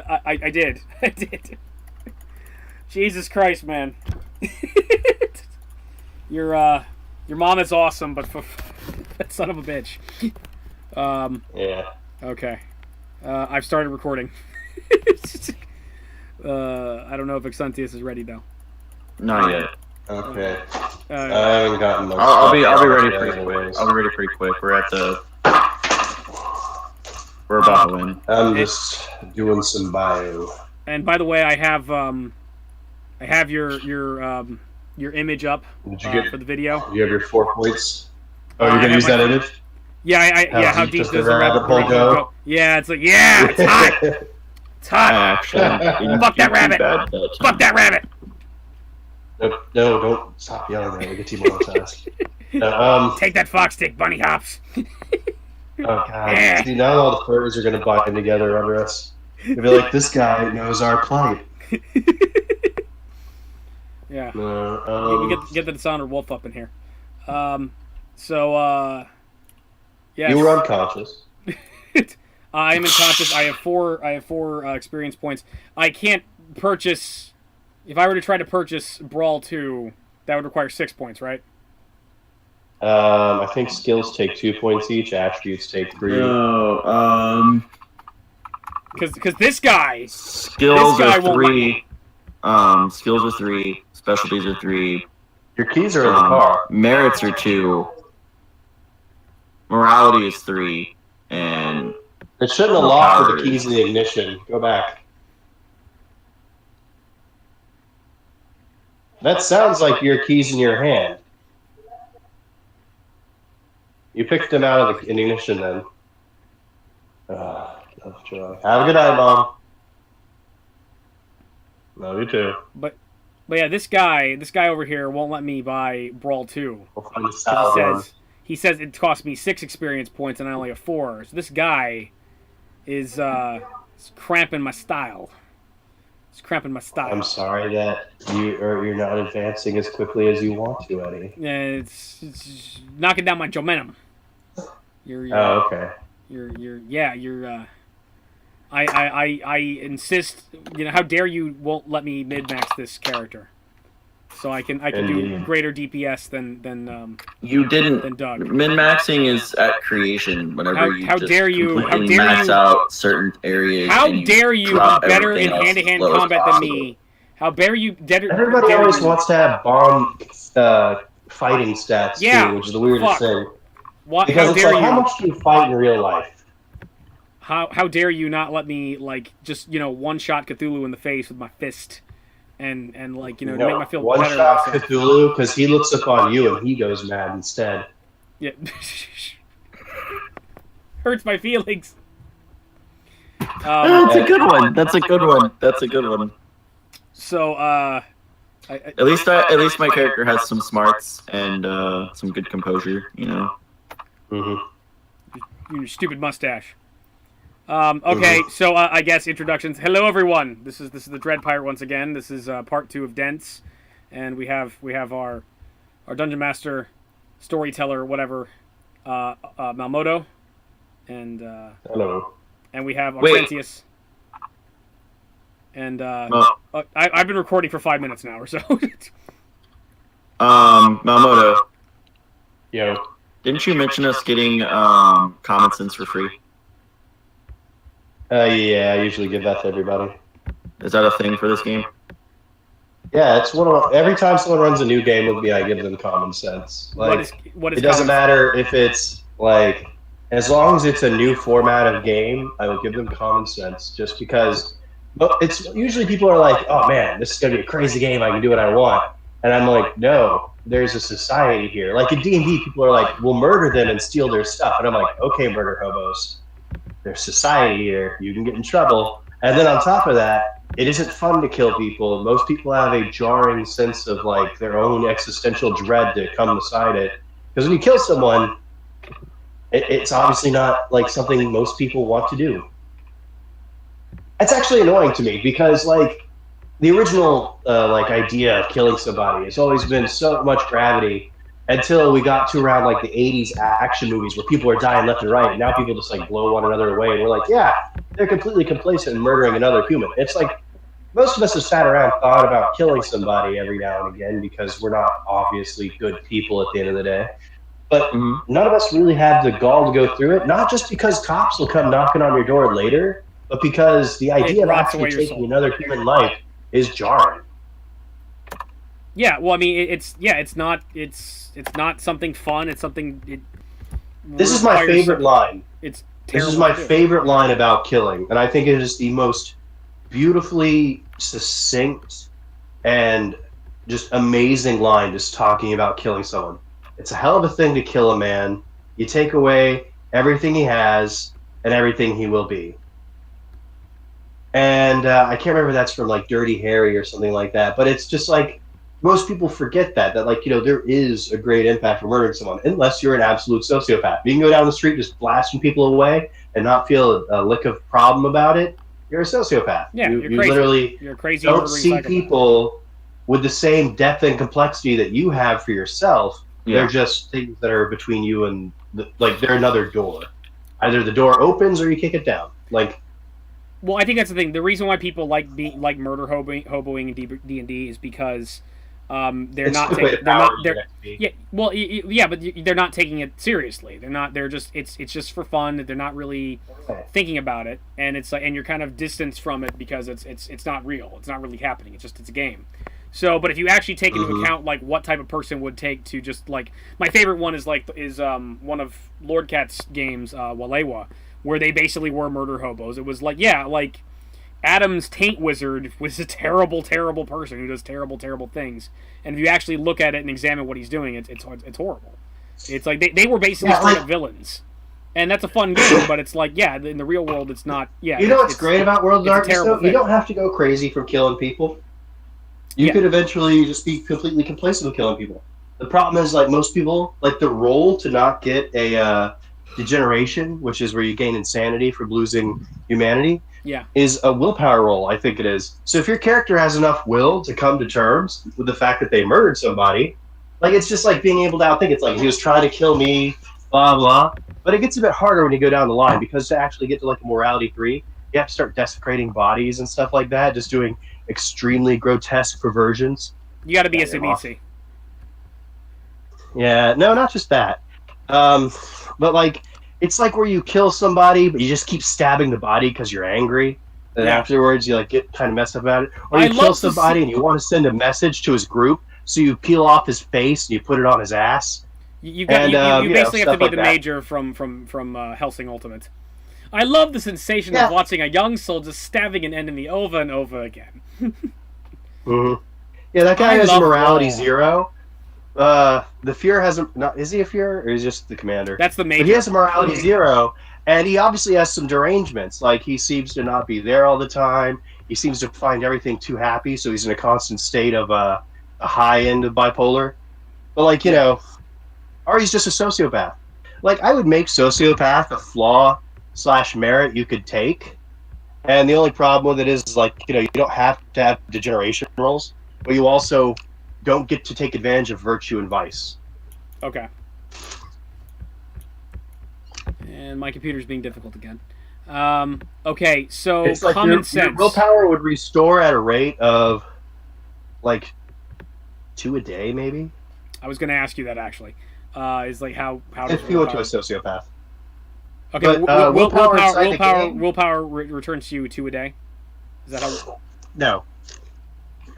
I did. I did. Jesus Christ, man. Your mom is awesome, but that son of a bitch. Yeah. Okay. I've started recording. I don't know if Exuntius is ready though. Not yet. Okay. I haven't gotten much. I'll be ready pretty quick. I'll be ready pretty quick. We're about to win. I'm just doing some bio. And by the way, I have your image up for the video. You have your 4 points. Oh, you're gonna use that image? Yeah, how deep does the rabbit hole go? Yeah, it's like it's hot. It's hot. Actually, Fuck that rabbit. Fuck that rabbit. No, don't stop yelling at me. We get demonetized. Take that fox stick, bunny hops. Oh god. Yeah. See, now all the furries are gonna bind together under us. They'll be like, this guy knows our plight. Yeah. We get the Dishonored Wolf up in here. Yes. You were unconscious. I am unconscious. I have four experience points. I can't purchase. If I were to try to purchase Brawl 2, that would require 6 points, right? I think skills take 2 points each. Attributes take 3. No. Because this guy. Skills are 3. Skills are 3. Specialties are 3. Your keys are in the car. Merits are 2. Morality is 3. And it shouldn't have locked with the keys in the ignition. Go back. That sounds like your keys in your hand. You picked them out of the ignition then. Have a good night, Mom. Love you too. But yeah, this guy over here won't let me buy Brawl 2. He says it costs me 6 experience points and I only have 4. So this guy is cramping my style. It's cramping my style. I'm sorry that you're not advancing as quickly as you want to, Eddie. Yeah, it's knocking down my momentum. Okay. I insist. How dare you won't let me mid-max this character, so I can do greater DPS than you didn't. Than Doug. Min-maxing is at creation. Whenever how dare you max out certain areas. How dare you be better in hand-to-hand combat than me? How dare you? Everybody always wants to have bomb fighting stats too, which is the weirdest thing. Because it's like, how much do you fight in real life? How dare you not let me just one-shot Cthulhu in the face with my fist, and to make me feel better. One-shot Cthulhu because he looks up on you and he goes mad instead. Yeah, hurts my feelings. That's a good one. That's a good one. So, at least my character has some smarts and some good composure. Your stupid mustache. Okay, so I guess introductions. Hello, everyone. This is the Dread Pirate once again. This is part 2 of Dents, and we have our dungeon master, storyteller, whatever, Malmodo, and hello, and we have Arcentius. And I've been recording for 5 minutes now or so. Malmodo. Yo. Didn't you mention us getting Common Sense for free? Yeah, I usually give that to everybody. Is that a thing for this game? Yeah, it's every time someone runs a new game with me, I give them Common Sense. What is it doesn't matter if it's as long as it's a new format of game, I will give them Common Sense. Just because, it's usually people are like, "Oh man, this is gonna be a crazy game. I can do what I want," and I'm like, "No, there's a society here." Like in D&D, people are like, "We'll murder them and steal their stuff," and I'm like, "Okay, murder hobos. There's society here. You can get in trouble." And then on top of that, it isn't fun to kill people. Most people have a jarring sense of their own existential dread to come beside it. Because when you kill someone, it's obviously not something most people want to do. It's actually annoying to me because the original idea of killing somebody has always been so much gravity until we got to around like the 80s action movies where people are dying left and right. And now people just like blow one another away. And we're like, yeah, they're completely complacent in murdering another human. It's like most of us have sat around and thought about killing somebody every now and again because we're not obviously good people at the end of the day. But none of us really have the gall to go through it, not just because cops will come knocking on your door later, but because the idea of actually taking another human life is jarring. Yeah, well, I mean, it's not something fun. It's something. This is my favorite line. This is my favorite line about killing, and I think it is the most beautifully succinct and just amazing line just talking about killing someone. It's a hell of a thing to kill a man. You take away everything he has and everything he will be. And I can't remember if that's from like Dirty Harry or something like that, but it's just like most people forget that like, you know, there is a great impact for murdering someone unless you're an absolute sociopath. You can go down the street just blasting people away and not feel a lick of problem about it. You're a sociopath. Yeah, you crazy. Literally you're crazy. Don't see people with the same depth and complexity that you have for yourself. Yeah. They're just things that are between you and like they're another door. Either the door opens or you kick it down. Like, well, I think that's the thing. The reason why people like murder hoboing in D&D is because they're not taking it seriously. They're just it's just for fun. They're not really thinking about it, and it's like, and you're kind of distanced from it because it's not real. It's not really happening. It's a game. So, but if you actually take into account like what type of person would take to just like my favorite one is one of Lord Cat's games, Walewa, where they basically were murder hobos. It was like Adam's taint wizard was a terrible, terrible person who does terrible, terrible things. And if you actually look at it and examine what he's doing, it's horrible. It's like they were basically straight up villains. And that's a fun game, but it's like, in the real world, it's not. Yeah, you know what's great about World of Darkness, though? You don't have to go crazy from killing people. You could eventually just be completely complacent with killing people. The problem is, like, most people, like, the role to not get a degeneration, which is where you gain insanity from losing humanity, is a willpower roll, I think it is. So if your character has enough will to come to terms with the fact that they murdered somebody, like, it's just like being able to outthink. It's like, he was trying to kill me, blah, blah. But it gets a bit harder when you go down the line, because to actually get to, like, a morality 3, you have to start desecrating bodies and stuff like that, just doing extremely grotesque perversions. You got to be a Sabisi. Yeah, no, not just that. But like, it's like where you kill somebody, but you just keep stabbing the body because you're angry. And afterwards, you like get kind of messed up about it. Or you kill somebody and you want to send a message to his group, so you peel off his face and you put it on his ass. You basically have to be the major from Hellsing Ultimate. I love the sensation of watching a young soul just stabbing an enemy over and over again. Yeah, that guy has a morality 0. The Fuhrer has is he a Fuhrer, or is he just the commander? That's the major. But he has a morality 0, and he obviously has some derangements. Like, he seems to not be there all the time. He seems to find everything too happy, so he's in a constant state of a high end of bipolar. But like, you know, or he's just a sociopath. Like, I would make sociopath a flaw / merit you could take, and the only problem with it is, like, you know, you don't have to have degeneration rolls, but you also don't get to take advantage of virtue and vice. Okay. And my computer's being difficult again. Okay, so it's like common sense. Your willpower would restore at a rate of like 2 a day, maybe. I was going to ask you that, actually. Is like how if you went to a sociopath. Okay, but, willpower returns to you 2 a day. Is that how? No,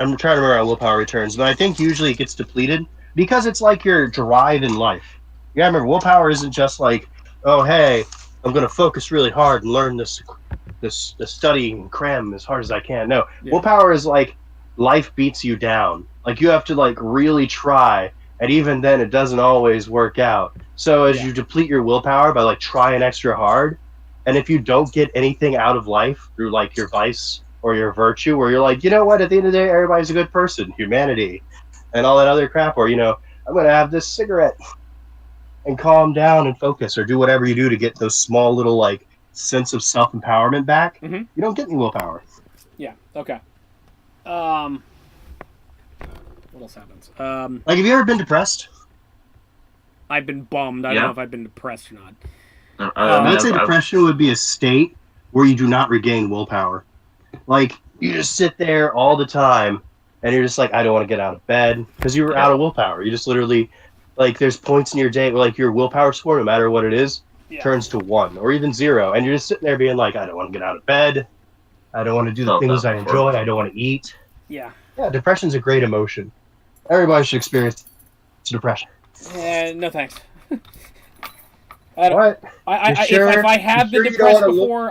I'm trying to remember how willpower returns, but I think usually it gets depleted because it's like your drive in life. You gotta remember, willpower isn't just like, oh hey, I'm gonna focus really hard and learn this study and cram as hard as I can. No, willpower is like life beats you down. Like, you have to like really try. And even then, it doesn't always work out. So as you deplete your willpower by like trying extra hard, and if you don't get anything out of life through like your vice or your virtue, where you're like, you know what, at the end of the day, everybody's a good person, humanity, and all that other crap, or, you know, I'm going to have this cigarette and calm down and focus, or do whatever you do to get those small little like sense of self-empowerment back, you don't get any willpower. Yeah, okay. What else happens? Like, have you ever been depressed? I've been bummed. I don't know if I've been depressed or not. I'd say depression would be a state where you do not regain willpower. Like, you just sit there all the time, and you're just like, I don't want to get out of bed, because you were out of willpower. You just literally, like, there's points in your day where, like, your willpower score, no matter what it is, turns to 1 or even 0, and you're just sitting there being like, I don't want to get out of bed, I don't want to do the things I enjoy, I don't want to eat. Yeah, depression's a great emotion. Everybody should experience depression. No thanks. What? If I have been depressed before,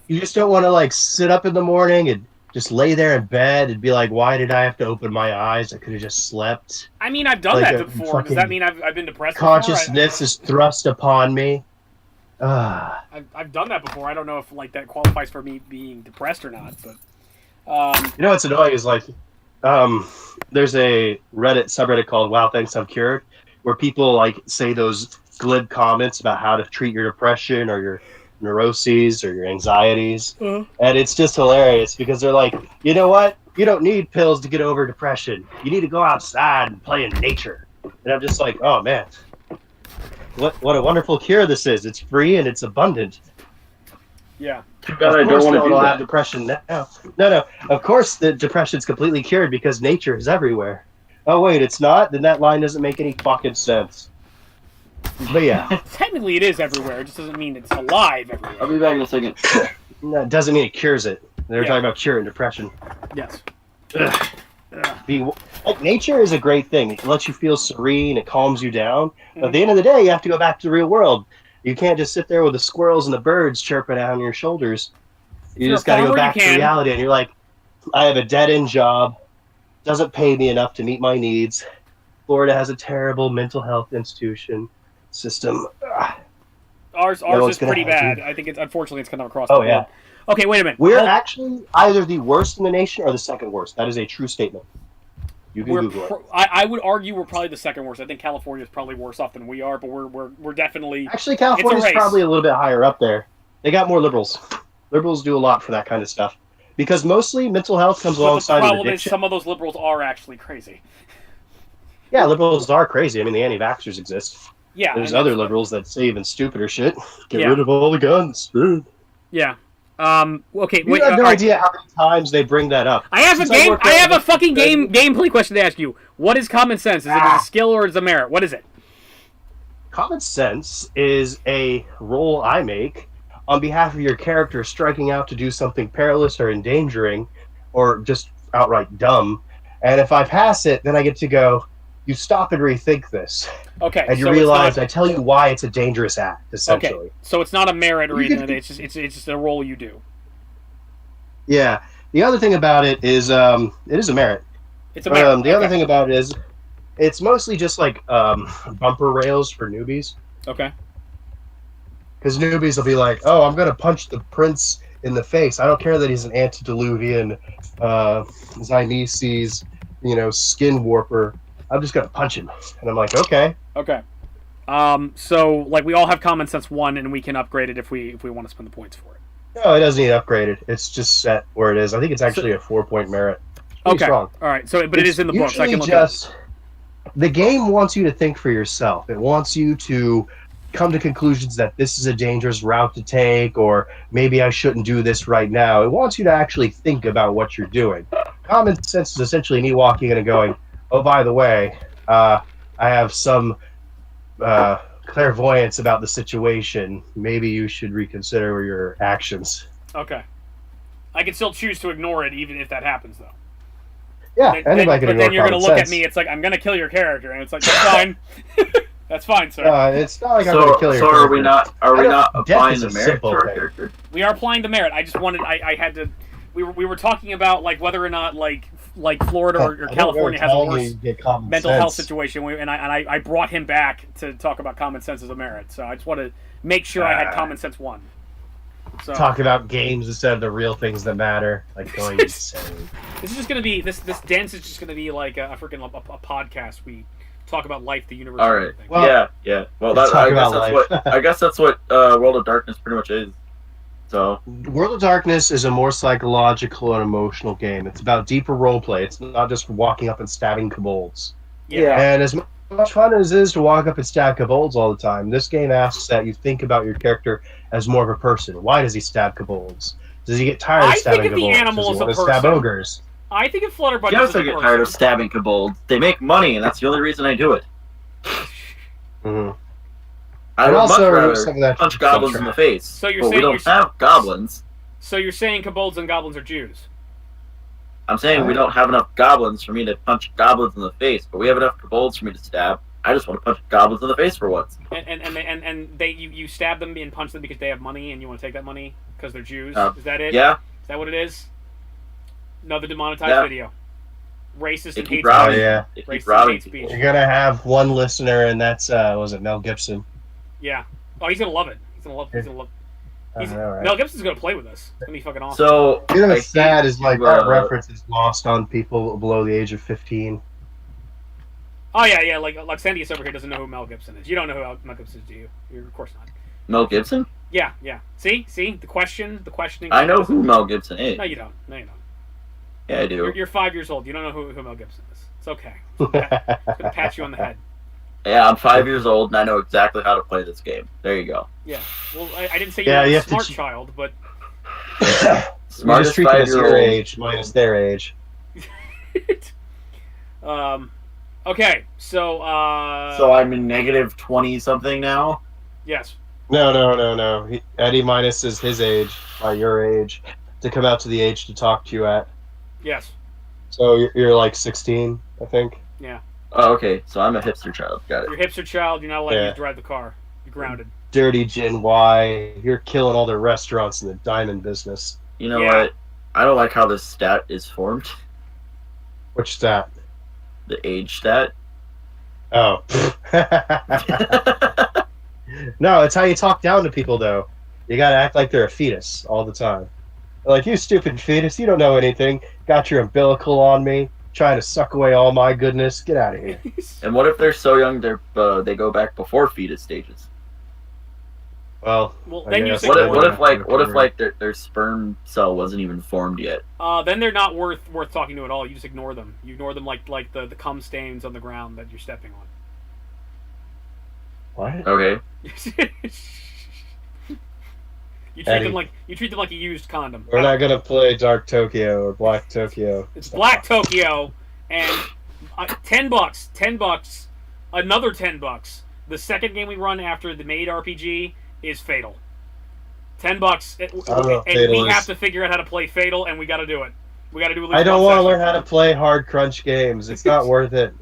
You just don't want to, like, sit up in the morning and just lay there in bed and be like, why did I have to open my eyes? I could have just slept. I mean, I've done that before. Does that mean I've been depressed consciousness is thrust upon me. I've done that before. I don't know if, like, that qualifies for me being depressed or not, but... You know what's annoying is, like, there's a Reddit subreddit called Wow Thanks I'm Cured, where people, like, say those glib comments about how to treat your depression or your neuroses or your anxieties, and it's just hilarious because they're like, you know what? You don't need pills to get over depression. You need to go outside and play in nature. And I'm just like, oh man, what a wonderful cure this is. It's free and it's abundant. Yeah. Too bad I don't want to have depression now. No. Of course, the depression's completely cured because nature is everywhere. Oh wait, it's not? Then that line doesn't make any fucking sense. But yeah. Technically it is everywhere. It just doesn't mean it's alive everywhere. I'll be back in a second. No, it doesn't mean it cures it. They're talking about curing depression. Yes. Like, nature is a great thing. It lets you feel serene. It calms you down. But at the end of the day, you have to go back to the real world. You can't just sit there with the squirrels and the birds chirping on your shoulders. You just got to go back to reality. And you're like, I have a dead-end job. Doesn't pay me enough to meet my needs. Florida has a terrible mental health institution system. Ours is pretty bad. I think unfortunately it's kind of across the board. Yeah. Okay, wait a minute. We're actually either the worst in the nation or the second worst. That is a true statement. You can Google it. I would argue we're probably the second worst. I think California is probably worse off than we are, but we're definitely... Actually, California's probably a little bit higher up there. They got more liberals. Liberals do a lot for that kind of stuff. Because mostly mental health comes alongside the of problem addiction. Is some of those liberals are actually crazy. Yeah, liberals are crazy. I mean, the anti-vaxxers exist. Yeah. There's other liberals that say even stupider shit. Get rid of all the guns. Yeah. Okay. You have no idea how many times they bring that up. I have a fucking gameplay question to ask you. What is common sense? Is it a skill or is it a merit? What is it? Common sense is a role I make on behalf of your character striking out to do something perilous or endangering, or just outright dumb. And if I pass it, then I get to go, you stop and rethink this. Okay. And you realize I tell you why it's a dangerous act, essentially. Okay. So it's not a merit or anything. It's just a role you do. Yeah. The other thing about it is it is a merit. It's a merit. The other thing about it is it's mostly just like bumper rails for newbies. Okay. Because newbies will be like, oh, I'm going to punch the prince in the face. I don't care that he's an antediluvian, Zionese, skin warper. I'm just going to punch him. And I'm like, okay. Okay. So, like, we all have common sense 1, and we can upgrade it if we want to spend the points for it. No, it doesn't need upgraded. It's just set where it is. I think it's actually a 4-point merit. Okay. Strong. All right. So, but it is in the books. I can look at it. The game wants you to think for yourself. It wants you to come to conclusions that this is a dangerous route to take, or maybe I shouldn't do this right now. It wants you to actually think about what you're doing. Common sense is essentially me walking in and going, oh, by the way, I have some clairvoyance about the situation. Maybe you should reconsider your actions. Okay. I can still choose to ignore it, even if that happens, though. Yeah, anybody can ignore. But then you're going to look at me. It's like, I'm going to kill your character, and it's like, that's fine. That's fine, sir. It's not like I'm going to kill your character. So are we not applying the merit to our character? We are applying the merit. I just wanted. I had to. We were talking about like whether or not like Florida or California has a worse mental health situation, and I brought him back to talk about common sense as a merit. So I just want to make sure I had common sense 1. So talk about games instead of the real things that matter, like going insane. This is just gonna be this dance is just gonna be like a freaking a podcast. We talk about life, the universe. All right. Well, yeah. Well, I guess that's what World of Darkness pretty much is. So World of Darkness is a more psychological and emotional game. It's about deeper role play. It's not just walking up and stabbing kobolds. Yeah. And as much much fun as it is to walk up and stab kobolds all the time, this game asks that you think about your character as more of a person. Why does he stab kobolds? Does he get tired of stabbing kobolds? I think of the animal as a person. Stab ogres? I think of Flutterbug yes, I get tired of stabbing kobolds. They make money, and that's the only reason I do it. Mm-hmm. I would much rather punch goblins in the face. So you're but saying we don't have goblins. So you're saying kobolds and goblins are Jews? I'm saying we don't have enough goblins for me to punch goblins in the face, but we have enough kobolds for me to stab. I just want to punch goblins in the face for once. And you stab them and punch them because they have money, and you want to take that money because they're Jews. Is that it? Yeah. Is that what it is? Another demonetized video. Racist and hate speech. Oh yeah. Racist and hate speech. You're gonna have one listener, and that's was it Mel Gibson? Yeah. Oh, he's gonna love it. He's gonna love. Right? Mel Gibson's gonna play with us. It's gonna be fucking awesome. So you know what's sad is like that reference is lost on people below the age of 15. Oh yeah. Like Sandius over here doesn't know who Mel Gibson is. You don't know who Mel Gibson is, do you? You're of course not. Mel Gibson? Yeah. See the questioning. I know who Mel Gibson is. No, you don't. Yeah, I do. You're 5 years old. You don't know who Mel Gibson is. It's okay. I'm gonna pat you on the head. Yeah, I'm 5 years old and I know exactly how to play this game. There you go. Yeah. Well, I didn't say you're a smart child, but smartest 5-year-old age minus their age. Okay, so so I'm in negative 20 something now. Yes. No. Eddie minuses his age by your age to come out to the age to talk to you at. Yes. So you're like 16, I think. Yeah. Oh, okay. So I'm a hipster child. Got it. You're a hipster child. You're not allowed to drive the car. You're grounded. Dirty Gen Y. You're killing all the restaurants in the diamond business. You know what? I don't like how this stat is formed. Which stat? The age stat. Oh. No, it's how you talk down to people, though. You gotta act like they're a fetus all the time. Like, you stupid fetus, you don't know anything. Got your umbilical on me, trying to suck away all my goodness. Get out of here. And what if they're so young they go back before fetus stages? Well then you what if their sperm cell wasn't even formed yet? Then they're not worth talking to at all. You just ignore them. You ignore them like the cum stains on the ground that you're stepping on. What? Okay. You treat them like a used condom. We're not gonna play Dark Tokyo or Black Tokyo. It's Black Tokyo, and $10, another $10. The second game we run after the Made RPG is Fatal. $10, and we have to figure out how to play Fatal, and we got to do it. We got to do at least I don't want to learn how to play hard crunch games. It's not worth it.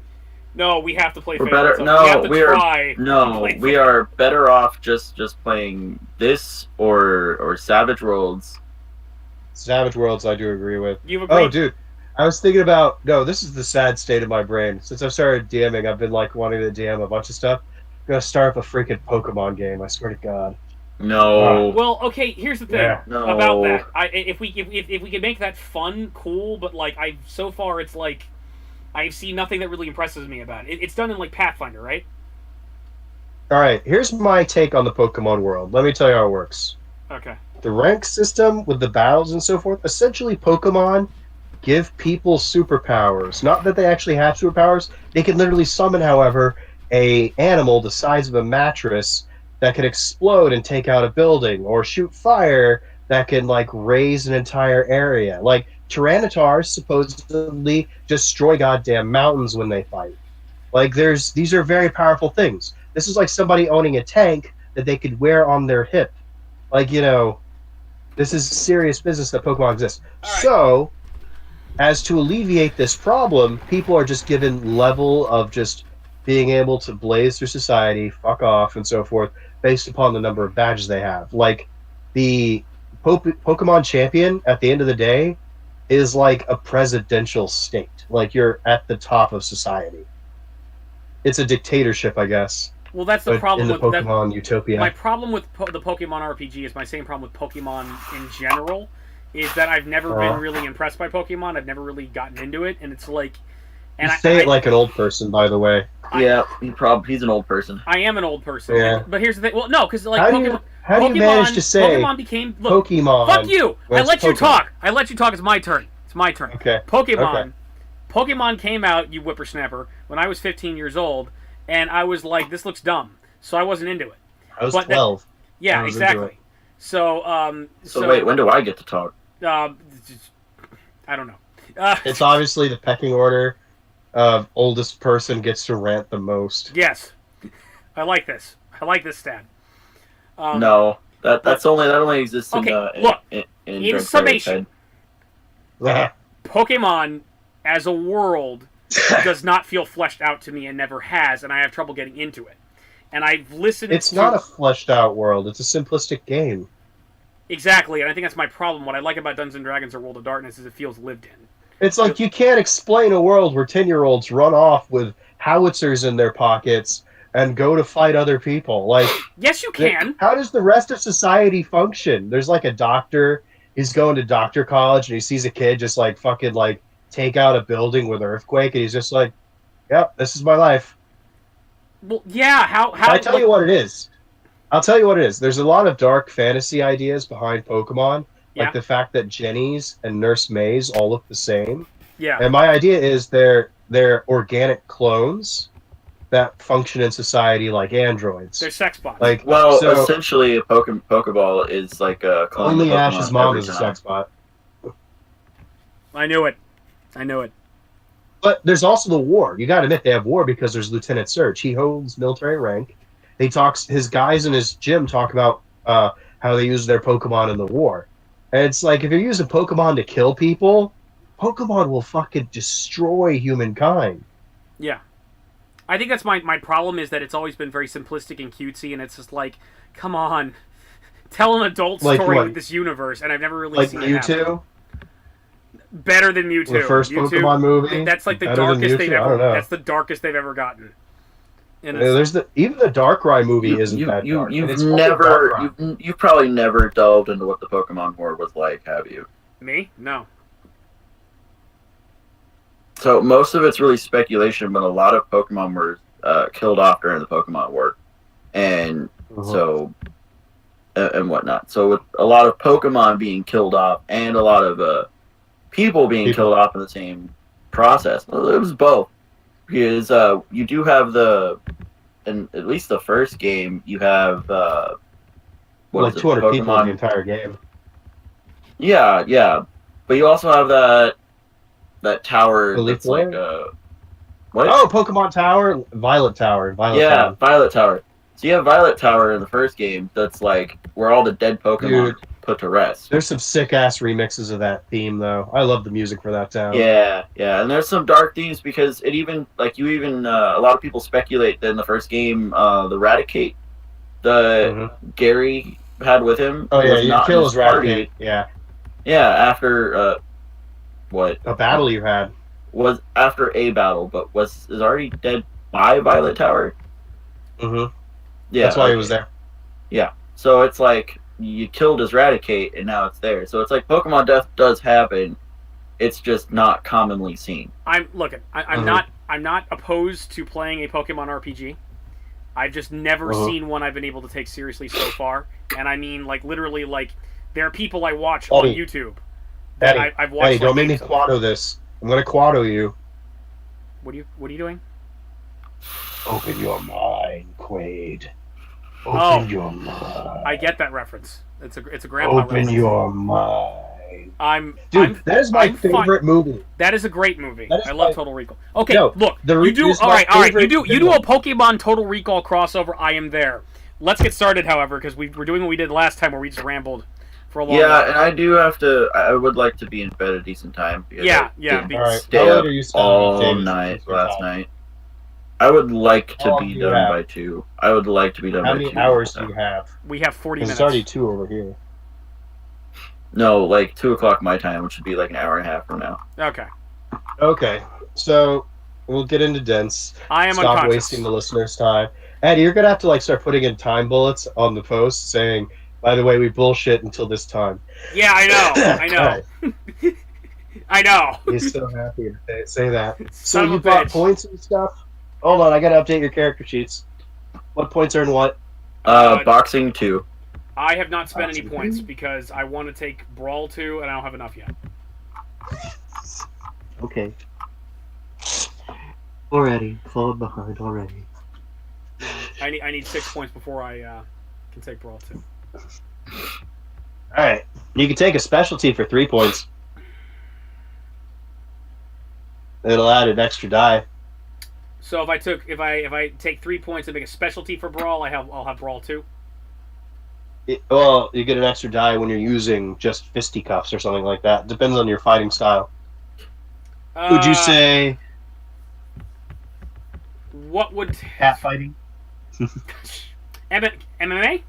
No, we have to play We're Fatal. better. So we are better off just playing this or Savage Worlds. Savage Worlds, I do agree with. You've agreed? Oh, dude, I was thinking about. No, this is the sad state of my brain. Since I've started DMing, I've been like wanting to DM a bunch of stuff. I'm gonna start up a freaking Pokemon game. I swear to God. No. Well, okay. Here's the thing about that. If we can make that fun, cool, but like so far it's like. I see nothing that really impresses me about it. It's done in like Pathfinder, right? All right, here's my take on the Pokemon world. Let me tell you how it works. Okay. The rank system with the battles and so forth, essentially Pokemon give people superpowers. Not that they actually have superpowers. They can literally summon, however, a animal the size of a mattress that can explode and take out a building, or shoot fire that can like raise an entire area. Like Tyrannitars supposedly destroy goddamn mountains when they fight. Like these are very powerful things. This is like somebody owning a tank that they could wear on their hip. Like, this is serious business that Pokemon exists. Right. So, as to alleviate this problem, people are just given level of just being able to blaze through society, fuck off, and so forth, based upon the number of badges they have. Like, the Pokemon champion, at the end of the day, is like a presidential state. Like, you're at the top of society. It's a dictatorship, I guess. Well, that's the problem in the Pokemon utopia. My problem with the Pokemon RPG is my same problem with Pokemon in general, is that I've never been really impressed by Pokemon. I've never really gotten into it, and it's like... And you say it like an old person, by the way. He's an old person. I am an old person. Yeah. But here's the thing. Well, no, because like how do you manage to say Pokemon became... Look, Pokemon? Fuck you! I let you talk. It's my turn. It's my turn. Okay. Pokemon came out, you whippersnapper, when I was 15 years old, and I was like, this looks dumb, so I wasn't into it. I was 12. Yeah, exactly. So, So wait, when do I get to talk? I don't know. It's obviously the pecking order of oldest person gets to rant the most. Yes, I like this. I like this stat. No, that only exists in summation. Pokemon as a world does not feel fleshed out to me and never has, and I have trouble getting into it. And I've listened. It's not a fleshed out world. It's a simplistic game. Exactly, and I think that's my problem. What I like about Dungeons & Dragons or World of Darkness is it feels lived in. It's like you can't explain a world where 10-year-olds run off with howitzers in their pockets and go to fight other people. Like, yes, you can. How does the rest of society function? There's like a doctor. He's going to doctor college and he sees a kid just like fucking like take out a building with an earthquake, and he's just like, "Yep, this is my life." Well, yeah. How? I'll tell you what it is. There's a lot of dark fantasy ideas behind Pokemon. Like the fact that Jenny's and Nurse May's all look the same. Yeah. And my idea is they're organic clones that function in society like androids. They're sex bots. Like, essentially, a Pokeball is like a clone. Only Ash's mom is a sex bot. I knew it. But there's also the war. You got to admit they have war because there's Lieutenant Surge. He holds military rank. His guys in his gym talk about how they use their Pokemon in the war. And it's like, if you're using Pokemon to kill people, Pokemon will fucking destroy humankind. Yeah. I think that's my problem, is that it's always been very simplistic and cutesy, and it's just like, come on, tell an adult story with this universe, and I've never really seen it happen. Mewtwo? Better than Mewtwo. The first Pokemon movie? That's like the darkest they've ever. That's the darkest they've ever gotten. Even the Darkrai movie isn't that dark. You've probably never delved into what the Pokemon War was like, have you? Me? No. So most of it's really speculation, but a lot of Pokemon were killed off during the Pokemon War, and and whatnot. So with a lot of Pokemon being killed off and a lot of people being killed off in the same process, well, it was both. Because you do have in at least the first game, you have 200 people in the entire game. Yeah, but you also have that tower that's like what? Oh, Pokemon Tower, Violet Tower, Violet Tower. So you have Violet Tower in the first game. That's like where all the dead Pokemon put to rest. There's some sick ass remixes of that theme though. I love the music for that town. Yeah, and there's some dark themes because it even a lot of people speculate that in the first game, the Raticate, Gary had with him. Oh yeah, you kill his Raticate. Yeah. Yeah, after what a battle you had was after a battle, but is already dead by Violet Tower. Yeah, that's why he was there. Yeah, so it's like you killed his Raticate, and now it's there. So it's like Pokemon death does happen. It's just not commonly seen. I'm not opposed to playing a Pokemon RPG. I've just never seen one I've been able to take seriously so far. And I mean, like, literally, like, there are people I watch on YouTube that I've watched. Hey, don't make me Quado this. I'm gonna Quado you. What are you doing? Open your mind, Quaid. Open your mind. I get that reference. It's a grandpa reference. Open your mind. That is my favorite movie. That is a great movie. I love Total Recall. Okay, look, you do all right. You do a Pokemon Total Recall crossover. I am there. Let's get started, however, because we're doing what we did last time, where we just rambled for a long time. And I do have to. I would like to be in bed a decent time. Yeah. Stay up all night last night. I would like to be done by 2. I would like to be done by 2. How many hours do you have? We have 40 minutes. It's already 2 over here. No, like 2 o'clock my time, which would be like an hour and a half from now. Okay. So we'll get into Dents. I am Stop unconscious. wasting the listeners' time. Eddie, you're gonna have to start putting in time bullets on the post saying, "By the way, we bullshit until this time." Yeah, I know. I know. He's so happy to say that. So Son you of a bought bitch. points and stuff. Hold on, I gotta update your character sheets. What points are in what? Boxing 2. I have not spent any points because I want to take Brawl 2 and I don't have enough yet. Okay. Already. Falling behind already. I need 6 points before I can take Brawl 2. All right, you can take a specialty for 3 points. It'll add an extra die. So if I take 3 points and make a specialty for Brawl, I'll have Brawl 2. Well, you get an extra die when you're using just fisticuffs or something like that. Depends on your fighting style. Would you say what would cat fighting? MMA?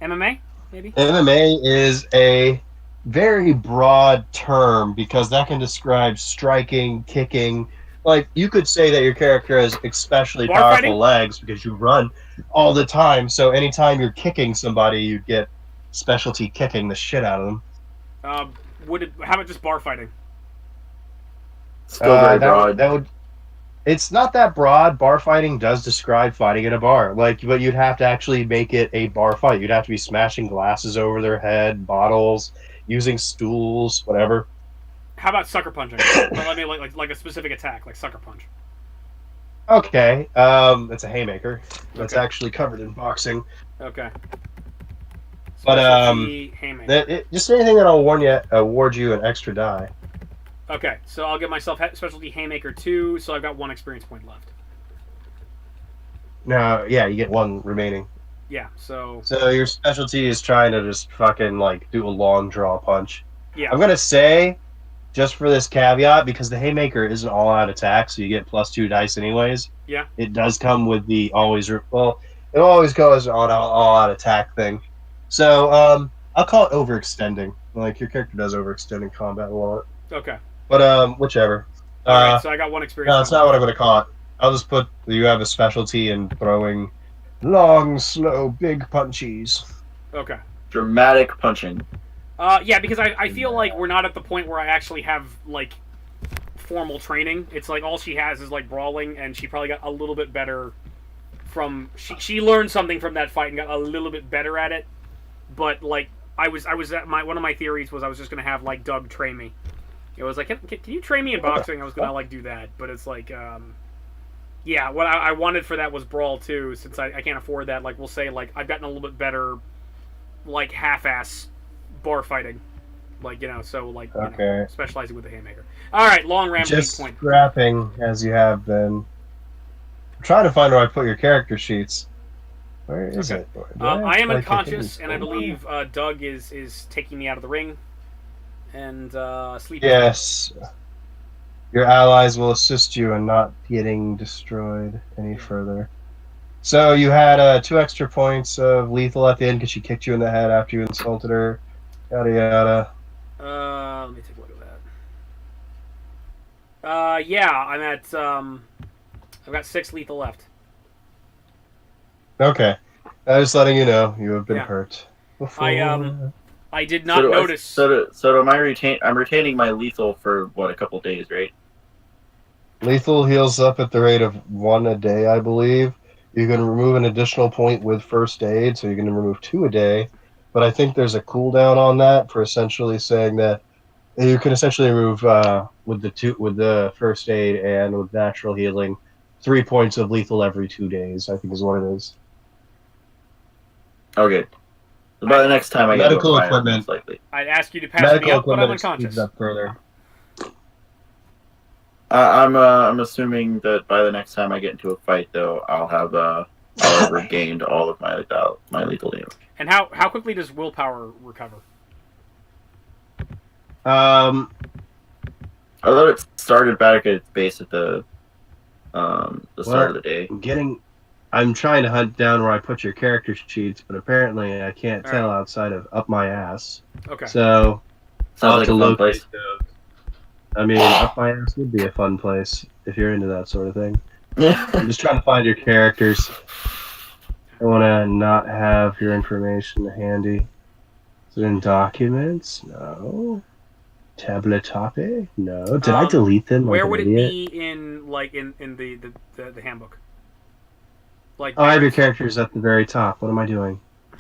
MMA, maybe? MMA is a very broad term because that can describe striking, kicking. Like, you could say that your character has especially powerful legs because you run all the time. So anytime you're kicking somebody, you'd get specialty kicking the shit out of them. How about just bar fighting? Still very broad. It's not that broad. Bar fighting does describe fighting in a bar. But you'd have to actually make it a bar fight. You'd have to be smashing glasses over their head, bottles, using stools, whatever. How about sucker punching? I mean, like a specific attack, like sucker punch. Okay, it's a haymaker. That's actually covered in boxing. Okay. But haymaker. Just anything that'll award you an extra die. Okay, so I'll give myself specialty haymaker 2, so I've got 1 experience point left. No, yeah, you get 1 remaining. Yeah, so your specialty is trying to just fucking do a long draw punch. Yeah. I'm gonna say, just for this caveat, because the haymaker is an all-out attack, so you get +2 dice anyways. Yeah. It does come with the it always goes on an all-out attack thing. So I'll call it overextending. Like, your character does overextend in combat a lot. Okay. But whichever. Alright, so I got 1 experience. No, that's not what I'm gonna call it. I'll just put you have a specialty in throwing long, slow, big punchies. Okay. Dramatic punching. Yeah, because I feel like we're not at the point where I actually have, formal training. It's like all she has is, brawling, and she probably got a little bit better from... She learned something from that fight and got a little bit better at it. But, I was at one of my theories was I was just going to have, Doug train me. It was like, can you train me in boxing? I was going to, do that. But it's yeah, what I wanted for that was Brawl, too, since I can't afford that. We'll say, I've gotten a little bit better, half-ass bar fighting. Specializing with the haymaker. Alright, long rambling just point. Scrapping, as you have been. I'm trying to find where I put your character sheets. Where is it? I am unconscious, and I believe Doug is taking me out of the ring. And sleeping. Yes. Your allies will assist you in not getting destroyed any further. So you had 2 extra points of lethal at the end because she kicked you in the head after you insulted her. Yada yada. Let me take a look at that. Yeah, I'm at I've got 6 lethal left. Okay. I was letting you know you have been hurt before. I did not notice. So am I'm retaining my lethal for a couple days, right? Lethal heals up at the rate of 1 a day, I believe. You can remove an additional point with first aid, so you're going to remove 2 a day. But I think there's a cooldown on that for essentially saying that you can essentially remove with the first aid and with natural healing 3 points of lethal every 2 days. I think is what it is. Okay. By the next time I get medical equipment, most likely. I'd ask you to pass me up, but I'm unconscious. Up further. I'm assuming that by the next time I get into a fight, though, I'll have regained all of my lethal damage. And how quickly does willpower recover? I thought it started back at its base at the start of the day. I'm trying to hunt down where I put your character sheets, but apparently I can't tell outside of up my ass. Okay. So sounds like a fun place. I mean, up my ass would be a fun place if you're into that sort of thing. I'm just trying to find your characters. I want to not have your information handy. Is it in documents? No. Tablet topic? No. Did I delete them? Where would it be in the handbook? I have your characters at the very top. What am I doing? I'm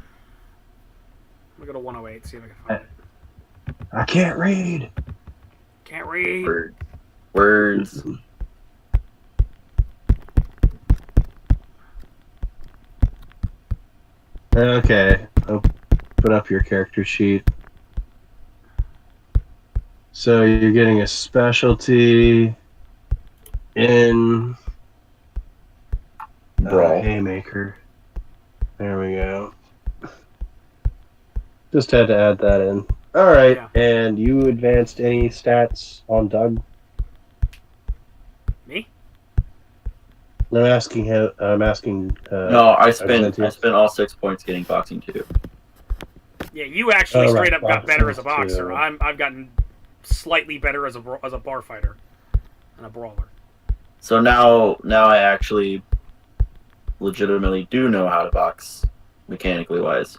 gonna go to 108, see if I can find it. I can't read. Can't read. Words. Okay, open up your character sheet. So you're getting a specialty in Brawl. Haymaker. There we go. Just had to add that in. All right, Yeah. and you advanced any stats on Doug? Me? No, I'm asking him. I'm asking. No, I spent Argentius. all 6 points getting boxing too. Yeah, you actually Oh, straight right, up got better as a boxing, boxer. too. I've gotten slightly better as a bar fighter and a brawler. So now I actually legitimately do know how to box, mechanically wise.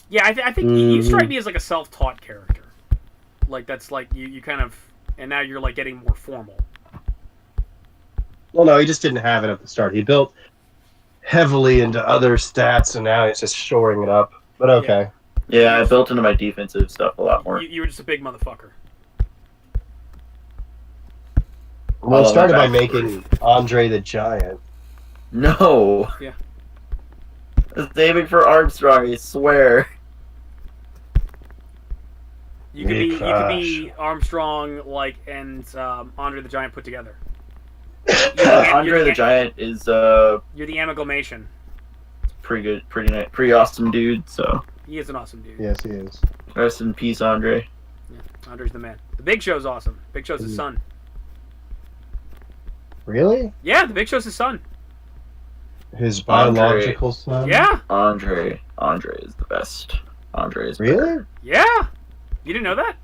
Yeah, I think you strike me as like a self-taught character. Like that's like you kind of, and now you're like getting more formal. Well, no, he just didn't have it at the start. He built heavily into other stats, and now he's just shoring it up. But okay. Yeah, I built into my defensive stuff a lot more. You were just a big motherfucker. Well, it started by making Andre the Giant. No. Yeah. I was aiming for Armstrong, I swear. You could be Armstrong, like, and Andre the Giant put together. Andre the Giant is you're the amalgamation. pretty good, pretty awesome dude. So He is an awesome dude. Yes, he is. rest in peace, Andre. Yeah, Andre's the man. The Big Show's awesome. Big Show's his son. Really? Yeah, the Big Show's his son. His biological son? Yeah. Andre is the best. Andre is Really? better. Yeah. You didn't know that?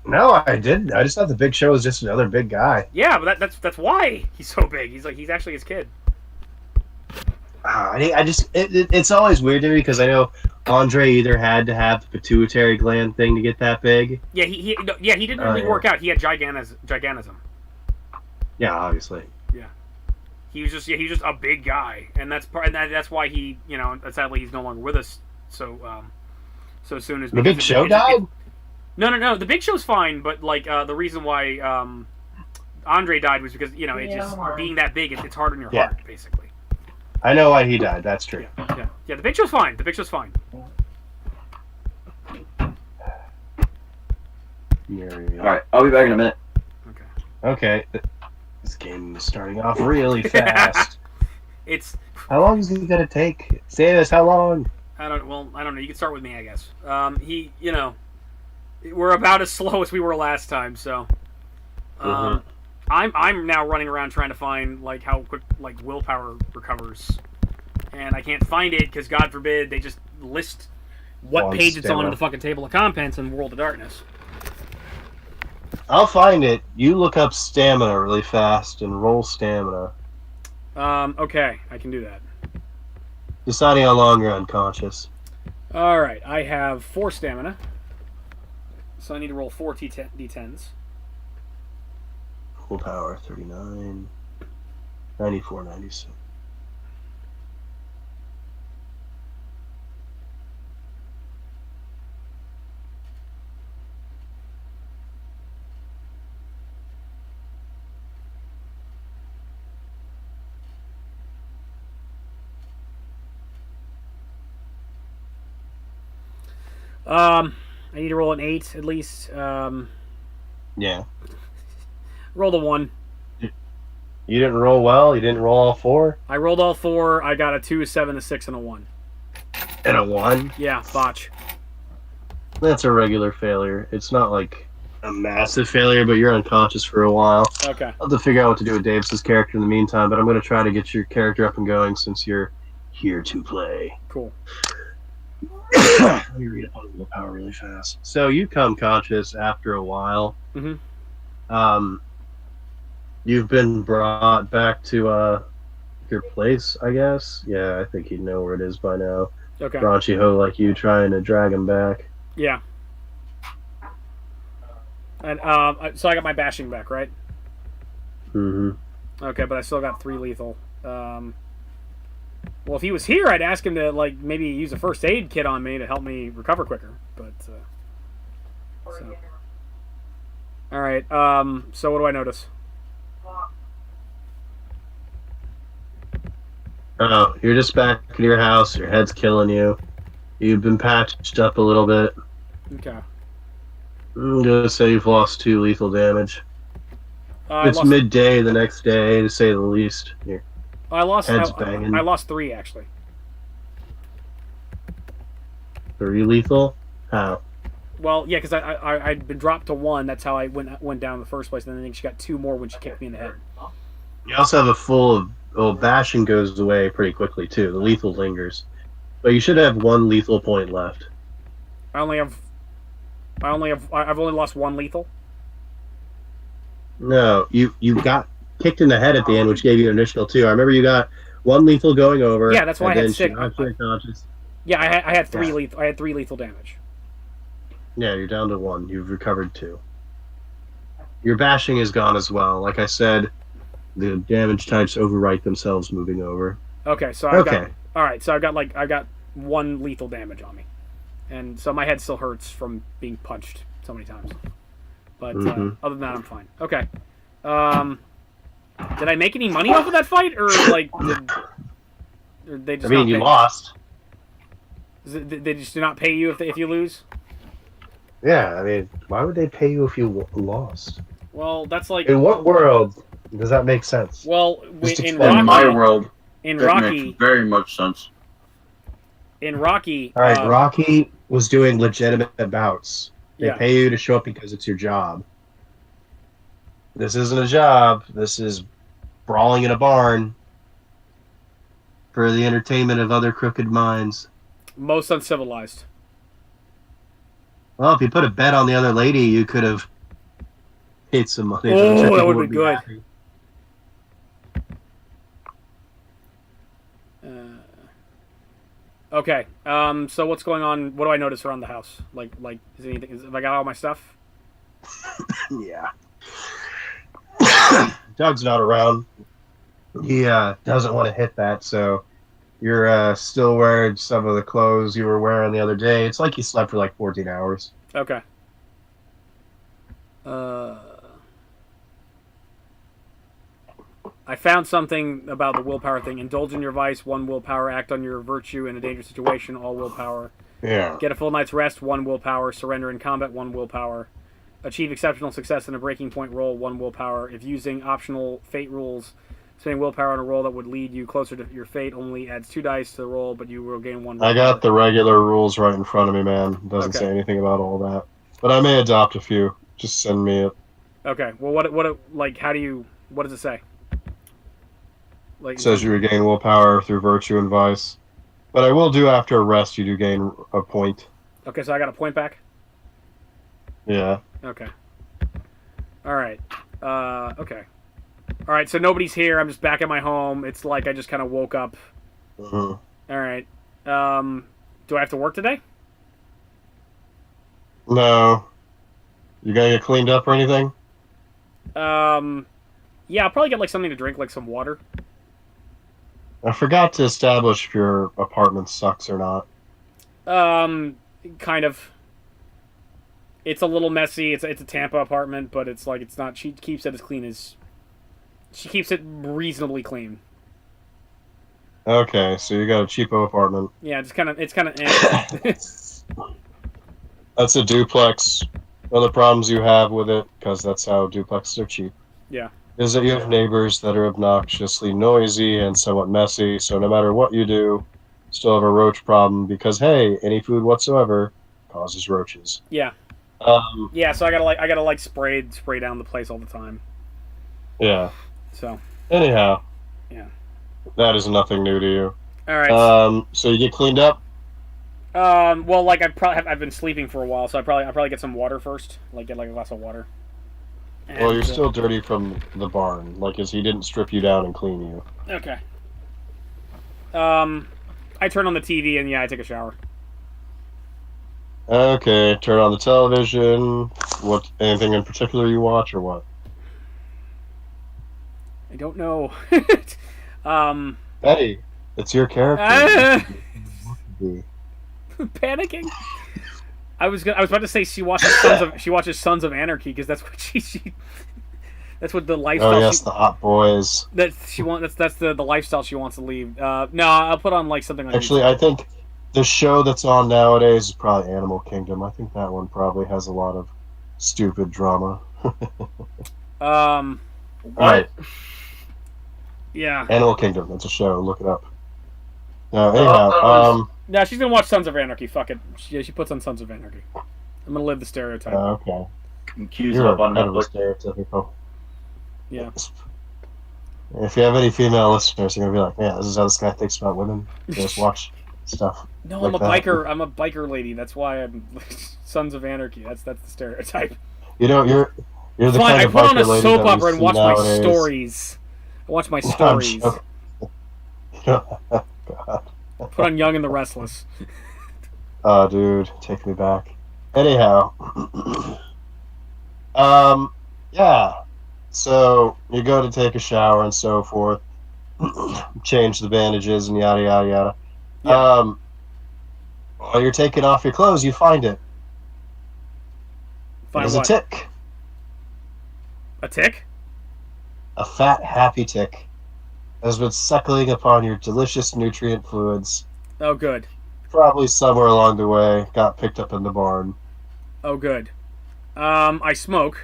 No, I didn't. I just thought the Big Show was just another big guy. Yeah, but that's why he's so big. He's actually his kid. It's always weird to me because I know Andre either had to have the pituitary gland thing to get that big. Yeah, he didn't really work out. He had gigantism. Yeah, obviously. Yeah. He was just a big guy, and that's why he, sadly he's no longer with us. So soon as the Big Show died. No. The Big Show's fine, but like the reason why Andre died was because it's just being that big, it's hard on your heart, basically. I know why he died. That's true. Yeah. The Big Show's fine. All All right, I'll be back in a minute. Okay. This game is starting off really fast. It's. How long is it gonna take? Say this. How long? I don't know. You can start with me, I guess. We're about as slow as we were last time, so. I'm now running around trying to find like how quick like willpower recovers, and I can't find it because God forbid they just list what page it's on in the fucking table of contents in World of Darkness. I'll find it. You look up stamina really fast and roll stamina. Okay, I can do that. Deciding how long you're unconscious. All right, I have 4 stamina, so I need to roll 4 d10s. Full power 39, 94, 96. I need to roll an 8 at least. Yeah. Roll the 1. You didn't roll well? You didn't roll all 4? I rolled all 4. I got a 2, a 7, a 6, and a 1. And a 1? Yeah, botch. That's a regular failure. It's not like a massive failure, but you're unconscious for a while. Okay. I'll have to figure out what to do with Davis's character in the meantime, but I'm going to try to get your character up and going since you're here to play. Cool. Let me read up on willpower really fast. So you come conscious after a while. Mm-hmm. You've been brought back to your place, I guess. Yeah, I think you'd know where it is by now. Okay. Raunchy ho like you trying to drag him back. Yeah. And so I got my bashing back, right? Mm-hmm. Okay, but I still got 3 lethal. Well, if he was here, I'd ask him to like maybe use a first aid kit on me to help me recover quicker. But so. All right. So what do I notice? Oh, you're just back in your house. Your head's killing you. You've been patched up a little bit. Okay. I'm gonna say you've lost 2 lethal damage. It's lost, midday the next day, to say the least. Your I lost. head's banging. I lost 3 actually. 3 lethal? How? Well, yeah, because I'd been dropped to 1. That's how I went down in the first place. And then I think she got 2 more when she kicked me in the head. You also have a full of... Well, bashing goes away pretty quickly, too. The lethal lingers. But you should have 1 lethal point left. I've only lost 1 lethal. No, you got kicked in the head at the end, which gave you an additional 2. I remember you got 1 lethal going over. Yeah, that's why I had 6. Yeah, I had 3 lethal. I had 3 lethal damage. Yeah, you're down to 1. You've recovered 2. Your bashing is gone as well. Like I said, the damage types overwrite themselves moving over. Okay, so I've got 1 lethal damage on me, and so my head still hurts from being punched so many times. But other than that, I'm fine. Okay. Did I make any money off of that fight, or like or they just? You lost. They just do not pay you if you lose. Yeah, why would they pay you if you lost? Well, that's like. In what world does that make sense? Well, in my world, in Rocky, makes very much sense. In Rocky, all right, Rocky was doing legitimate bouts. They Yeah. pay you to show up because it's your job. This isn't a job. This is brawling in a barn for the entertainment of other crooked minds. Most uncivilized. Well, if you put a bet on the other lady, you could have paid some money. Oh, that would have been good. Happy. Okay. So what's going on? What do I notice around the house? Like, is anything? Have I got all my stuff? Yeah. Doug's not around. He doesn't want to hit that, so you're still wearing some of the clothes you were wearing the other day. It's like you slept for like 14 hours. Okay. I found something about the willpower thing. Indulge in your vice, 1 willpower. Act on your virtue in a dangerous situation, all willpower. Yeah. Get a full night's rest, 1 willpower. Surrender in combat, 1 willpower. Achieve exceptional success in a breaking point roll, 1 willpower. If using optional fate rules, spending willpower on a roll that would lead you closer to your fate only adds 2 dice to the roll, but you will gain 1 willpower. I got the regular rules right in front of me, man. It doesn't say anything about all that. But I may adopt a few. Just send me it. Okay. Well, what does it say? It says you regain willpower through virtue and vice. But I will do after a rest, you do gain a point. Okay, so I got a point back? Yeah. Okay. Alright. Okay. Alright, so nobody's here. I'm just back at my home. It's like I just kind of woke up. Mm-hmm. Alright. Do I have to work today? No. You gotta get cleaned up or anything? Yeah, I'll probably get like something to drink, like some water. I forgot to establish if your apartment sucks or not. Kind of. It's a little messy. It's a Tampa apartment, but it's not. She keeps it as clean as. She keeps it reasonably clean. Okay, so you got a cheapo apartment. Yeah, it's kind of. That's a duplex. Other problems you have with it, because that's how duplexes are cheap. Yeah. Is that you have neighbors that are obnoxiously noisy and somewhat messy, so no matter what you do, you still have a roach problem because, hey, any food whatsoever causes roaches. Yeah. Yeah, so I gotta spray down the place all the time. Yeah. So. Anyhow. Yeah. That is nothing new to you. All right. So you get cleaned up? Well, like I've been sleeping for a while, so I'll probably get some water first. Like get like a glass of water. And, well, you're still dirty from the barn, like as he didn't strip you down and clean you. Okay. I turn on the TV and I take a shower. Okay, turn on the television. What? Anything in particular you watch or what? I don't know. Betty, it's your character. Panicking. I was about to say she watches Sons of Anarchy because that's what she That's what the lifestyle. Oh yes, the hot boys. That's the lifestyle she wants to leave. No, I'll put on like something. Actually, I think the show that's on nowadays is probably Animal Kingdom. I think that one probably has a lot of stupid drama. What? Right. Yeah. Animal Kingdom. That's a show. Look it up. No, anyhow. No, she's gonna watch Sons of Anarchy. Fuck it. She puts on Sons of Anarchy. I'm gonna live the stereotype. Okay. You're up on Netflix. Stereotypical. Yeah. If you have any female listeners, you're gonna be like, "Yeah, this is how this guy thinks about women." Just watch stuff. No, like I'm a that. biker. I'm a biker lady. That's why I'm Sons of Anarchy. That's the stereotype. You know, you're the Fine, kind I of put on a biker lady soap that we opera and see watch nowadays. my stories. I watch my No, I'm stories. joking. God. Put on Young and the Restless. Oh, dude, take me back. Anyhow, yeah. So you go to take a shower and so forth, change the bandages and yada yada yada. Yeah. While you're taking off your clothes, you find it. Find There's what? a tick, A tick? a fat, happy tick, has been suckling upon your delicious nutrient fluids. Oh, good. Probably somewhere along the way, got picked up in the barn. Oh, good. I smoke.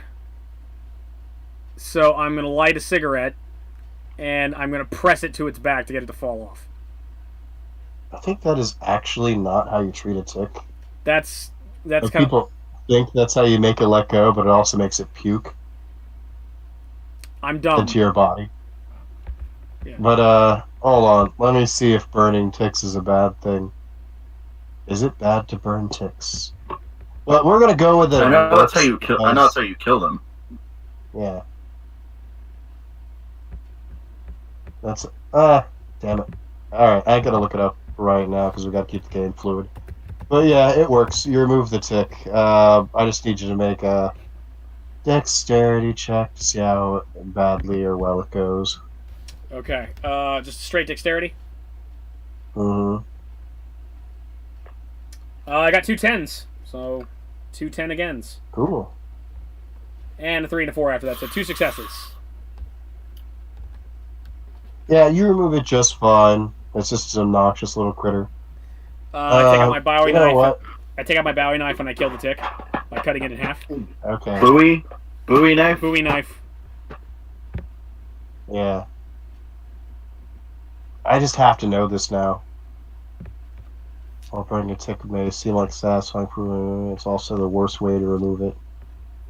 So I'm going to light a cigarette, and I'm going to press it to its back to get it to fall off. I think that is actually not how you treat a tick. That's Like, kind of... people think that's how you make it let go, but it also makes it puke I'm dumb. into your body. Yeah. But, hold on. Let me see if burning ticks is a bad thing. Is it bad to burn ticks? Well, we're gonna go with it. I know that's how you kill. I know that's how you kill them. Yeah. That's damn it. All right, I gotta look it up right now because we gotta keep the game fluid. But yeah, it works. You remove the tick. I just need you to make a dexterity check to see how badly or well it goes. Okay. Just straight dexterity? Mm-hmm. I got 2 10s. So 2 10 agains. Cool. And a 3 and a 4 after that. So 2 successes. Yeah, you remove it just fine. It's just an obnoxious little critter. I take out my Bowie you know knife. what? I take out my Bowie knife and I kill the tick by cutting it in half. Okay. Bowie knife. Bowie knife. Yeah. I just have to know this now. While burning a tick may seem like satisfying for it's also the worst way to remove it.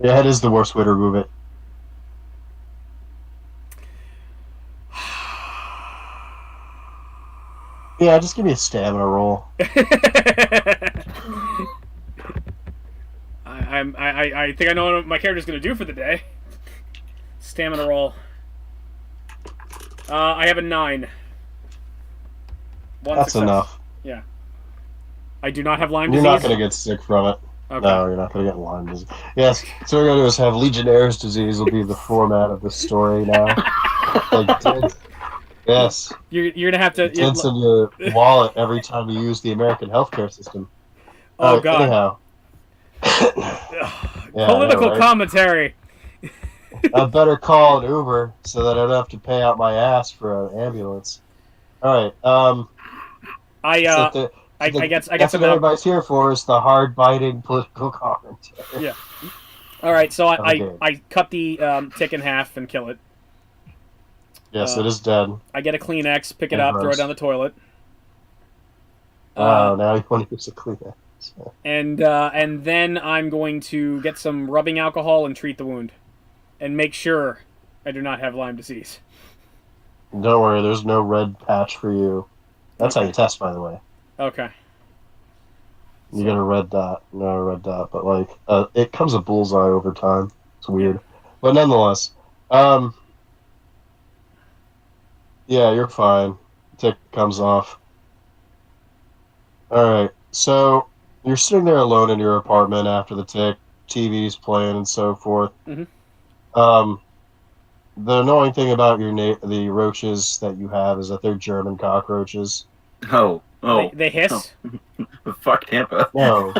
Yeah, it is the worst way to remove it. Yeah, just give me a stamina roll. I think I know what my character's gonna do for the day. Stamina roll. I have a 9. One That's success. enough. Yeah. I do not have Lyme You're disease. not going to get sick from it. Okay. No, you're not going to get Lyme disease. Yes, so what we're going to do is have Legionnaire's disease will be the format of the story now. Like, dents. Yes. You're gonna have to. Dents in your wallet every time you use the American healthcare system. Oh God. Anyhow. Yeah, Political right? commentary. I better call an Uber so that I don't have to pay out my ass for an ambulance. All right. I guess that's what everybody's here for is the hard-biting political commentary. Yeah. All right, so Okay. I cut the tick in half and kill it. Yes, it is dead. I get a Kleenex, pick it up, throw it down the toilet. Now you want to use a Kleenex. And then I'm going to get some rubbing alcohol and treat the wound, and make sure I do not have Lyme disease. Don't worry, there's no red patch for you. That's how you test, by the way. Okay. You get a red dot, no red dot, but like it comes a bullseye over time. It's weird, but nonetheless, yeah, you're fine. Tick comes off. All right, so you're sitting there alone in your apartment after the tick. TV's playing and so forth. Mm-hmm. The annoying thing about the roaches that you have is that they're German cockroaches. Oh. They hiss? Oh. Fuck Tampa. No,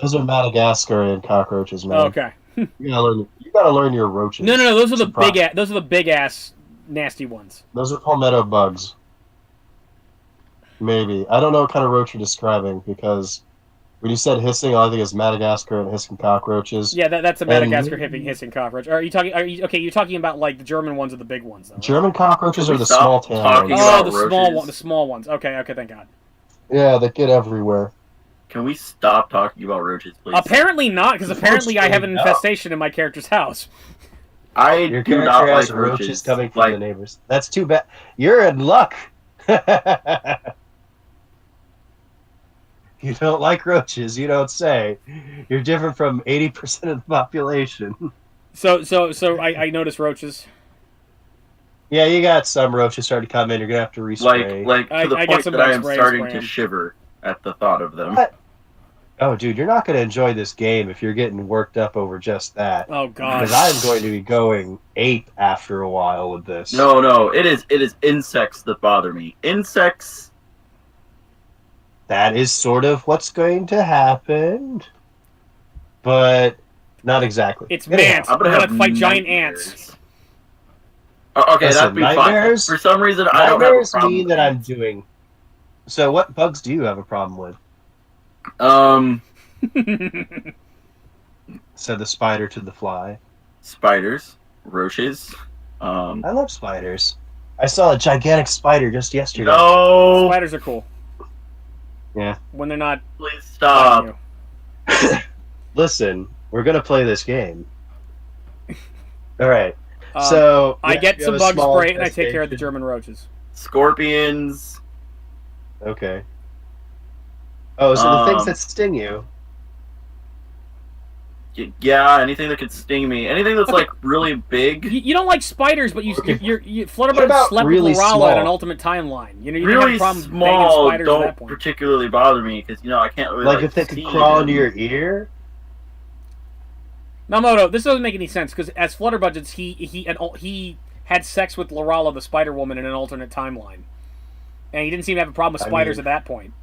those are Madagascarian cockroaches, man. Oh, okay. You You gotta learn your roaches. No. Those are the big ass nasty ones. Those are palmetto bugs. Maybe. I don't know what kind of roach you're describing, because when you said hissing, all I think is Madagascar and hissing cockroaches. Yeah, that's a Madagascar hissing cockroach. Are you talking? You're talking about like the German ones or the big ones? Though, right? German cockroaches are the small tan ones. Oh, the small ones. Okay, thank God. Yeah, they get everywhere. Can we stop talking about roaches, please? Apparently not, because apparently I have an infestation in my character's house. Your character has roaches coming from the neighbors. That's too bad. You're in luck. You don't like roaches, you don't say. You're different from 80% of the population. So I noticed roaches. Yeah, you got some roaches starting to come in. You're gonna have to respray. Like to the point that I am starting to shiver at the thought of them. What? Oh, dude, you're not gonna enjoy this game if you're getting worked up over just that. Oh God! Because I'm going to be going ape after a while with this. No, it is insects that bother me. Insects. That is sort of what's going to happen, but not exactly. It's ants. I'm gonna fight giant ants. Oh, okay, that'd be fine. For some reason, I don't have a problem mean that I'm doing. So, what bugs do you have a problem with? Said the spider to the fly. Spiders, roaches. I love spiders. I saw a gigantic spider just yesterday. No, spiders are cool. Yeah. When they're not. Please stop. Listen, we're gonna play this game. All right. So I get some bug spray and I take care of the German roaches. Scorpions. Okay. Oh, so the things that sting you. Yeah, anything that could sting me. Anything that's like really big. You don't like spiders, but you Flutterbug slept really with Lorala in an Ultimate Timeline. You know, you really have problems small spiders don't at that point. particularly bother me because I can't really like if they could crawl into your ear. Mamoto, this doesn't make any sense because as Flutterbudgets, he had sex with Lorala, the Spider Woman, in an alternate timeline, and he didn't seem to have a problem with spiders at that point.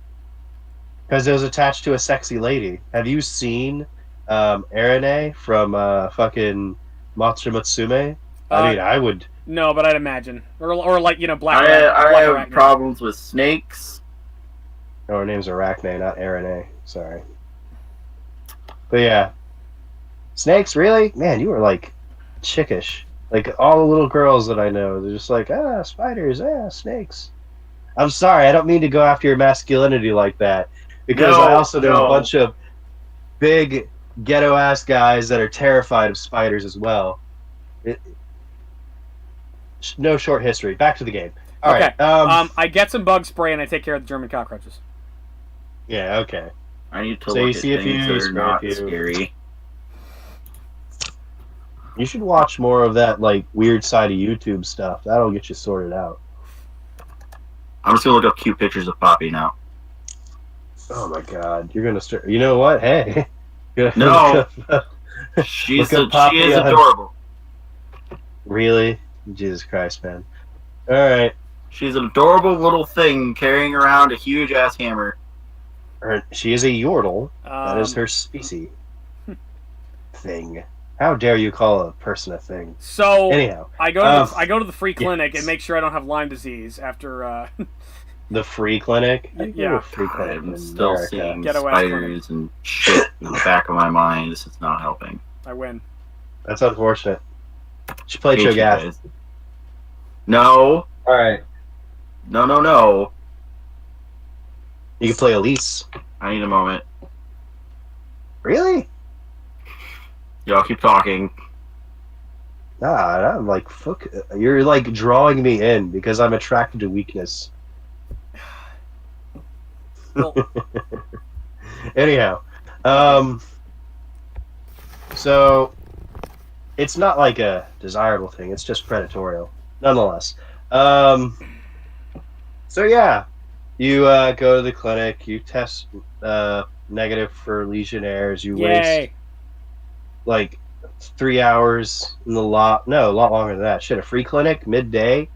Because it was attached to a sexy lady. Have you seen Arane from fucking Matsumatsume? I mean, I would. No, but I'd imagine, or like Black. I have problems with snakes. No, her name's Arachne, not Arane. Sorry. But yeah, snakes. Really, man, you were like chickish. Like all the little girls that I know, they're just like spiders, snakes. I'm sorry, I don't mean to go after your masculinity like that, because I also know a bunch of big ghetto ass guys that are terrified of spiders as well. No short history. Back to the game. All right. I get some bug spray and I take care of the German cockroaches. Yeah. Okay. I need to look at things that are not scary. You should watch more of that like weird side of YouTube stuff. That'll get you sorted out. I'm just gonna look up cute pictures of Poppy now. Oh my God, you're gonna start. You know what? Hey. No. She is adorable. Really? Jesus Christ, man. All right. She's an adorable little thing carrying around a huge ass hammer. She is a yordle. That is her species. Thing. How dare you call a person a thing? So anyhow, I go to the free clinic and make sure I don't have Lyme disease after. The free clinic? Yeah. Free clinic. I'm still seeing spiders and shit in the back of my mind. This is not helping. I win. That's unfortunate. You should play Cho'Gath. No. Alright. No. You can play Elise. I need a moment. Really? Y'all keep talking. Nah, I'm like, fuck. You're like drawing me in because I'm attracted to weakness. Well, anyhow, so it's not like a desirable thing. It's just predatorial, nonetheless. So yeah, you go to the clinic. You test negative for Legionnaires. You waste like 3 hours in the lot. No, a lot longer than that. Shit, a free clinic midday,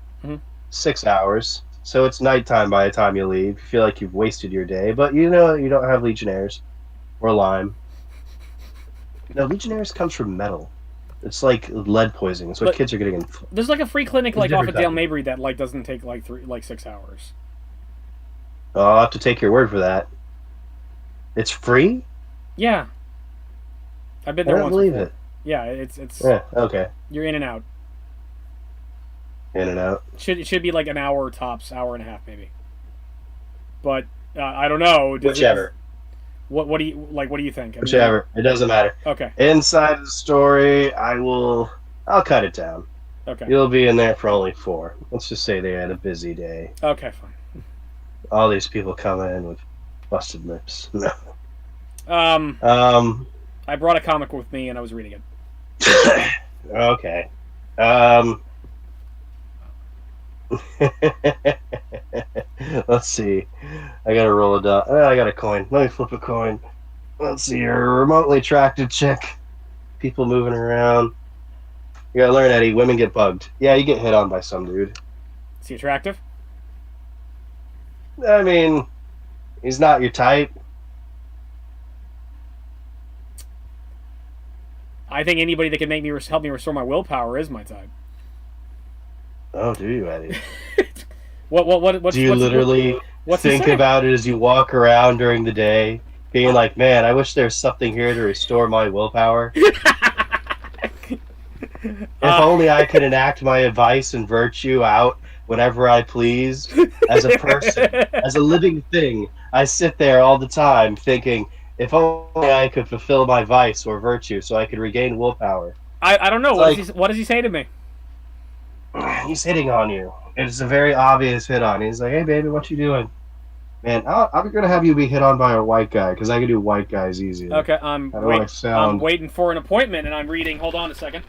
6 hours. So it's nighttime by the time you leave. You feel like you've wasted your day, but you don't have Legionnaires or Lyme. No, Legionnaires comes from metal. It's like lead poisoning. So kids are getting. There's like a free clinic like off of Dale Mabry that like doesn't take like 6 hours. Oh, I'll have to take your word for that. It's free? Yeah. I've been there once. I don't believe it. Yeah, it's. Yeah. Okay. You're in and out. In and out. It should be like an hour tops, hour and a half maybe. But I don't know. Whichever. What do you think? Whichever. It doesn't matter. Okay. Inside the story, I'll cut it down. Okay. You'll be in there for only 4. Let's just say they had a busy day. Okay, fine. All these people come in with busted lips. No. I brought a comic with me and I was reading it. Okay. Let's see. I gotta roll a dot. I got a coin. Let me flip a coin. Let's see. You're a remotely attracted chick. People moving around. You gotta learn, Eddie. Women get bugged. Yeah, you get hit on by some dude. Is he attractive? I mean, he's not your type. I think anybody that can help me restore my willpower is my type. Oh, do you, Eddie? What's, do you literally think about it as you walk around during the day, being like, man, I wish there's something here to restore my willpower? If only I could enact my vice and virtue out whenever I please. As a person, as a living thing, I sit there all the time thinking, if only I could fulfill my vice or virtue so I could regain willpower. I don't know. What does he say to me? He's hitting on you. It's a very obvious hit on. He's like, hey, baby, what you doing? Man, I'm going to have you be hit on by a white guy, because I can do white guys easy. Okay, I'm waiting for an appointment, and I'm reading. Hold on a second.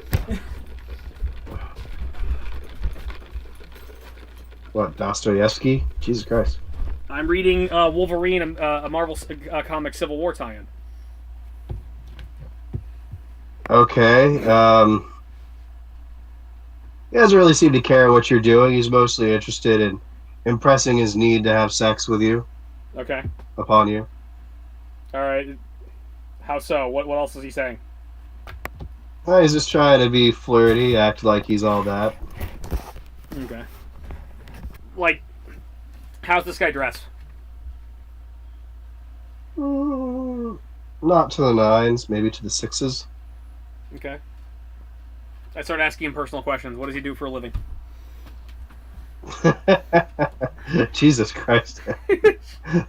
What, Dostoevsky? Jesus Christ. I'm reading Wolverine, a Marvel comic Civil War tie-in. Okay, he doesn't really seem to care what you're doing. He's mostly interested in impressing his need to have sex with you. Okay. Upon you. All right. How so? What else is he saying? Well, he's just trying to be flirty, act like he's all that. Okay. Like, how's this guy dressed? Not to the 9s, maybe to the 6s. Okay. I start asking him personal questions. What does he do for a living? Jesus Christ.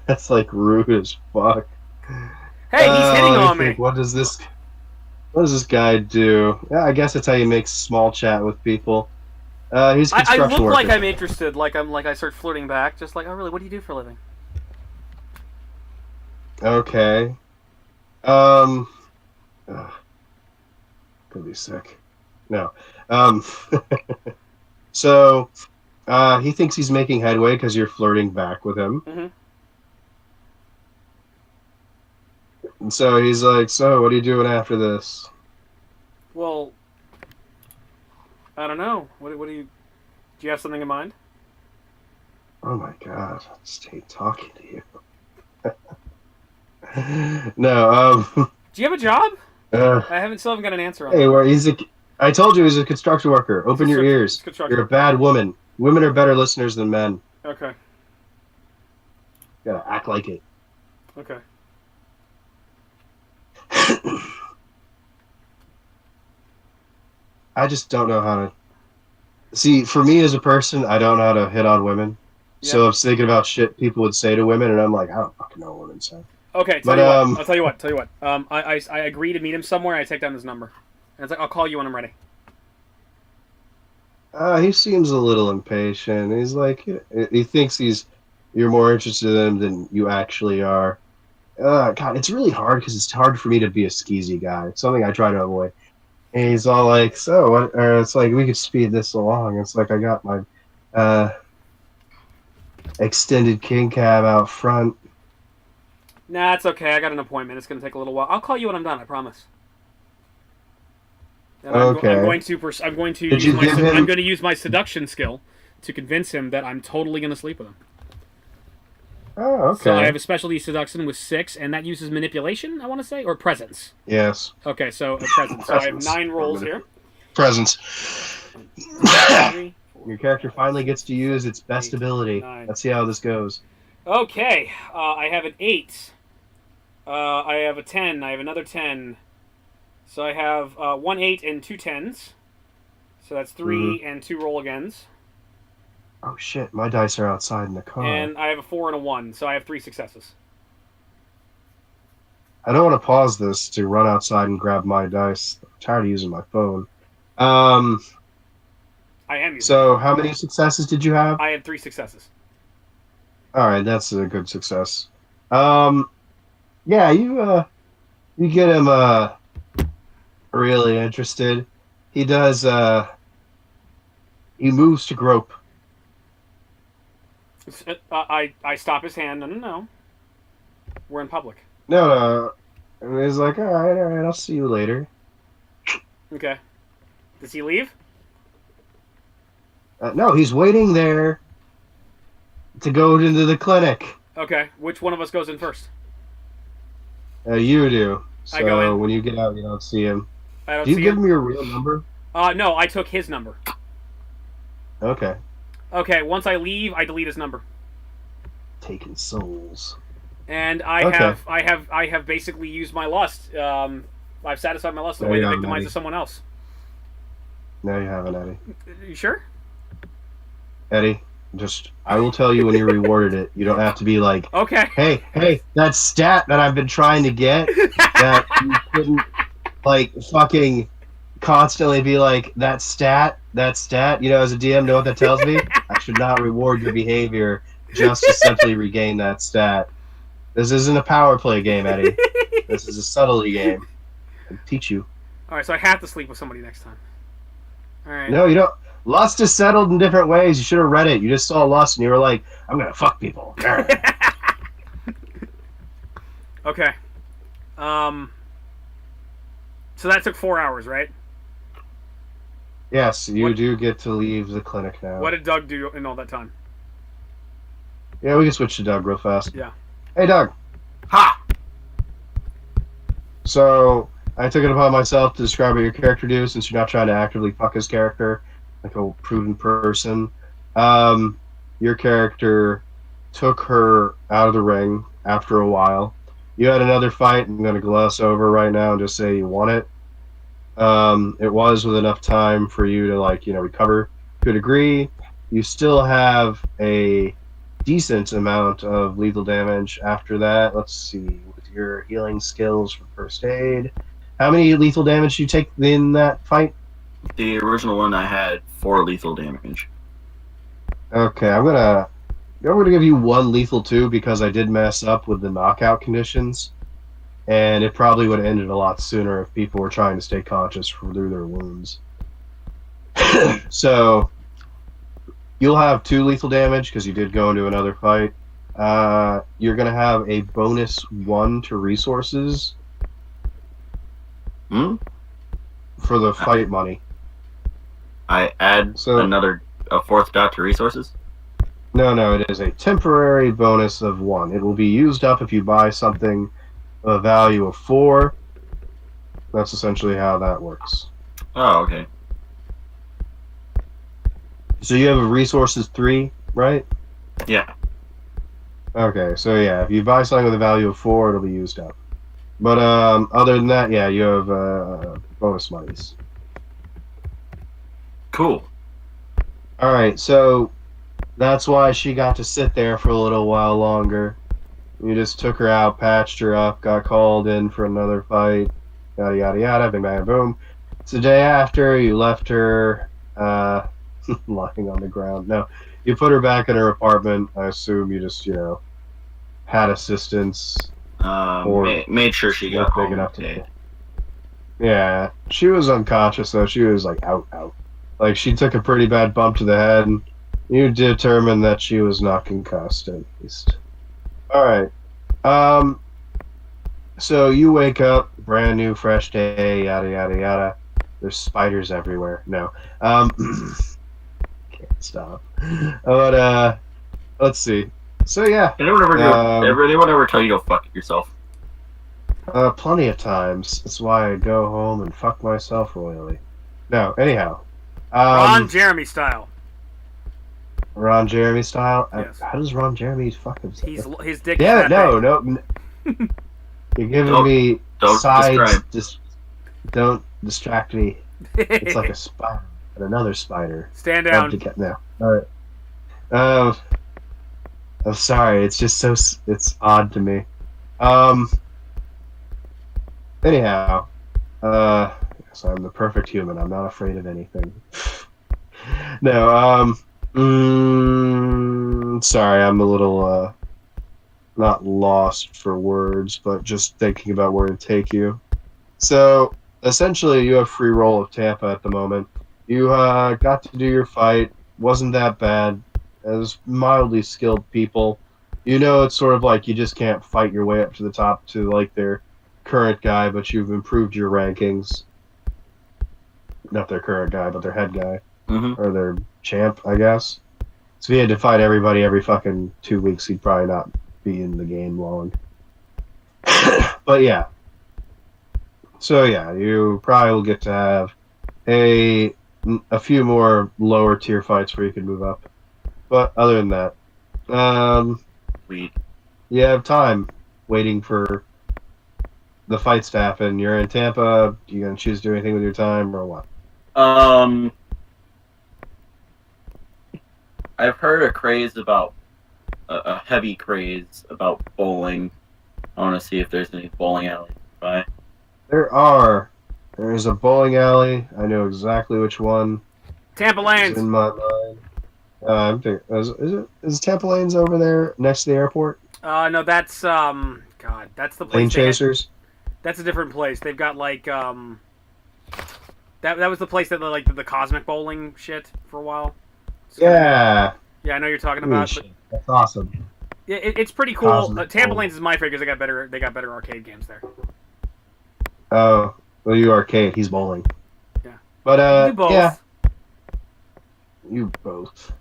That's like rude as fuck. Hey, he's hitting on me. What does this guy do? Yeah, I guess that's how you make small chat with people. He's a construction I look worker. like I'm interested, like I start flirting back, just like, oh really, what do you do for a living? Okay. Could be sick. No. So, he thinks he's making headway because you're flirting back with him. Mm-hmm. And so he's like, so what are you doing after this? Well, I don't know. What do you have something in mind? Oh my god, I just hate talking to you. No, do you have a job? I still haven't got an answer on that. Hey, I told you he's a construction worker. Open your ears. You're a bad woman. Women are better listeners than men. Okay. You gotta act like it. Okay. I just don't know how to... See, for me as a person, I don't know how to hit on women. Yeah. So I'm thinking about shit people would say to women, and I'm like, I don't fucking know what women say. Okay, I'll tell you what. I agree to meet him somewhere, I take down his number. And it's like, I'll call you when I'm ready. He seems a little impatient. He's like, he thinks you're more interested in him than you actually are. God, it's really hard because it's hard for me to be a skeezy guy. It's something I try to avoid. And he's all like, so what? Or it's like, we could speed this along. It's like, I got my extended king cab out front. Nah, it's okay. I got an appointment. It's going to take a little while. I'll call you when I'm done, I promise. And okay. I'm going to use my seduction skill to convince him that I'm totally going to sleep with him. Oh, okay. So I have a specialty seduction with 6, and that uses manipulation, I want to say, or presence. Yes. Okay, so presence. So I have 9 rolls here. presents. 3, 4, Your character 5, finally 6, gets to use its best 8, ability. 9. Let's see how this goes. Okay, I have an 8. I have a 10. I have another 10. So I have 1 8 and 2 10s. So that's 3 and 2 roll agains. Oh shit, my dice are outside in the car. And I have a 4 and a 1, so I have 3 successes. I don't want to pause this to run outside and grab my dice. I'm tired of using my phone. I am using So how many successes did you have? I had 3 successes. Alright, that's a good success. Yeah, you get him really interested. He does he moves to grope. I stop his hand. No. We're in public. No. And he's like, alright, I'll see you later. Okay. Does he leave? No, he's waiting there to go into the clinic. Okay. Which one of us goes in first? You do. So I go in. when you get out, you don't see him. I don't Do you see give him. him your real number? No, I took his number. Okay. Okay, once I leave, I delete his number. Taking souls. And I have basically used my lust. I've satisfied my lust in a way to victimize someone else. No, you haven't, Eddie. You sure? Eddie, I will tell you when you rewarded it. You don't have to be like, okay. Hey, that stat that I've been trying to get, that you couldn't, like, fucking constantly be like, that stat. You know, as a DM, know what that tells me? I should not reward your behavior just to simply regain that stat. This isn't a power play game, Eddie. This is a subtlety game. I'll teach you. Alright, so I have to sleep with somebody next time. Alright. No, you don't. Lust is settled in different ways. You should have read it. You just saw lust and you were like, I'm going to fuck people. Okay. So that took 4 hours, right? Yes, you do get to leave the clinic now. What did Doug do in all that time? Yeah, we can switch to Doug real fast. Yeah. Hey, Doug. Ha! So, I took it upon myself to describe what your character do, since you're not trying to actively fuck his character, like a prudent person. Your character took her out of the ring after a while. You had another fight. I'm going to gloss over right now and just say you won it. It was with enough time for you to, like, recover to a degree. You still have a decent amount of lethal damage after that. Let's see, with your healing skills for first aid. How many lethal damage did you take in that fight? The original one I had 4 lethal damage. Okay, I'm gonna give you 1 lethal too, because I did mess up with the knockout conditions. And it probably would have ended a lot sooner if people were trying to stay conscious through their wounds. So, you'll have 2 lethal damage because you did go into another fight. You're going to have a bonus 1 to resources for the fight money. I add a 4th dot to resources? No, it is a temporary bonus of 1. It will be used up if you buy something a value of 4. That's essentially how that works. Oh, okay. So you have a resources 3, right? Yeah. Okay, so yeah, if you buy something with a value of 4, it'll be used up. But other than that, yeah, you have bonus monies. Cool. Alright, so that's why she got to sit there for a little while longer. You just took her out, patched her up, got called in for another fight, yada yada yada, bing bang boom. It's the day after, you left her lying on the ground. No, you put her back in her apartment. I assume you just, had assistance. Made sure she got big home enough today. Yeah, she was unconscious though. She was like out. Like she took a pretty bad bump to the head. And you determined that she was not concussed at least. All right. So you wake up, brand new, fresh day, yada yada yada. There's spiders everywhere. No. Can't stop. But let's see. So yeah. Anyone ever tell you to go fuck yourself? Plenty of times. That's why I go home and fuck myself royally. No, anyhow. Ron Jeremy style. Ron Jeremy style? Yes. How does Ron Jeremy fuck himself? His dick Yeah, is that no. You're giving me sides. Don't distract me. It's like a spider and another spider. Stand down. Now. All right. I'm sorry. It's just it's odd to me. Anyhow, so I'm the perfect human. I'm not afraid of anything. No. Sorry. I'm a little not lost for words, but just thinking about where to take you. So essentially, you have free roll of Tampa at the moment. You got to do your fight. Wasn't that bad. As mildly skilled people, you know it's sort of like you just can't fight your way up to the top to like their current guy, but you've improved your rankings. Not their current guy, but their head guy. Or their champ, I guess. So if he had to fight everybody every fucking 2 weeks, he'd probably not be in the game long. But yeah. So yeah, you probably will get to have a few more lower tier fights where you can move up. But other than that, you have time waiting for the fights to happen. You're in Tampa. You gonna choose to do anything with your time or what? I've heard a craze about a heavy craze about bowling. I want to see if there's any bowling alleys nearby. There's a bowling alley. I know exactly which one. Tampa Lanes. It's in my mind. I'm thinking, is Tampa Lanes over there next to the airport? No, that's God, that's the place. Lane Chasers. That's a different place. They've got like that was the place that like the cosmic bowling shit for a while. So, yeah, I know you're talking about. But, that's awesome. Yeah, it's pretty cool. Tampa Lanes is my favorite because they got better arcade games there. Oh, well, you arcade. He's bowling. Yeah, but you both. Yeah, you both.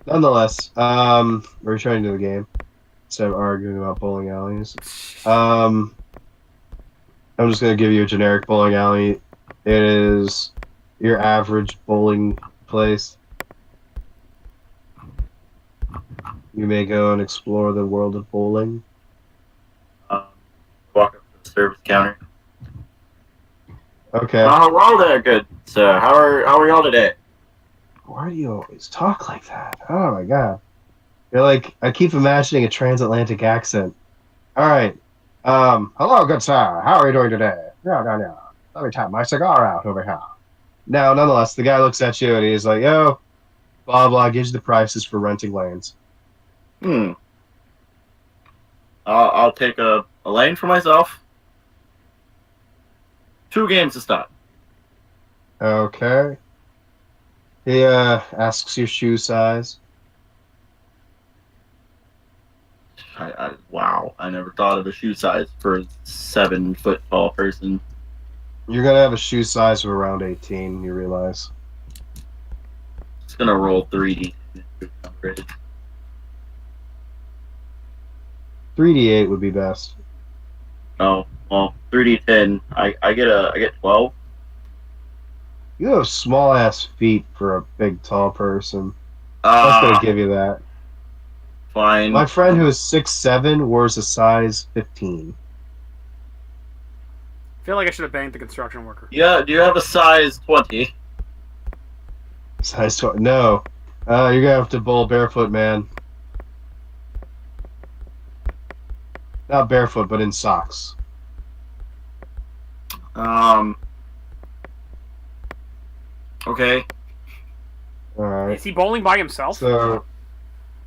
Nonetheless, we're returning to the game instead of arguing about bowling alleys. I'm just going to give you a generic bowling alley. It is your average bowling place. You may go and explore the world of bowling. Walk up to the service counter. Okay. Well, we're all there, good. So, how are y'all today? Why do you always talk like that? Oh my god. You're like, I keep imagining a transatlantic accent. Alright. Hello, good sir. How are you doing today? No. Let me tap my cigar out over here. Now, nonetheless, the guy looks at you and he's like, yo, blah, blah, gives you the prices for renting lanes. I'll take a lane for myself. 2 games to start. Okay. He asks your shoe size. Wow, I never thought of a shoe size for a 7 foot tall person. You're gonna have a shoe size of around 18, you realize. It's gonna roll 3D. 3D8 would be best. Oh, well, 3D10. I get 12. You have small ass feet for a big tall person. I'm gonna give you that. Fine. My friend who is 6'7" wears a size 15. I feel like I should have banged the construction worker. Yeah, do you have a size 20? Size 20? No. You're gonna have to bowl barefoot, man. Not barefoot, but in socks. Okay. Alright. Is he bowling by himself? So,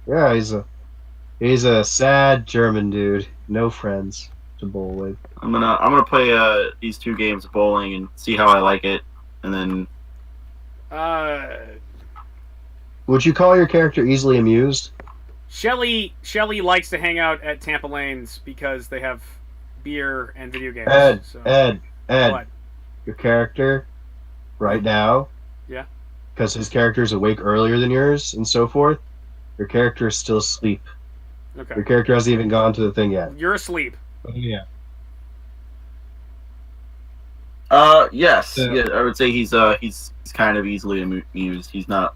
yeah, he's a sad German dude. No friends to bowl with. I'm gonna play these 2 games of bowling and see how I like it, and then. Would you call your character easily amused? Shelley likes to hang out at Tampa Lanes because they have beer and video games. Ed. What? Your character, right now. Yeah. Because his character is awake earlier than yours and so forth. Your character is still asleep. Okay. Your character hasn't even gone to the thing yet. You're asleep. Yeah. Yes. Yeah, I would say he's kind of easily amused. He's not.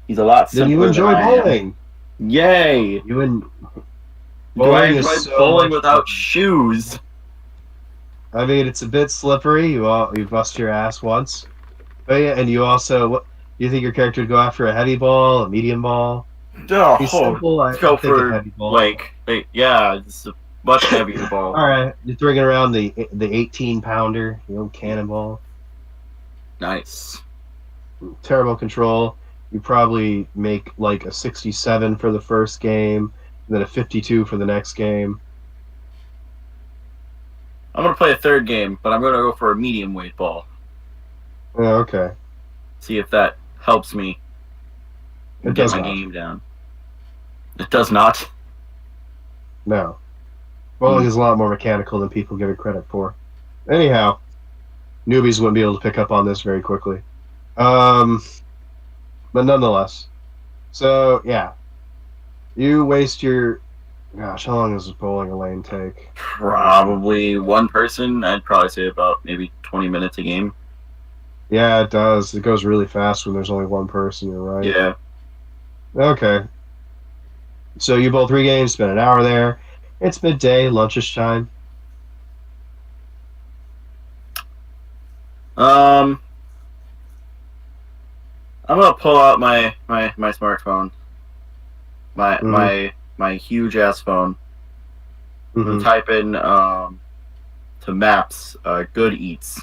He's a lot Then you simpler than enjoy I am. bowling. Yay! You and Do I bowling is enjoy so bowling much without fun. shoes? I mean, it's a bit slippery. You bust your ass once, but yeah, and you also what? You think your character would go after a heavy ball, a medium ball? Be Oh, simple. let's go I think a for heavy ball. yeah, it's a much heavier ball. All right, you're throwing around the 18-pounder, the old cannonball. Nice. Terrible control. You probably make like a 67 for the first game, and then a 52 for the next game. I'm gonna play a third game, but I'm gonna go for a medium weight ball. Oh, okay. See if that helps me It get does my not. game down. It does not. No. Bowling is a lot more mechanical than people give it credit for. Anyhow, newbies wouldn't be able to pick up on this very quickly. But nonetheless. So, yeah. You waste your. Gosh, how long does bowling a lane take? Probably one person. I'd probably say about maybe 20 minutes a game. Yeah, it does. It goes really fast when there's only one person, you're right. Yeah. Okay. So you bowl 3 games, spend an hour there. It's midday, lunchish time. I'm gonna pull out my smartphone, my huge ass phone. I'm gonna type in to maps good eats.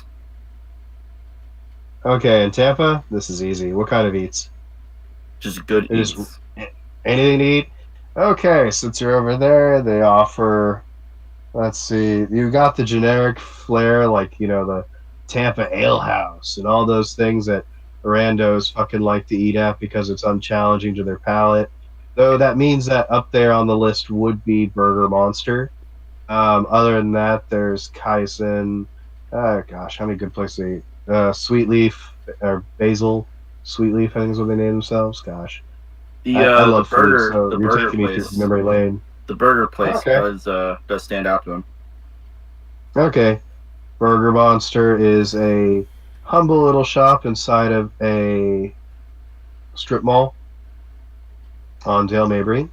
Okay, in Tampa, this is easy. What kind of eats? Just good It eats. is anything to eat? Okay, since you're over there, they offer. Let's see. You got the generic flair, like the Tampa Ale House and all those things that randos fucking like to eat at because it's unchallenging to their palate. Though that means that up there on the list would be Burger Monster. Other than that, there's Kaizen. Gosh, how many good places to eat? Sweet Leaf or Basil. Sweet Leaf, I think is what they name themselves. Gosh, I love food, so the you're burger taking me through place, memory lane. the burger place Okay. does stand out to him. Okay. Burger Monster is a humble little shop inside of a strip mall on Dale Mabry.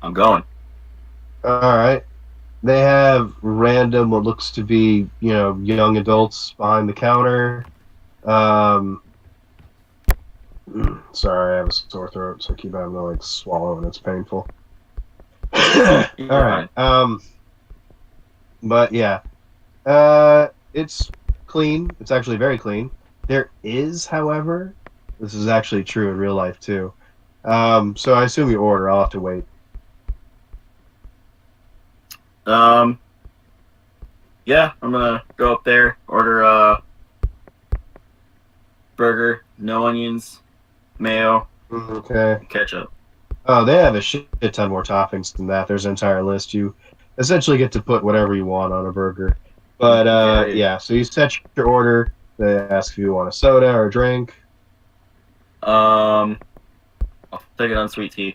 I'm going. All right. They have random, what looks to be, young adults behind the counter. Sorry, I have a sore throat, so I keep having to swallow, and it's painful. All right. But yeah, it's clean. It's actually very clean. There is, however, this is actually true in real life too. So I assume you order. I'll have to wait. Yeah, I'm gonna go up there, order a burger, no onions, mayo, Okay. ketchup. Oh, they have a shit ton more toppings than that. There's an entire list. You essentially get to put whatever you want on a burger. But yeah, so you set your order. They ask if you want a soda or a drink. I'll take an unsweet tea.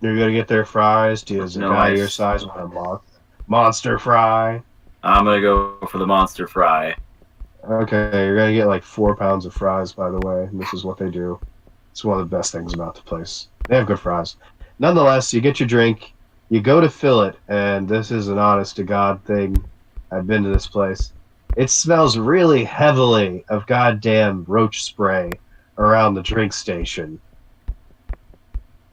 You're gonna get their fries. Does a guy your size want a monster fry? I'm gonna go for the monster fry. Okay, you're gonna get 4 pounds of fries, by the way. And this is what they do. It's one of the best things about the place. They have good fries. Nonetheless, you get your drink, you go to fill it, and this is an honest to God thing. I've been to this place. It smells really heavily of goddamn roach spray around the drink station.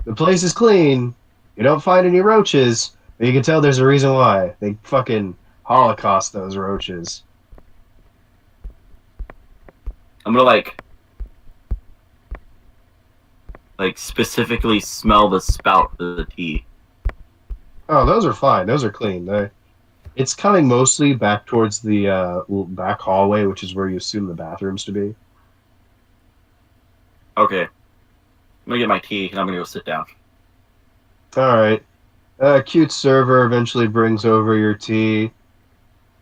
The place is clean. You don't find any roaches, but you can tell there's a reason why. They fucking holocaust those roaches. I'm gonna specifically smell the spout of the tea. Oh, those are fine. Those are clean. It's coming mostly back towards the back hallway, which is where you assume the bathrooms to be. Okay. I'm gonna get my tea and I'm gonna go sit down. All right. Cute server eventually brings over your tea.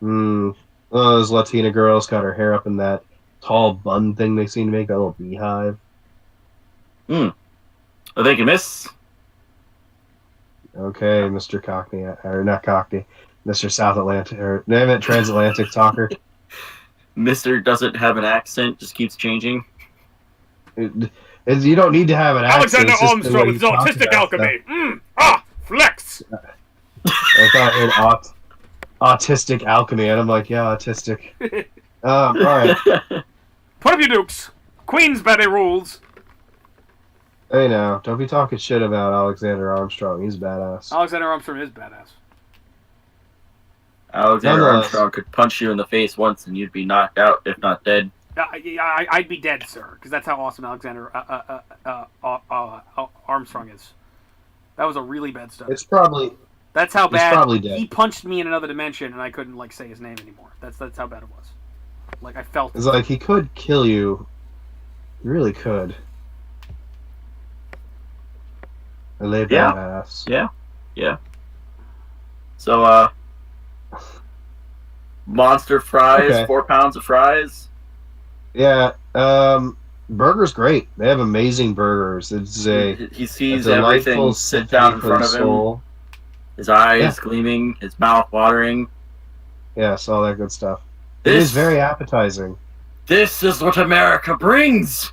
Oh, those Latina girls got her hair up in that tall bun thing they seem to make, that little beehive. Oh, thank you, miss. Okay, Mr. Cockney, or not Cockney, Mr. South Atlantic, or name it transatlantic talker. Mr. doesn't have an accent, just keeps changing. You don't need to have an accent. Alexander Armstrong with his autistic alchemy. Flex. I thought it autistic alchemy, and I'm like, yeah, autistic. All right. Put up your dukes. Queensberry rules. Hey now, don't be talking shit about Alexander Armstrong. He's badass. Alexander Armstrong is badass. Alexander Armstrong could punch you in the face once and you'd be knocked out, if not dead. I'd be dead, sir, because that's how awesome Alexander Armstrong is. That was a really bad study. That's how bad he punched me in another dimension, and I couldn't say his name anymore. That's how bad it was. I felt. It's like he could kill you. He really could. I lay badass. Yeah. So, monster fries, 4 pounds of fries. Yeah, burger's great. They have amazing burgers. He sees everything sit down in front of him. His eyes gleaming, his mouth watering. Yes, all that good stuff. It is very appetizing. This is what America brings!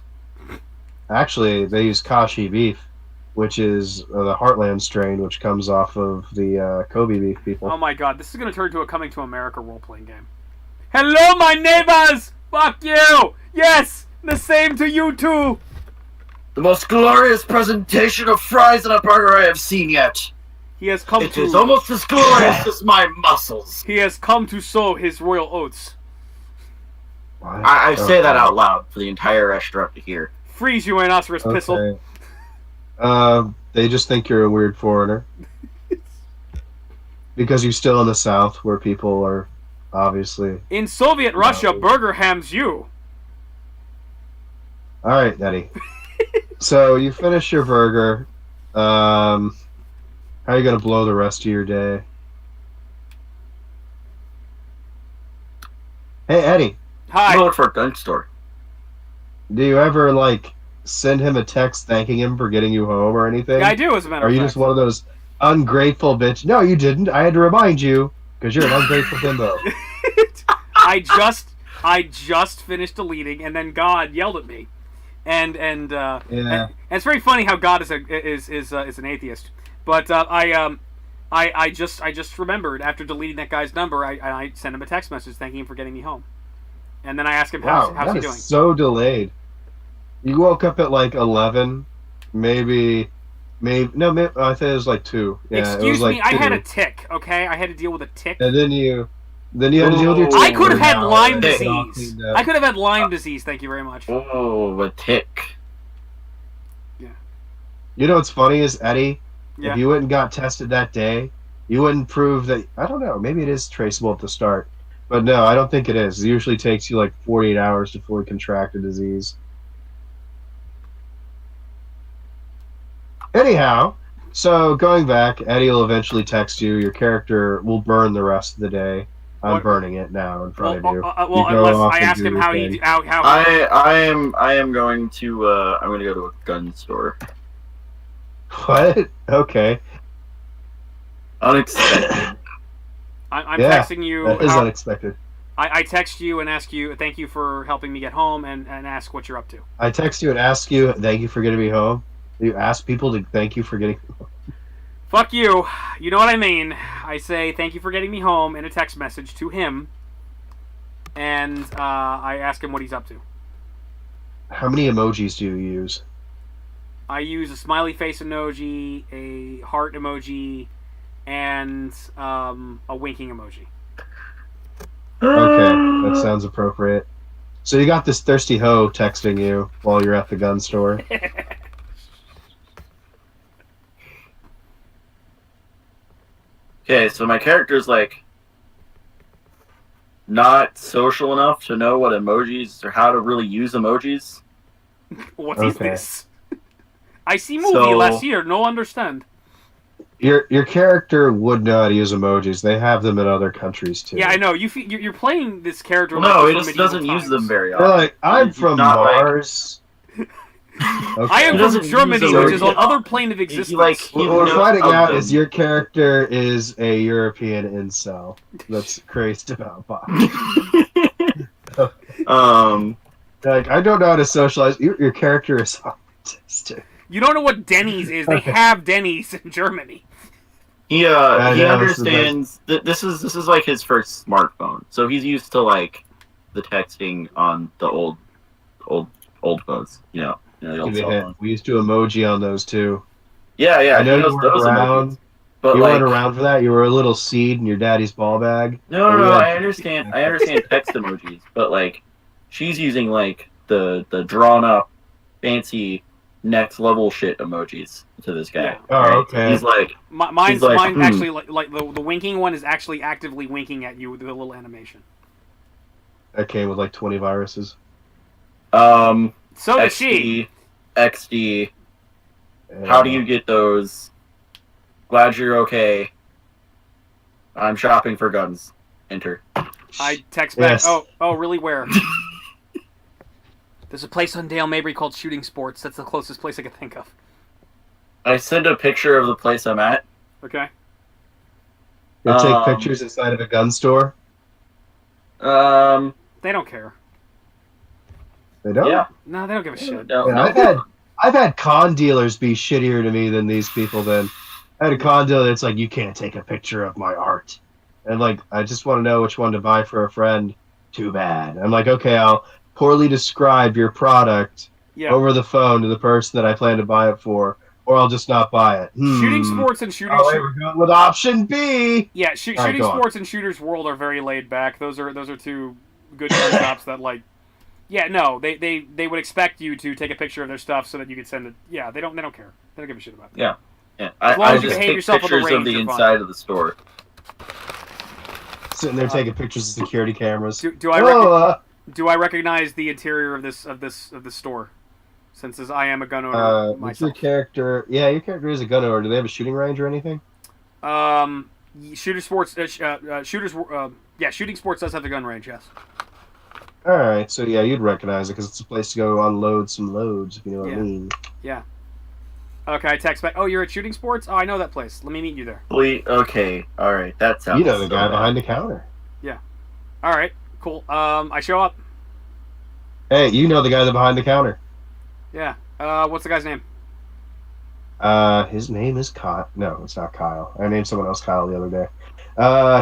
Actually, they use Kashi beef, which is the Heartland strain, which comes off of the Kobe beef people. Oh my god, this is going to turn into a Coming to America role-playing game. Hello, my neighbors! Fuck you! Yes! The same to you, too! The most glorious presentation of fries in a burger I have seen yet. He has come It is almost as glorious as my muscles. He has come to sow his royal oats. I say that out loud for the entire restaurant to hear. Freeze, you rhinoceros pistol. They just think you're a weird foreigner. Because you're still in the South, where people are obviously... In Soviet Russia, burger hams you. Alright, Eddie. So, you finish your burger. How are you going to blow the rest of your day? Hey, Eddie. Hi. I'm going for a gun store. Do you ever, send him a text thanking him for getting you home or anything? Yeah, I do, as a matter of fact. Are you just one of those ungrateful bitch? No, you didn't. I had to remind you, because you're an ungrateful bimbo. I just finished deleting, and then God yelled at me. And it's very funny how God is an atheist. But I just remembered after deleting that guy's number, I sent him a text message thanking him for getting me home. And then I asked him how's he doing. So delayed. You woke up at 11, maybe I think it was 2. Yeah, Excuse me, 2. I had a tick. Okay, I had to deal with a tick. And then you had to deal with your tick. I could have had Lyme disease. I could have had Lyme disease. Thank you very much. Oh, a tick. Yeah. You know what's funny is, Eddie, yeah. If you went and got tested that day, you wouldn't prove that. I don't know. Maybe it is traceable at the start, but no, I don't think it is. It usually takes you 48 hours to fully contract a disease. Anyhow, so going back, Eddie will eventually text you. Your character will burn the rest of the day. I'm burning it now in front of you. Unless I ask him how he how. I am going to I'm going to go to a gun store. What? Okay. Unexpected. I'm texting you. That is unexpected. I text you and ask you, thank you for helping me get home, and ask what you're up to. I text you and ask you, thank you for getting me home. You ask people to thank you for getting me home. Fuck you. You know what I mean. I say, thank you for getting me home in a text message to him, and I ask him what he's up to. How many emojis do you use? I use a smiley face emoji, a heart emoji, and a winking emoji. Okay, that sounds appropriate. So you got this thirsty hoe texting you while you're at the gun store. Okay, so my character's not social enough to know what emojis or how to really use emojis. What is this? I see movie last year, no understand. Your character would not use emojis. They have them in other countries too. Yeah, I know. You're playing this character. No, he just doesn't use them very often. They're I'm from Mars. Okay. I am from Germany, which is on other plane of existence. What we're finding out is your character is a European incel that's crazed about boxing. Like, I don't know how to socialize. Your character is autistic. You don't know what Denny's is. They have Denny's in Germany. He understands that this is like his first smartphone, so he's used to like the texting on the old phones. The old cell phone. We used to emoji on those too. Yeah. I know you weren't around. But you weren't around for that. You were a little seed in your daddy's ball bag. No. I understand text emojis, but like, she's using like the drawn up, fancy, next level shit emojis to this guy. Yeah. Oh, okay. He's like, mine's actually like the winking one is actually actively winking at you with a little animation. That came with like 20 viruses. So does she. XD. How do you get those? Glad you're okay. I'm shopping for guns. Enter. I text back. Yes. Oh, really? Where? There's a place on Dale Mabry called Shooting Sports. That's the closest place I could think of. I send a picture of the place I'm at. Okay. You take pictures inside of a gun store? They don't care. They don't? Yeah. No, they don't give a shit. No. I've had con dealers be shittier to me than these people then. I had a con dealer that's like, you can't take a picture of my art. And like, I just want to know which one to buy for a friend. Too bad. I'm like, okay, I'll poorly describe your product over the phone to the person that I plan to buy it for, or I'll just not buy it. Shooting Sports and Shooting... Oh, wait, we're going with option B! Yeah, Shooting Sports and Shooters World are very laid back. Those are two good gun shops that like... Yeah, no, they would expect you to take a picture of their stuff so that you could send it. Yeah, they don't care. They don't give a shit about that. Yeah. As long as you just behave take yourself on the pictures range, of the you're inside fine. of the store. Sitting there taking pictures of security cameras. Do I recognize the interior of this store? Since I am a gun owner myself. Your character is a gun owner. Do they have a shooting range or anything? Shooting Sports does have the gun range, yes. All right, so yeah, you'd recognize it because it's a place to go unload some loads, if you know what I mean. Yeah. Okay, I text back. Oh, you're at Shooting Sports? Oh, I know that place. Let me meet you there. Okay, all right, that sounds. You know the guy behind the counter. Yeah. All right, cool. I show up. Hey, you know the guy behind the counter. Yeah. What's the guy's name? His name is Kyle. No, it's not Kyle. I named someone else Kyle the other day.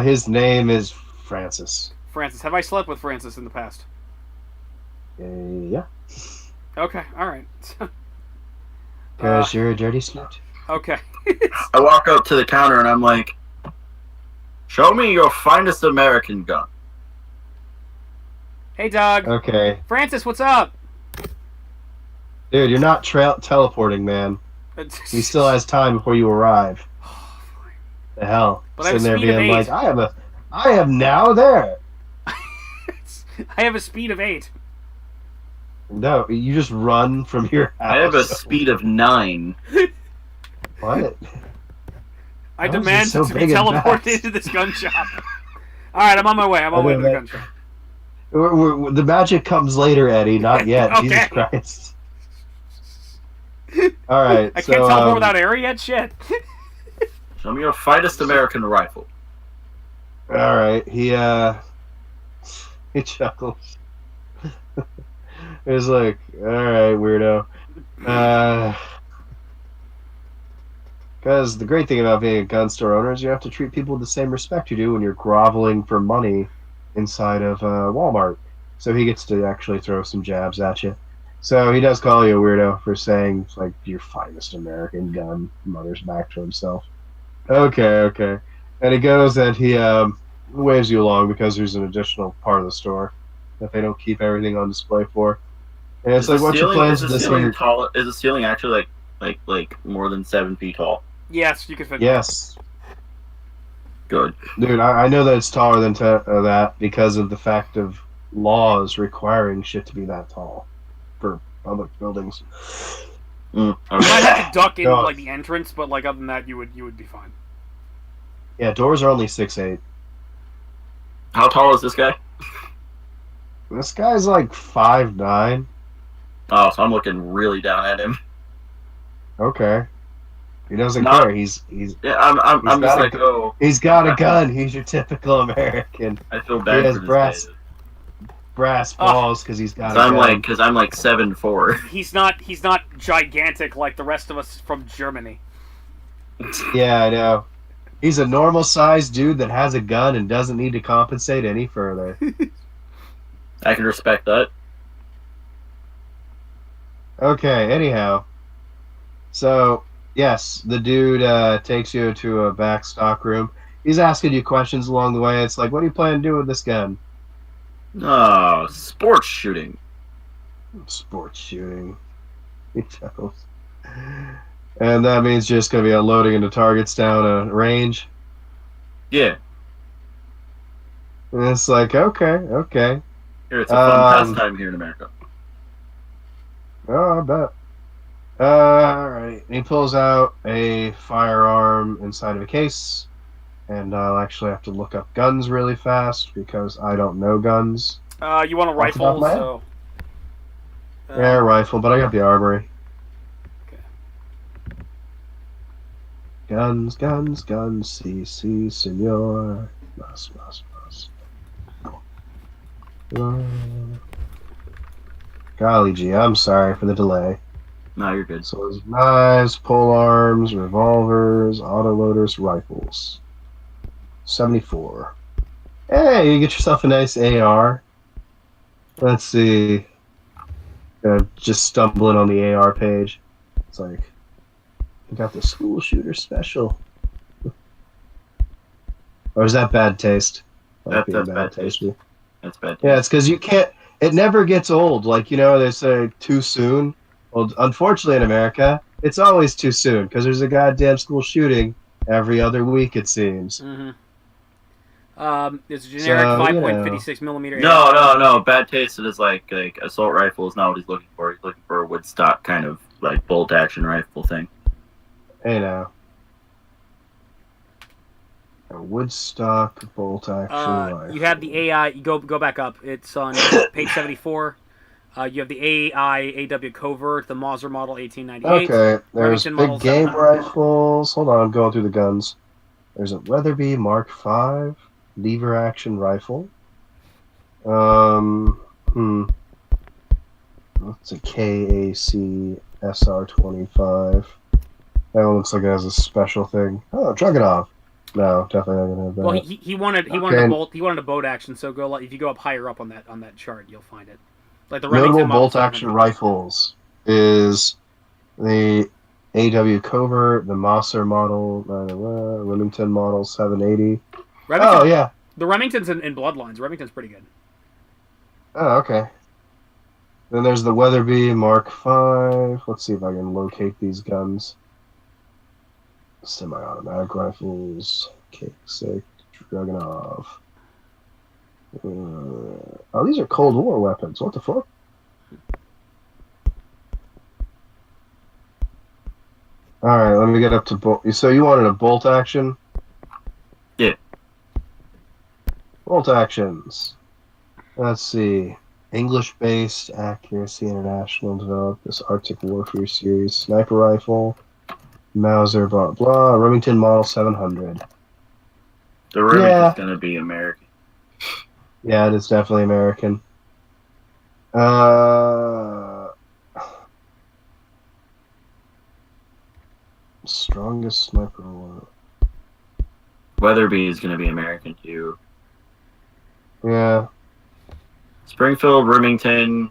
His name is Francis. Francis. Have I slept with Francis in the past? Yeah. Okay, alright. Because you're a dirty slut. Okay. I walk up to the counter and I'm like, show me your finest American gun. Hey, Doug. Okay. Francis, what's up? Dude, you're not teleporting, man. He still has time before you arrive. The hell? But sitting there being like, I am now there. I have a speed of 8. No, you just run from your house. I have a speed of 9. What? I demand to be teleported into this gun shop. Alright, I'm on my way. I'm on my way to the gun shop. The magic comes later, Eddie. Not yet. Okay. Jesus Christ. Alright, I can't teleport without air yet? Shit. Show me your finest American rifle. Alright, he chuckles. It's like, alright, weirdo. Because the great thing about being a gun store owner is you have to treat people with the same respect you do when you're groveling for money inside of Walmart. So he gets to actually throw some jabs at you. So he does call you a weirdo for saying, like, your finest American gun. Mutters back to himself. Okay. And he goes and he waves you along because there's an additional part of the store that they don't keep everything on display for. And it's like, what's your plans for this year? Is the ceiling actually like more than 7 feet tall? Yes, you can fit. Yes. Good. Dude, I know that it's taller than that because of the fact of laws requiring shit to be that tall for public buildings. You might have to duck in like the entrance, but like other than that, you would be fine. Yeah, doors are only 6'8". How tall is this guy? This guy's like 5'9". Oh, so I'm looking really down at him. Okay. He doesn't Not, care. He's yeah, I'm just like, oh. he's got a gun. He's your typical American. I feel He bad has for this guy. brass balls because he's got a I'm gun. because I'm like 7'4". He's not gigantic like the rest of us from Germany. Yeah, I know. He's a normal sized dude that has a gun and doesn't need to compensate any further. I can respect that. Okay, anyhow. So, yes, the dude takes you to a back stock room. He's asking you questions along the way. It's like, what do you plan to do with this gun? Oh, sports shooting. Sports shooting. He chuckles. And that means just going to be unloading into targets down a range. Yeah. And it's like, okay. Here, it's a fun pastime here in America. Oh, I bet. Alright. He pulls out a firearm inside of a case. And I'll actually have to look up guns really fast because I don't know guns. You want a rifle, so... yeah, rifle, but I got the armory. Okay. Guns, si, senor. Mas. Golly gee, I'm sorry for the delay. No, you're good. So there's knives, pole arms, revolvers, autoloaders, rifles. 74. Hey, you get yourself a nice AR. Let's see. Just stumbling on the AR page. It's like, I got the school shooter special. Or is that bad taste? That's bad taste. That's bad taste. Yeah, it's because you can't. It never gets old. Like, they say too soon. Well, unfortunately in America, it's always too soon because there's a goddamn school shooting every other week, it seems. Mm-hmm. It's a generic 5.56 millimeter. No. Bad taste is like assault rifle is not what he's looking for. He's looking for a woodstock kind of like bolt action rifle thing. Hey now. A woodstock bolt action rifle. You have the AI. You go back up. It's on page 74. You have the AI AW Covert, the Mauser model 1898. Okay, there's Remington big game rifles. Hold on, I'm going through the guns. There's a Weatherby Mark V lever action rifle. That's a KAC SR25. That one looks like it has a special thing. Oh, Dragunov. No, definitely not gonna have that. Well, he wanted a bolt action. So if you go up higher up on that chart, you'll find it. Like the notable bolt action rifles is the AW Covert, the Mauser model, Remington model 780. Oh yeah, the Remington's in Bloodlines. Remington's pretty good. Oh, okay. Then there's the Weatherby Mark V. Let's see if I can locate these guns. Semi-automatic rifles, K6, Dragunov. Oh, these are Cold War weapons. What the fuck? Alright, let me get up to bolt. So you wanted a bolt action? Yeah. Bolt actions. Let's see. English-based, accuracy, international, developed this Arctic Warfare series, sniper rifle, Mauser, blah, blah, Remington model 700. The Remington's going to be American. Yeah, it is definitely American. Strongest sniper war. Weatherby is going to be American too. Yeah. Springfield, Remington.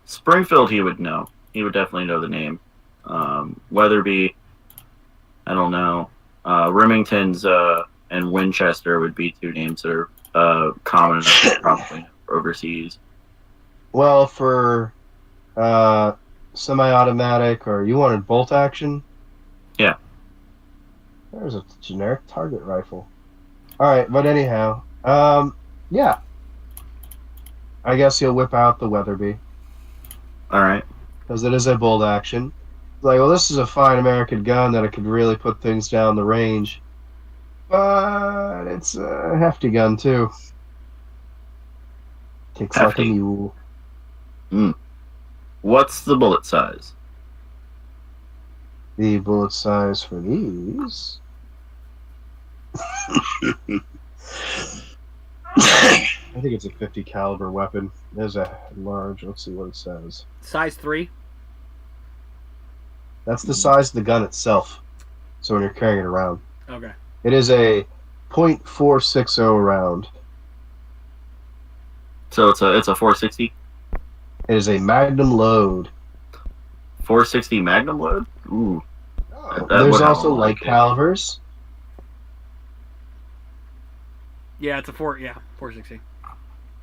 Springfield, he would know. He would definitely know the name. Weatherby, I don't know. Remington's and Winchester would be two names that are common enough probably overseas. Well, for semi-automatic, or you wanted bolt action? Yeah. There's a generic target rifle. All right, but anyhow, yeah. I guess you'll whip out the Weatherby. All right. Because it is a bolt action. Like, well, this is a fine American gun that it could really put things down the range. But it's a hefty gun, too. Kicks like a mule. What's the bullet size? The bullet size for these. I think it's a 50 caliber weapon. There's a large. Let's see what it says. Size 3. That's the size of the gun itself. So when you're carrying it around. Okay. It is a .460 round. So it's a 460. It is a magnum load. 460 magnum load. Ooh. There's also light calibers. Yeah, it's a 460.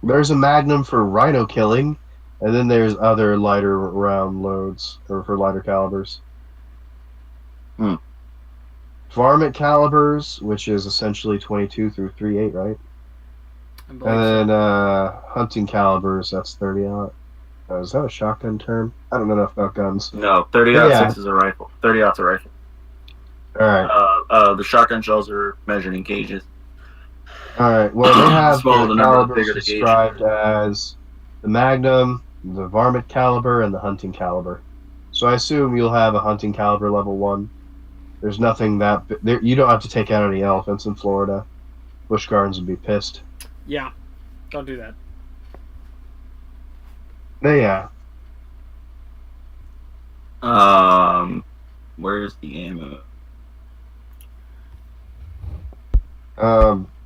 There's a magnum for rhino killing, and then there's other lighter round loads or for lighter calibers. Varmint calibers, which is essentially 22 through 38, right? And then hunting calibers, that's 30 out. Is that a shotgun term? I don't know enough about guns. No, 30-06 is a rifle. 30-0's a rifle. All right. The shotgun shells are measured in gauges. All right. Well, they have Smaller the the number, calibers bigger the gauge. described as the Magnum, the Varmint caliber, and the hunting caliber. So I assume you'll have a hunting caliber level 1. There's nothing that you don't have to take out any elephants in Florida. Busch Gardens would be pissed. Yeah, don't do that. Yeah. Where's the ammo?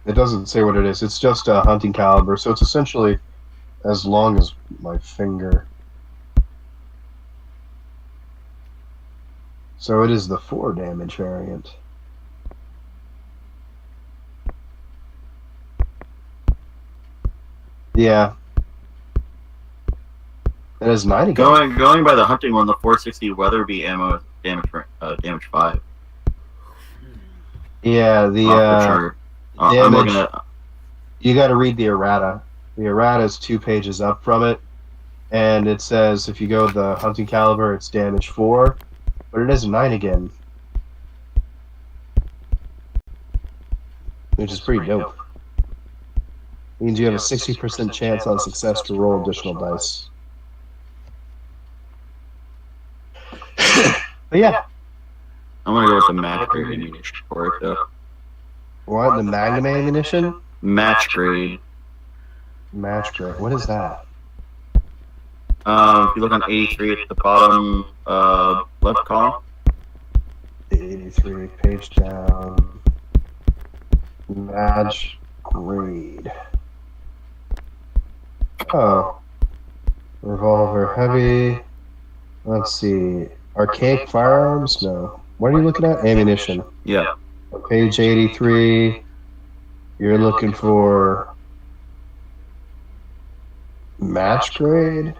It doesn't say what it is. It's just a hunting caliber, so it's essentially as long as my finger. So it is the 4 damage variant. Yeah. It is 9 again. Going by the hunting one, the 460 Weatherby ammo damage 5. Yeah, the I'm looking at. You got to read the errata. The errata is 2 pages up from it, and it says if you go with the hunting caliber, it's damage 4, but it is 9 again, which is pretty dope. Means you have a 60% chance on success to roll additional dice. But yeah. I'm gonna go with the match grade ammunition for it though. What? The Magnum ammunition? Match grade. Match grade. What is that? If you look on 83 at the bottom left column. 83, page down. Match grade. Oh. Revolver heavy. Let's see. Archaic firearms? No. What are you looking at? Ammunition. Yeah. Page 83. You're looking for match grade?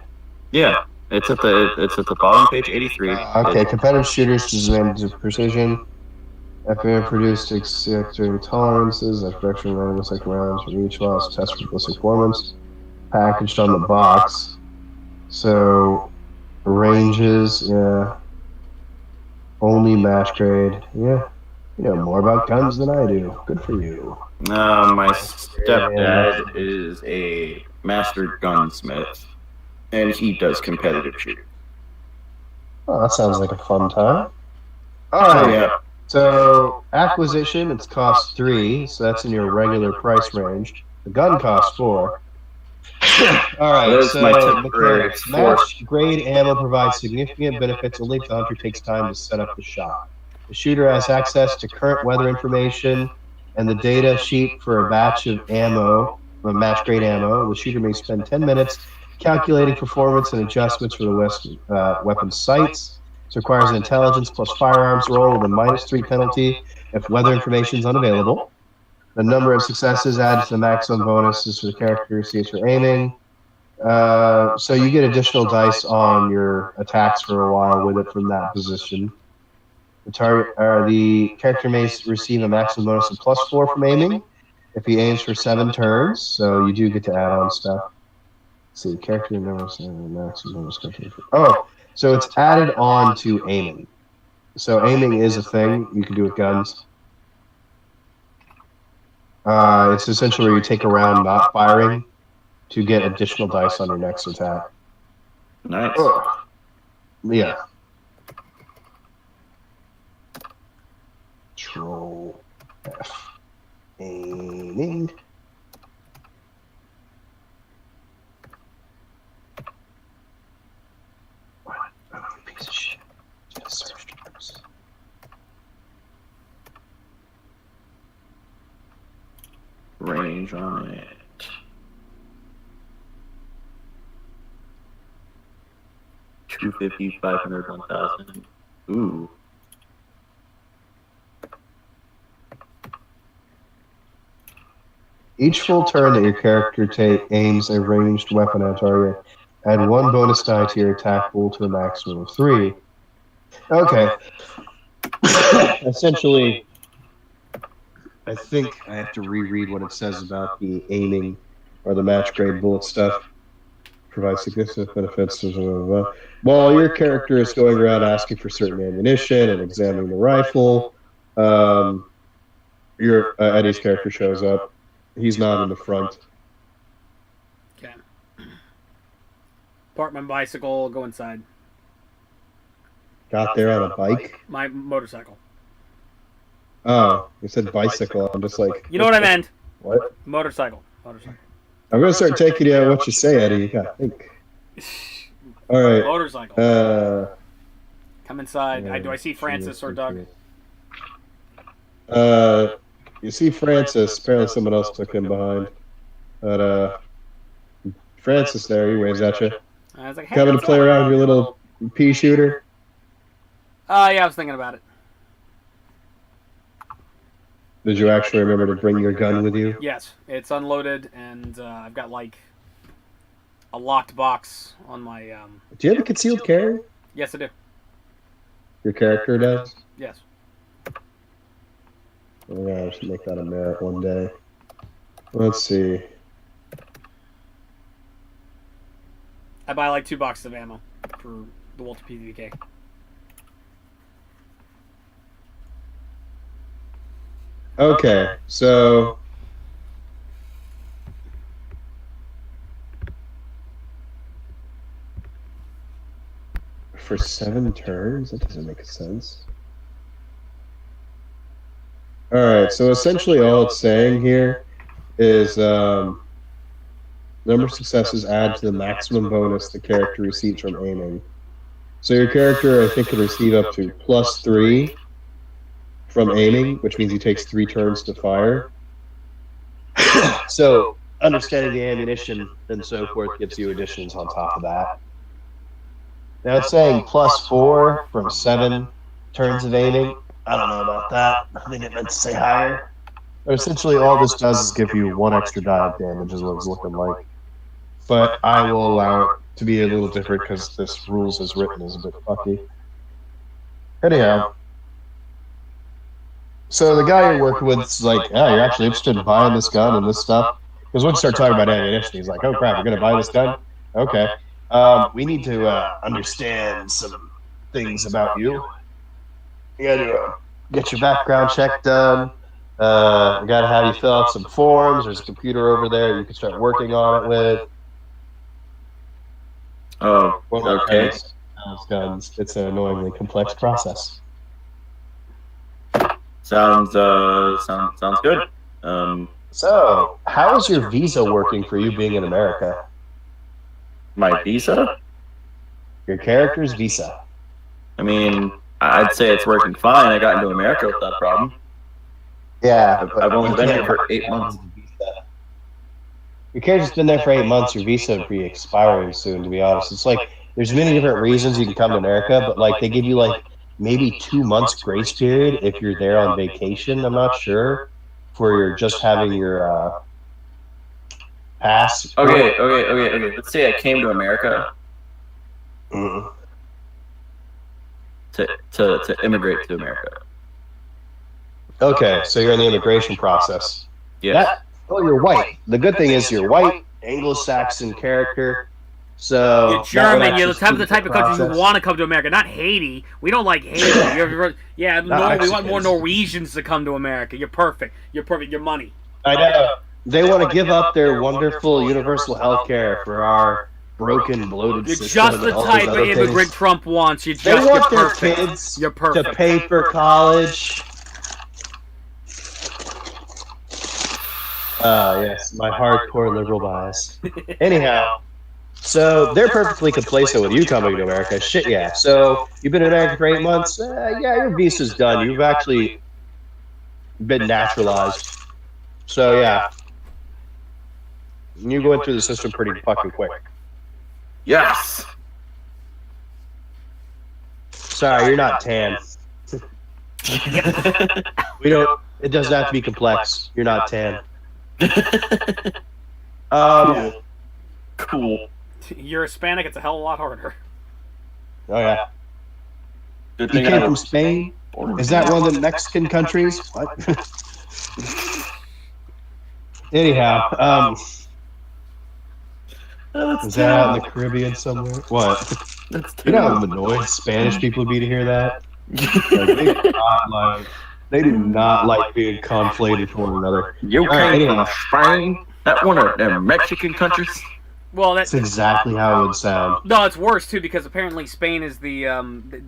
Yeah. It's at the bottom, page 83. Okay, competitive shooters designed to precision. FAA produced accepting tolerances and production random second rounds for each loss test for ballistic performance. Packaged on the box. So ranges, yeah. Only match grade. Yeah. You know more about guns than I do. Good for you. My stepdad is a master gunsmith, and he does competitive shooting. Oh, that sounds like a fun time. Alright, yeah. So acquisition, it's cost 3, so that's in your regular price range. The gun costs 4. Alright, so mechanics. Match grade ammo provides significant benefits only if the hunter takes time to set up the shot. The shooter has access to current weather information and the data sheet for a batch of ammo, match grade ammo. The shooter may spend 10 minutes calculating performance and adjustments for the weapon's sights. This requires an intelligence plus firearms roll with a -3 penalty if weather information is unavailable. The number of successes adds to the maximum bonuses for the characteristics for aiming. So you get additional dice on your attacks for a while with it from that position. The character may receive a maximum bonus of +4 from aiming if he aims for 7 turns. So you do get to add on stuff. Let's see, character never maximum bonus. Oh, so it's added on to aiming. So aiming is a thing you can do with guns. It's essentially where you take a round not firing to get additional dice on your next attack. Nice. Yeah. Control F. Aiming. What? Oh, you piece of shit. Just search terms. Range on it. $250, $500, $1,000. Ooh. Each full turn that your character aims a ranged weapon at a target, add 1 bonus die to your attack pool to a maximum of 3. Okay. Essentially, I think I have to reread what it says about the aiming or the match grade bullet stuff. Provides significant benefits. Blah, blah, blah. While your character is going around asking for certain ammunition and examining the rifle, Eddie's character shows up. He's not in the front. Okay. Park my bicycle, go inside. Got there on a bike? My motorcycle. Oh, you said bicycle. I'm just like... You know what I meant. What? Motorcycle. I'm going to start taking you out what you say, Eddie. You got to think. All right. Motorcycle. Come inside. Do I see Francis or Doug? You see Francis. Apparently someone else took him behind. But Francis there, he waves at you. I was like, hey, coming to play around with your little pea shooter? Yeah, I was thinking about it. Did you actually remember to bring your gun with you? Yes, it's unloaded, and I've got like a locked box on my. Do you have a concealed carry? Yes, I do. Your character does? Yes. Oh, yeah, I should make that a merit one day. Let's see. I buy like 2 boxes of ammo for the Walter PvK. Okay, so for 7 turns, that doesn't make sense. All right, so essentially all it's saying here is number of successes add to the maximum bonus the character receives from aiming. So your character, I think, can receive up to +3 from aiming, which means he takes 3 turns to fire. So understanding the ammunition and so forth gives you additions on top of that. Now it's saying +4 from 7 turns of aiming. I don't know about that. I think it meant to say higher. But essentially all this does is give you 1 extra die of damage is what it's looking like. But I will allow it to be a little different because this rules as written is a bit fucky. Anyhow. So the guy you're working with is like, yeah, you're actually interested in buying this gun and this stuff? Because once you start talking about ammunition, he's like, oh crap, you're going to buy this gun? Okay. We need to understand some things about you. You got to get your background check done. You got to have you fill out some forms. There's a computer over there you can start working on it with. Oh, okay. Guns. It's an annoyingly complex process. Sounds good. So, how is your visa working for you being in America? My visa? Your character's visa. I mean, I'd say it's working fine. I got into America without a problem. Yeah, I've only been here for 8 months. Your character's been there for 8 months. Your visa will be expiring soon, to be honest. It's like, there's many different reasons you can come to America, but like they give you like maybe 2 months grace period if you're there on vacation. I'm not sure for your just having your pass. Okay. Let's say I came to America to immigrate to America. Okay, so you're in the immigration process. Yeah. Oh, you're white. The good thing is you're white, Anglo-Saxon character. So you're German. You're the type of country who want to come to America, not Haiti. We don't like Haiti. We want more Norwegians to come to America. You're perfect. Your money. I know. They want to give up their wonderful universal health care for our broken, bloated You're system. just the and all type those of other immigrant things. Trump wants. They want their kids You're perfect. to pay for college. Yes, my hardcore liberal bias. Anyhow, so they're perfectly complacent with you coming to America. Shit, yeah. So you've been in America for 8 months. Yeah, your visa's done. You've actually been naturalized. So yeah, you went through the system pretty fucking quick. Yes. Sorry, you're not tan. We don't. It doesn't have to be complex. You're not tan. Cool. You're Hispanic. It's a hell of a lot harder. Oh yeah. Good You thing came I from was Spain? born Is that one of the Mexican countries? What? Anyhow, is that out in the Caribbean somewhere? What? You know how annoyed Spanish people would be to hear that? They do not like being conflated for one another. You came from Spain? That one of them Mexican countries? Well, That's exactly how it would sound. No, it's worse too because apparently Spain is the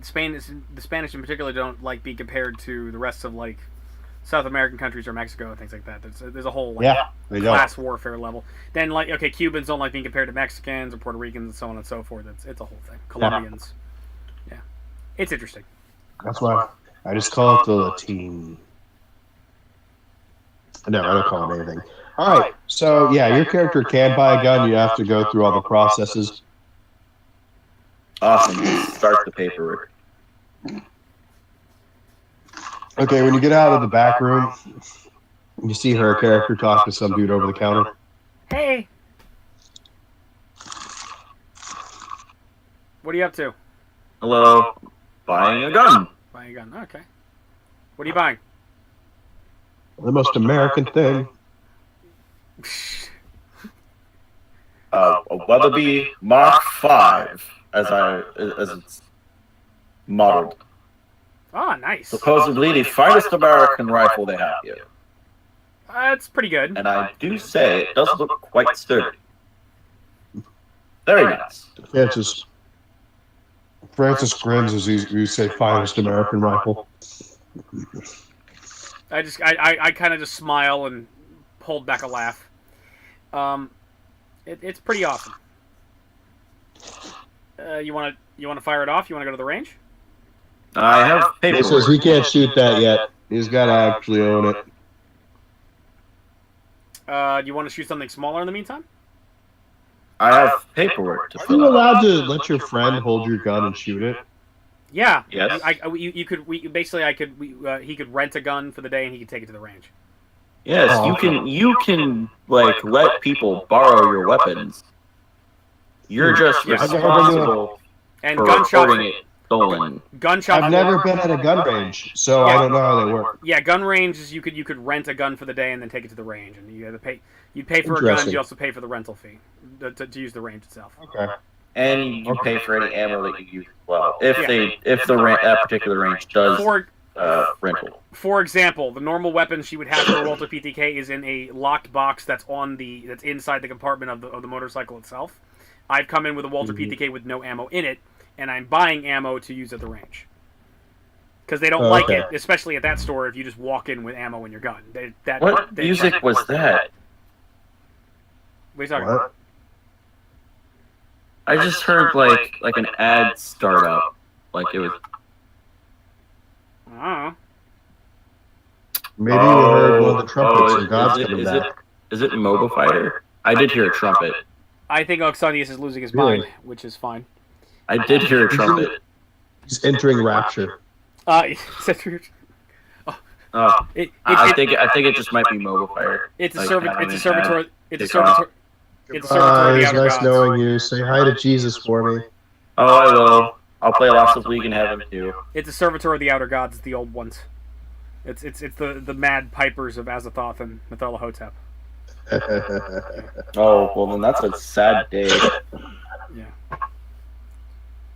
Spanish in particular don't like be compared to the rest of like South American countries or Mexico and things like that. There's a whole like, class warfare level. Then like Cubans don't like being compared to Mexicans or Puerto Ricans and so on and so forth. It's a whole thing. Colombians, yeah, it's interesting. That's why I just call it the Latin. No, I don't call it anything. All right, so yeah, your character can buy a gun. You have to go through all the processes. Awesome. Start the paperwork. Okay, when you get out of the back room, you see her character talk to some dude over the counter. Hey, what are you up to? Hello. Buying a gun. Buying a gun. Okay. What are you buying? The most American thing. A Weatherby Mark 5, as it's modeled. Ah, nice. Supposedly the finest American rifle they have here. It's pretty good. And I do say it does look quite sturdy. Very nice. Francis grins as you say finest American rifle. I kind of just smile and hold back a laugh. It's pretty awesome. You want to fire it off? You want to go to the range? I have He paperwork. says he can't shoot that yet. He's got to actually own it. Do you want to shoot something smaller in the meantime? I have paperwork to Are you fill out. allowed to let your friend hold your gun and shoot it? Yeah. Yes. You could. He could rent a gun for the day and he could take it to the range. Yes, you can like let people borrow your weapons. You're just responsible And for gun shop. reporting it stolen. Gun shop. I've never been at a gun range, so I don't know how they work. Yeah, gun ranges. You could rent a gun for the day and then take it to the range, and you have to pay. You pay for a gun. Interesting. You also pay for the rental fee to use the range itself. Okay. And you pay for any ammo that you use as well. If that particular range does rental. For example, the normal weapon she would have for a Walter PTK is in a locked box that's inside the compartment of the motorcycle itself. I've come in with a Walter PTK with no ammo in it, and I'm buying ammo to use at the range. Because they don't like it, especially at that store, if you just walk in with ammo in your gun. What music was that? What are you talking about? I just heard like an ad start up. Like it was. I don't know. Maybe you heard one of the trumpets and God's coming back. Is it Mobile Fighter? I did hear a trumpet. I think Oxonius is losing his mind, which is fine. I did hear a trumpet. He's entering rapture. I think it just might be Mobile Fighter. It's a Like, servitor. It's a servitor. It's a take servitor. off. It's a servitor of the It's outer nice gods. knowing you. Say hi to Jesus for me. Oh, I will. I'll play lots of League in Heaven too. It's a servitor of the outer gods. It's the old ones. It's the mad pipers of Azathoth and Nyarlathotep. Oh, well then that's a sad day. Yeah.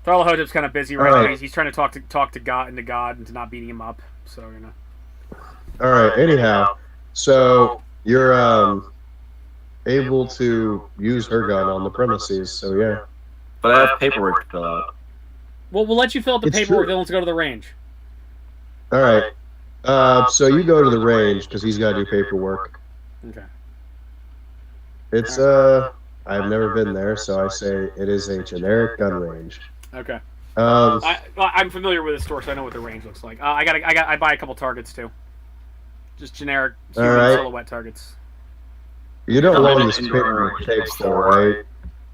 Nyarlathotep's kind of busy right Alright. now. He's trying to talk to God and to not beating him up. So you know. All right. Anyhow, so you're able to use her gun on the premises. So yeah. But I have paperwork to fill out. Well, we'll let you fill out the paperwork. Then let's go to the range. All right. So you go to the range because he's got to do paperwork. Okay. It's I've never been there, so I say it is a generic gun range. Okay. I'm familiar with the store, so I know what the range looks like. I buy a couple targets too. Just generic human silhouette targets. You don't know this paperwork takes, though, right?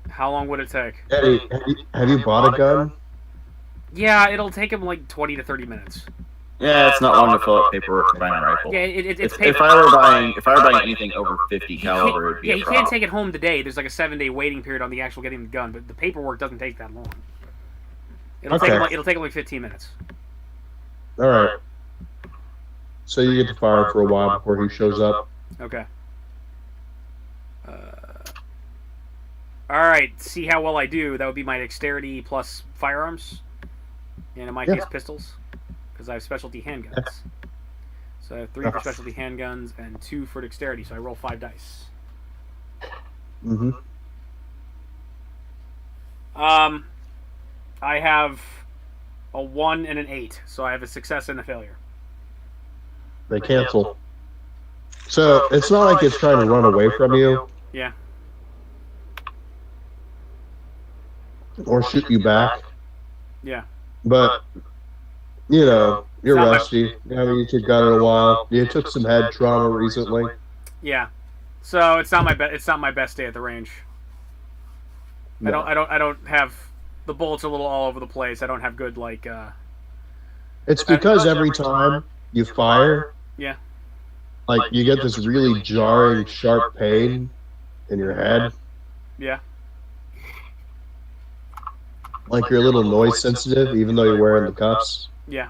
How long would it take? Eddie, have you bought a gun? Yeah, it'll take him like 20 to 30 minutes. Yeah, it's not long to fill out paperwork for buying a rifle. Yeah, it's if I were buying anything over 50 caliber, it'd be he can't take it home today. There's like a 7-day waiting period on the actual getting the gun, but the paperwork doesn't take that long. It'll take him like 15 minutes. All right. So you get to fire for a while before he shows up. Okay. All right. See how well I do. That would be my dexterity plus firearms, and in my case, pistols, because I have specialty handguns. Yeah. So I have 3 for specialty handguns and 2 for dexterity. So I roll 5 dice. Mm-hmm. I have a 1 and an 8, so I have a success and a failure. They cancel. So it's not like it's trying to run away from you. Yeah. Or shoot you back. Yeah. But, you know, you're rusty. I mean, you took gun in a while. You took some head trauma recently. Yeah. So it's not my best day at the range. No. I don't have, the bullets are a little all over the place. I don't have good It's because every time you fire, yeah, like you get this really jarring, sharp pain in your head. Yeah. Like you're a little noise sensitive, even though you're wearing the cuffs. Yeah.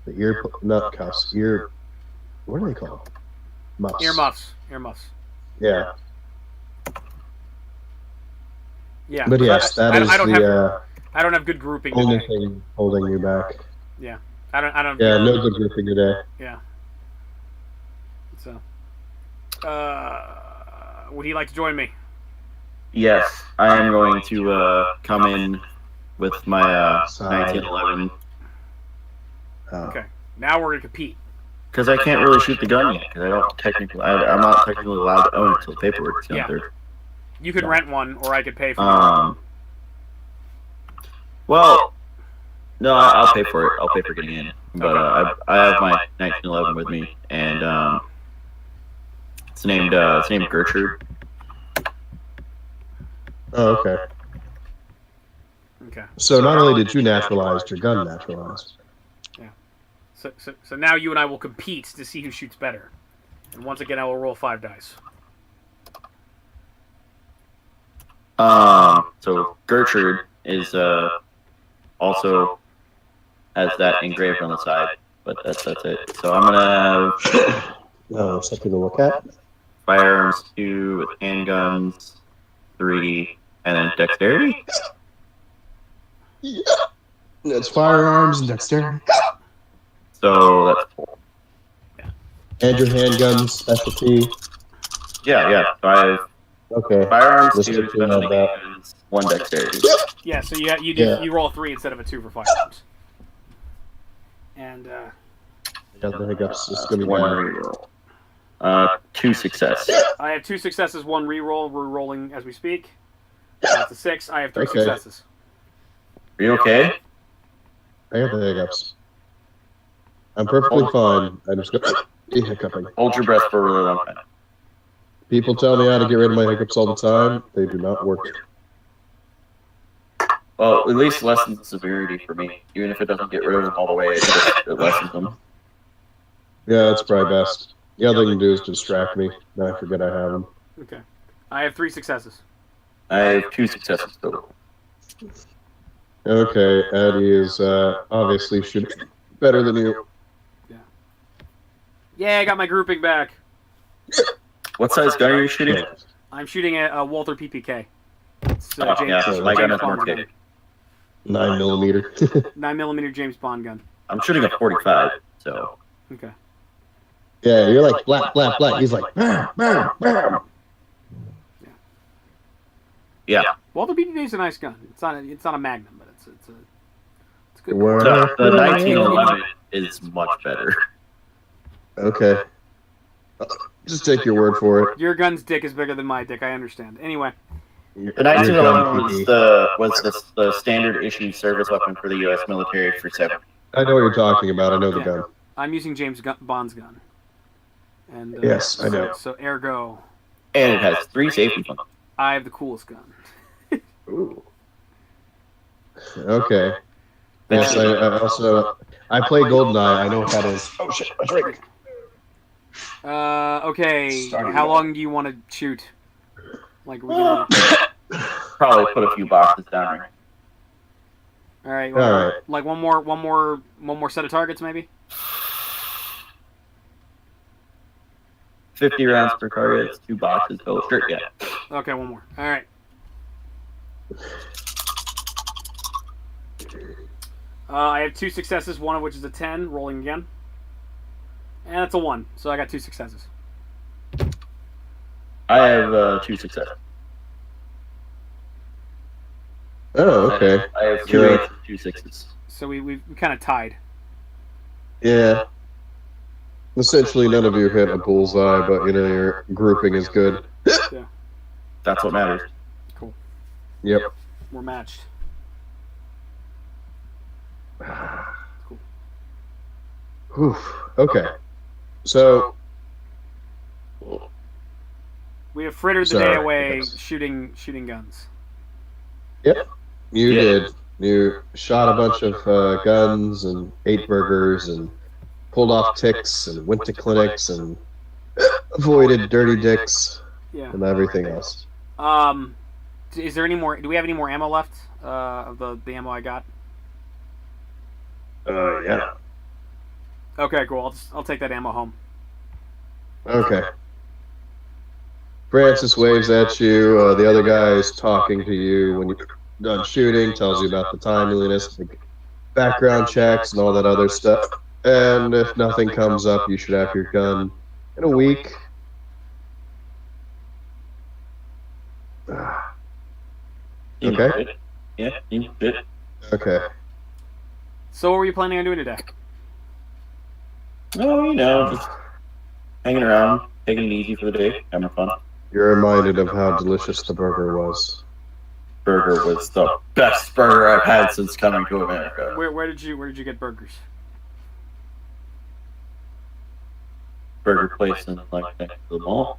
The not cuffs. What are they called? Muffs. Earmuffs. Yeah. Yeah. But yes, that is I don't have good grouping only today. thing holding you back. Yeah. I don't. Yeah, no good grouping today. Yeah. So, would he like to join me? Yes, I am going to come in with my 1911. Okay, now we're gonna compete. Because I can't really shoot the gun yet. Because I'm not technically allowed to own it until the paperwork's done. Yeah. You could rent one, or I could pay for it. Well, no, I'll pay for it. I'll pay for getting in. But I have my 1911 with me, and it's named Gertrude. Oh, okay. Okay. So not only did you naturalize, your gun naturalized. Yeah. So now you and I will compete to see who shoots better. And once again, I will roll 5 dice. So Gertrude is also has that engraved on the side, but that's it. So I'm gonna have something to look at. Firearms 2 with handguns 3, and then dexterity. Yeah, that's firearms and dexterity. So that's 4. Yeah. And your handguns specialty. Yeah. So I have firearms 2, specialty handguns, 1 dexterity. Yeah. So you roll 3 instead of a 2 for firearms. And got the hiccups. It's gonna be 1 reroll. 2 success. I have 2 successes, 1 reroll. We're rolling as we speak. That's a 6. I have 3 successes. Are you okay? I have the hiccups. I'm perfectly fine. I just got hiccuping. Hold your breath for a really long time. People tell me how to get rid of my hiccups all the time. They do not work. Well, at least lessens the severity for me. Even if it doesn't get rid of them all the way, it lessens them. Yeah, that's probably best. The other thing to do is distract me. Then I forget I have them. Okay. I have 3 successes. I have 2 successes total. Okay, Eddie is obviously shooting better than you. Yeah, I got my grouping back. What size gun are you shooting? I'm shooting a Walther PPK. It's, my gun is more big. 9mm. 9mm James Bond gun. I'm shooting a 45, so. Okay. Yeah, you're like blah blah blah. He's like bam bam bam. Yeah. Well, the BBB is a nice gun. It's not a Magnum, but it's a good. The 1911 is much better. Okay. Just take your word for it. Your gun's dick is bigger than my dick. I understand. Anyway. The 1911 was the standard issue service weapon for the U.S. military for 7. I know what you're talking about. I know the gun. I'm using James Bond's gun. And yes, I know. So ergo. And it has 3 safety functions. I have the coolest gun. Ooh. Okay. Yes, I play GoldenEye. I know what that is. Oh shit, my drink. Okay. How long do you want to shoot? Like we're gonna... Probably put a few boxes down there. All right. Well, all right. Like one more set of targets, maybe. 50 rounds per target, 2 boxes. Oh, sure, yeah. Okay, one more. All right. I have 2 successes, one of which is a 10. Rolling again, and it's a 1. So I got 2 successes. I have 2 successes. Oh, okay. I have 2 8s and 2 6s. So we kind of tied. Yeah. Essentially, none of you hit a bullseye, but your grouping is good. Yeah. That's what matters. Cool. Yep. We're matched. Cool. Oof. Okay. So we have frittered the day away shooting guns. Yep. You did. You shot a bunch of guns and ate burgers and pulled off ticks and went to clinics and avoided dirty dicks and everything else. Is there any more? Do we have any more ammo left of the ammo I got? Yeah. Okay, cool. I'll take that ammo home. Okay. Francis waves at you. The other guy is talking to you when you're done shooting, tells you about the timeliness, like background checks, and all that other stuff. And if nothing comes up, you should have your gun in a week. Okay? Yeah, you did. Okay. So what were you planning on doing today? Oh, just hanging around, taking it easy for the day, having fun. You're reminded of how delicious the burger was. Burger was the best burger I've had since coming to America. Where did you get burgers? Burger place in next to the mall.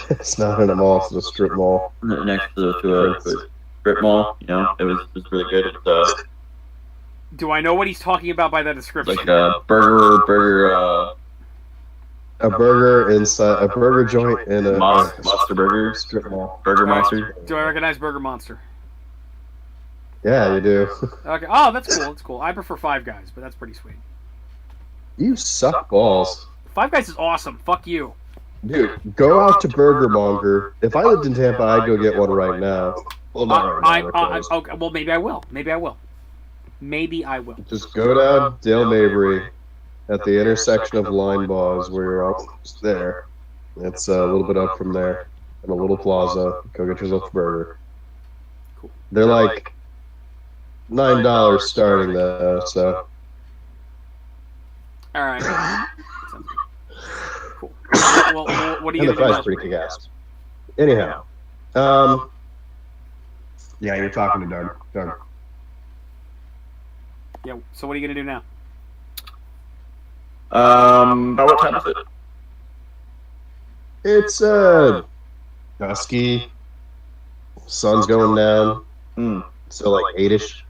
It's not in a mall; it's a strip mall. Next to a strip mall, it was really good. Do I know what he's talking about by that description? Like a burger. A burger inside a burger joint in a Monster Burger strip mall. Burger Monster. Do I recognize Burger Monster? Yeah, you do. Okay. Oh, that's cool. That's cool. I prefer Five Guys, but that's pretty sweet. You suck balls. Five Guys is awesome. Fuck you. Dude, go out to Burger Monger. If I lived in Tampa, I'd go get one right now. Well, not right now. Okay, well, maybe I will. Maybe I will. Just go down Dale Mabry at the intersection of Line Bars where you're almost there. It's a little bit up from there. In a little plaza. Go get yourself a burger. Cool. They're like $9 starting though, so. All right. Sounds good. Cool. Well, what are you And the gonna price do? pretty kick-ass. Anyhow, yeah, you're talking to Doug. Yeah. So what are you gonna do now? About what time is it? It's dusky. Sun's going down. So like 8ish.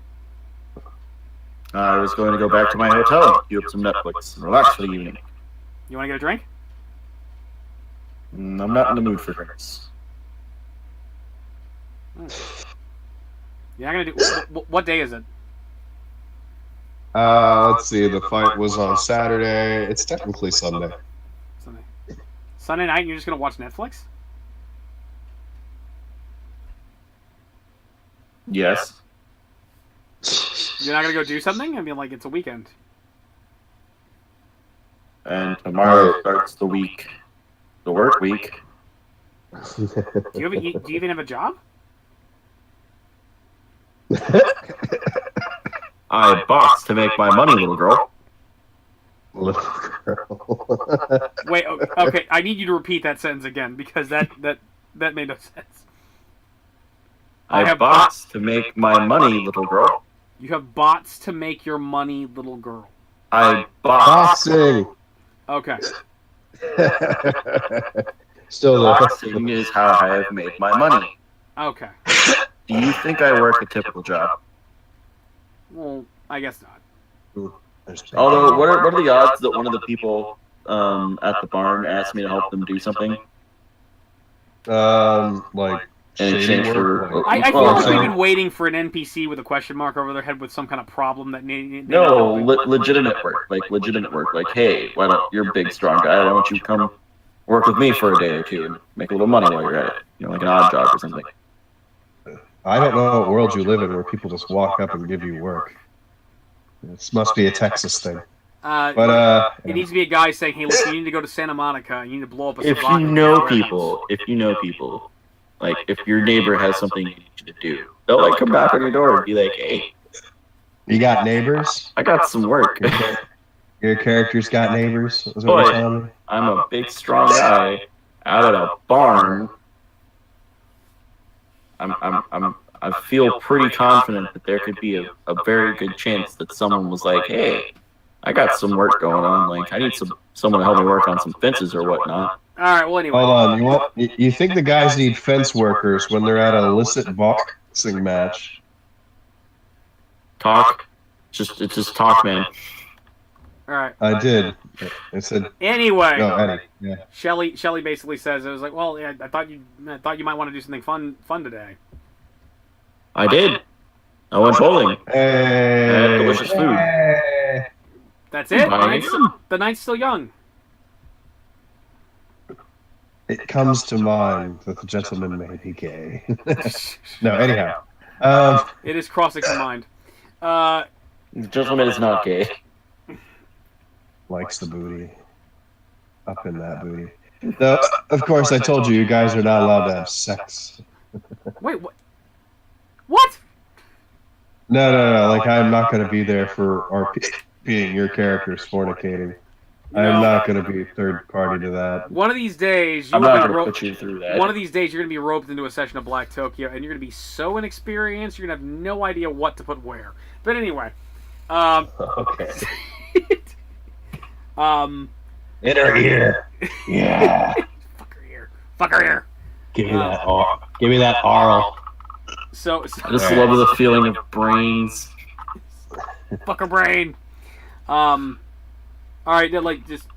I was going to go back to my hotel, queue up some Netflix, and relax for the evening. You want to get a drink? I'm not in the mood for drinks. You're not gonna do. What day is it? Let's see. The fight was on Saturday. It's technically Sunday. Sunday night, and you're just gonna watch Netflix? Yes. You're not gonna go do something? I mean, like it's a weekend. And tomorrow starts the week, the work week. Do you even have a job? I box to make my money, little girl. Little girl. Wait, okay. I need you to repeat that sentence again because that made no sense. I have bots to make my money, little girl. You have bots to make your money, little girl. I box. Boxing. Okay. Still there. Boxing is how I have made my money. Okay. Do you think I work a typical job? Well, I guess not. Although, what are the odds that one of the people at the barn asked me to help them do something? Like In exchange for... I feel like we've been waiting for an NPC with a question mark over their head with some kind of problem that needed... No, legitimate work. Like, legitimate work. Like, hey, why don't... You're a big, strong guy. Why don't you come work with me for a day or two and make a little money while you're at it? You know, like an odd job or something. I don't know what world you live in where people just walk up and give you work. This must be a Texas thing. But it needs to be a guy saying, "Hey, listen, you need to go to Santa Monica. You need to blow up a." If you know people, like if your neighbor has something you need you to do, they'll like come back on your door and be like, "Hey, you got neighbors? I got some work." Your character's got neighbors? Is what Boy, you're telling me? I'm a big, strong guy out at a barn. I feel pretty confident that there could be a very good chance that someone was like, "Hey, I got some work going on. Like, I need someone to help me work on some fences or whatnot." All right. Well, anyway. Hold on. You think the guys need fence workers when they're at an illicit boxing match? Talk. It's just talk, man. All right. I did. I said. Anyway. No, Eddie. Yeah. Shelley basically says, "It was like, well, yeah, I thought you might want to do something fun today." I did. I went bowling. Hey, I had delicious food. Hey. That's it. Nice. The night's still young. It comes to mind that the gentleman may be gay. No, anyhow. It is crossing her mind. The gentleman is not gay. Likes the booty. Up in that booty. No, of course, I told you guys are not allowed to have sex. Wait, what? What? No. Like, I'm not going to be there for RPing your characters fornicating. I'm not going to be third party to that. One of these days, I'm not going to put you through that. One of these days, you're going to be roped into a session of Black Tokyo, and you're going to be so inexperienced, you're going to have no idea what to put where. But anyway. Okay. In her ear. Yeah. Fuck her ear. Give me that. Give me that Arl. So I just love the feeling of brains. Fuck her brain. All right, like just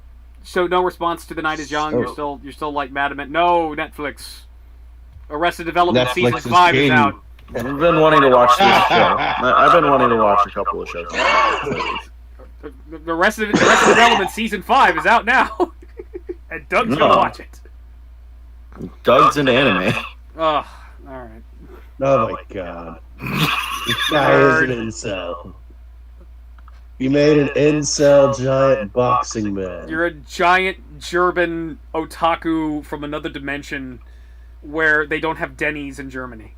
so no response to The Night Is Young. You're still like mad at it. No, Netflix. Arrested Development season 5 is out. I've been wanting to watch this show. I've been wanting to watch a couple of shows. The Arrested Development season 5 is out now, and Doug's gonna watch it. Doug's into anime. Oh, all right. Oh my god. This guy is an incel. You made an incel giant boxing man. You're a giant German otaku from another dimension where they don't have Denny's in Germany.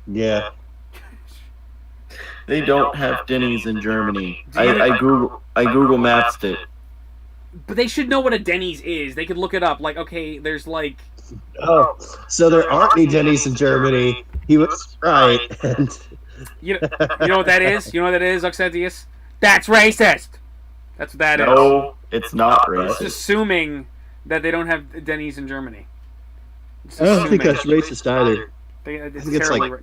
Yeah. They don't have Denny's in Germany. I Google Maps it. But they should know what a Denny's is. They could look it up. Like, okay, there's like... Oh, so there aren't any Denny's in Germany. He was right. And... You know what that is? You know what that is, Oxentius? That's racist! That's what that is. No, it's not racist. It's assuming that they don't have Denny's in Germany. I don't think that's racist either. I think it's like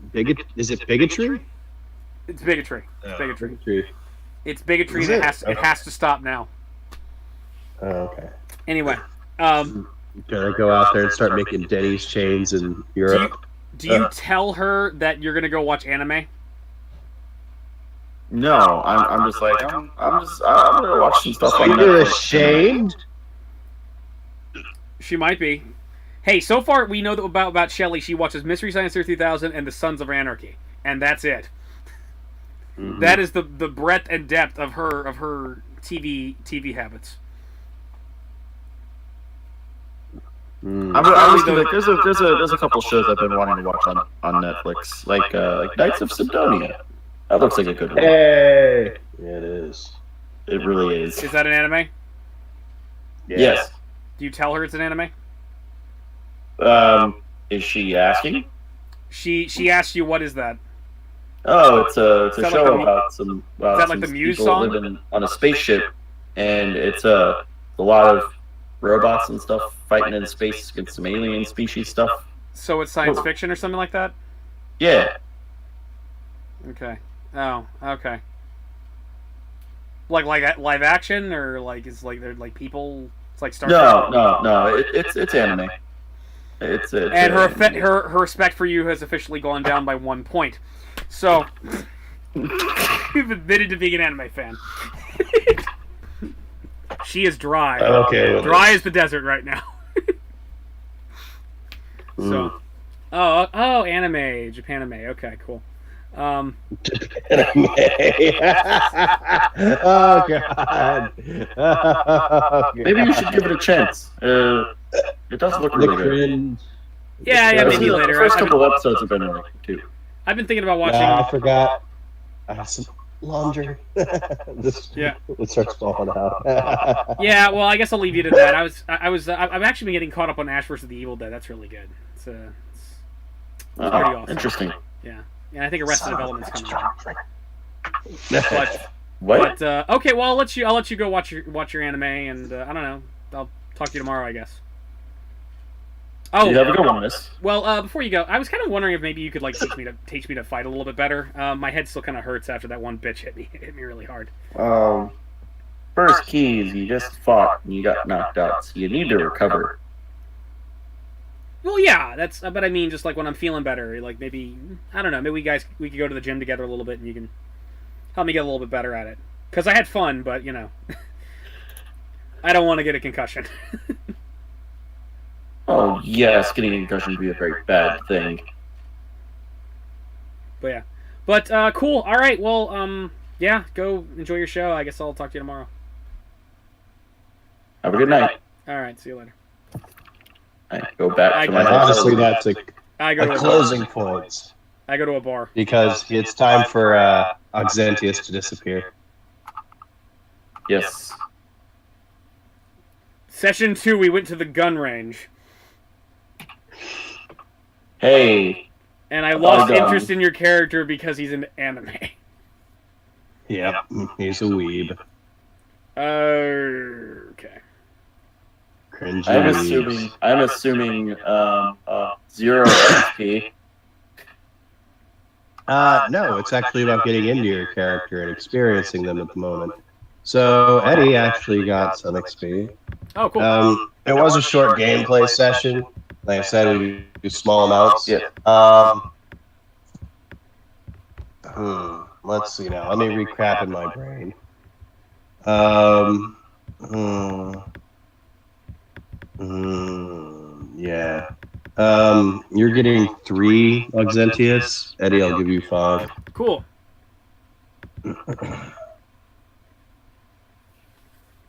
Is it bigotry? It's bigotry. It's bigotry. Bigotry. It's bigotry. And it has to stop now. Oh, okay. Anyway, can I go out there and start making Denny's chains in Europe? Do you tell her that you're gonna go watch anime? No, I'm just like I'm gonna watch some stuff on Netflix. You're ashamed? She might be. Hey, so far we know that about Shelley. She watches Mystery Science Theater 3000 and The Sons of Anarchy, and that's it. Mm-hmm. That is the breadth and depth of her TV habits. I was like, there's a couple shows I've been wanting to watch on Netflix, like Knights of Sidonia. That looks like a good one. Hey, yeah, it is. It really is. Is that an anime? Yeah. Yes. Do you tell her it's an anime? Is she asking? She asked you, what is that? Oh, it's a show like about some. Is that like the Muse song? Living on a spaceship, and it's a lot of robots and stuff fighting in space against some alien species stuff. So it's science fiction or something like that? Yeah. Okay. Oh, okay. Like live action, or like it's like they're like people. It's like Star Trek. No. It's anime. It's and her respect for you has officially gone down by 1 point. So you've admitted to being an anime fan. She is dry. Okay. Dry as the desert right now. So, oh, anime, Japanime. Okay, cool. Oh God. Maybe you should give it a chance. It does look really good. Yeah, maybe later. The first couple episodes have been really good too. I've been thinking about watching. I forgot. I have some laundry. Let's start falling out. Yeah, well, I guess I'll leave you to that. I've actually been getting caught up on Ash vs. the Evil Dead. That's really good. It's pretty awesome. Interesting. Yeah, and I think Arrested Development's coming out. What? Okay, well, I'll let you go watch your anime, and I don't know. I'll talk to you tomorrow, I guess. Oh, you have a good one, miss. Well, before you go, I was kind of wondering if maybe you could like teach me to fight a little bit better. My head still kind of hurts after that one bitch hit me really hard. First keys, you just fought and you got knocked out, so you need to recover. Well, yeah, that's. But I mean, just like when I'm feeling better, like maybe I don't know. Maybe we could go to the gym together a little bit, and you can help me get a little bit better at it. Because I had fun, but I don't want to get a concussion. Oh, yes, getting a concussion would be a very bad thing. But yeah. But, cool. All right, well, yeah, go enjoy your show. I guess I'll talk to you tomorrow. Have a good night. All right, see you later. I go back to my honestly, that's a closing point. point. I go to a bar. Because it's time for Auxentius to disappear. Yes. Session 2, we went to the gun range. Hey. And I lost interest in your character because he's an anime. Yep, he's a weeb. Okay. Cringy. I'm assuming 0 XP. No, it's actually about getting into your character and experiencing them at the moment. So Eddie actually got some XP. Oh, cool. It was a short gameplay session. Like I said, we do small amounts. Yeah. Let's see now. Let me recap in my brain. Yeah. You're getting 3 Auxentius. Eddie, I'll give you 5. Cool.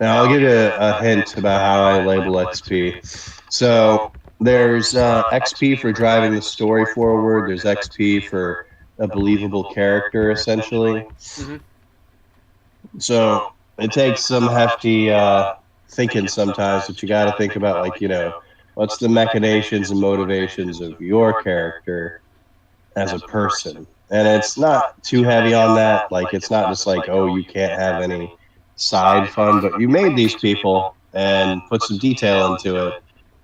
Now, I'll give you a hint about how I label XP. So, there's XP for driving the story forward. There's XP for a believable character, essentially. Mm-hmm. So, it takes some hefty thinking sometimes, but you got to think about, like, what's the machinations and motivations of your character as a person. And it's not too heavy on that. Like, it's not just like, oh, you can't have any side fun, but you made these people and put some detail into it.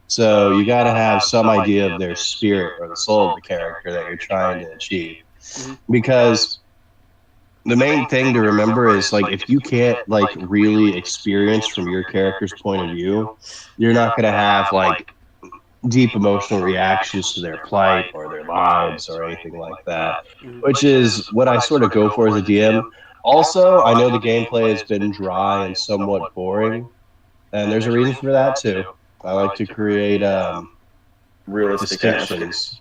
So you got to have some idea of their spirit or the soul of the character that you're trying to achieve. Because the main thing to remember is, like, if you can't, like, really experience from your character's point of view, you're not going to have, like, deep emotional reactions to their plight or their lives or anything like that, which is what I sort of go for as a DM. Also, I know the gameplay has been dry and somewhat boring, and there's a reason for that too. I like to create realistic distinctions.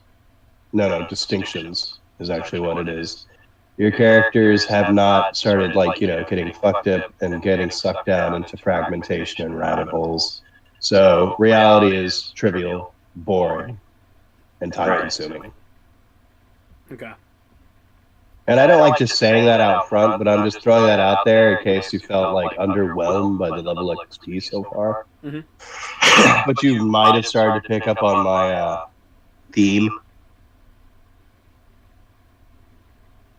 No, distinctions is actually what it is. Your characters have not started, like, getting fucked up and getting sucked down into fragmentation and rabbit holes. So reality is trivial, boring, and time-consuming. Okay. And I don't like just saying that out front, but I'm just throwing that out there in case you felt like underwhelmed by the level of XP so far. Mm-hmm. But you might have started to pick up on my theme.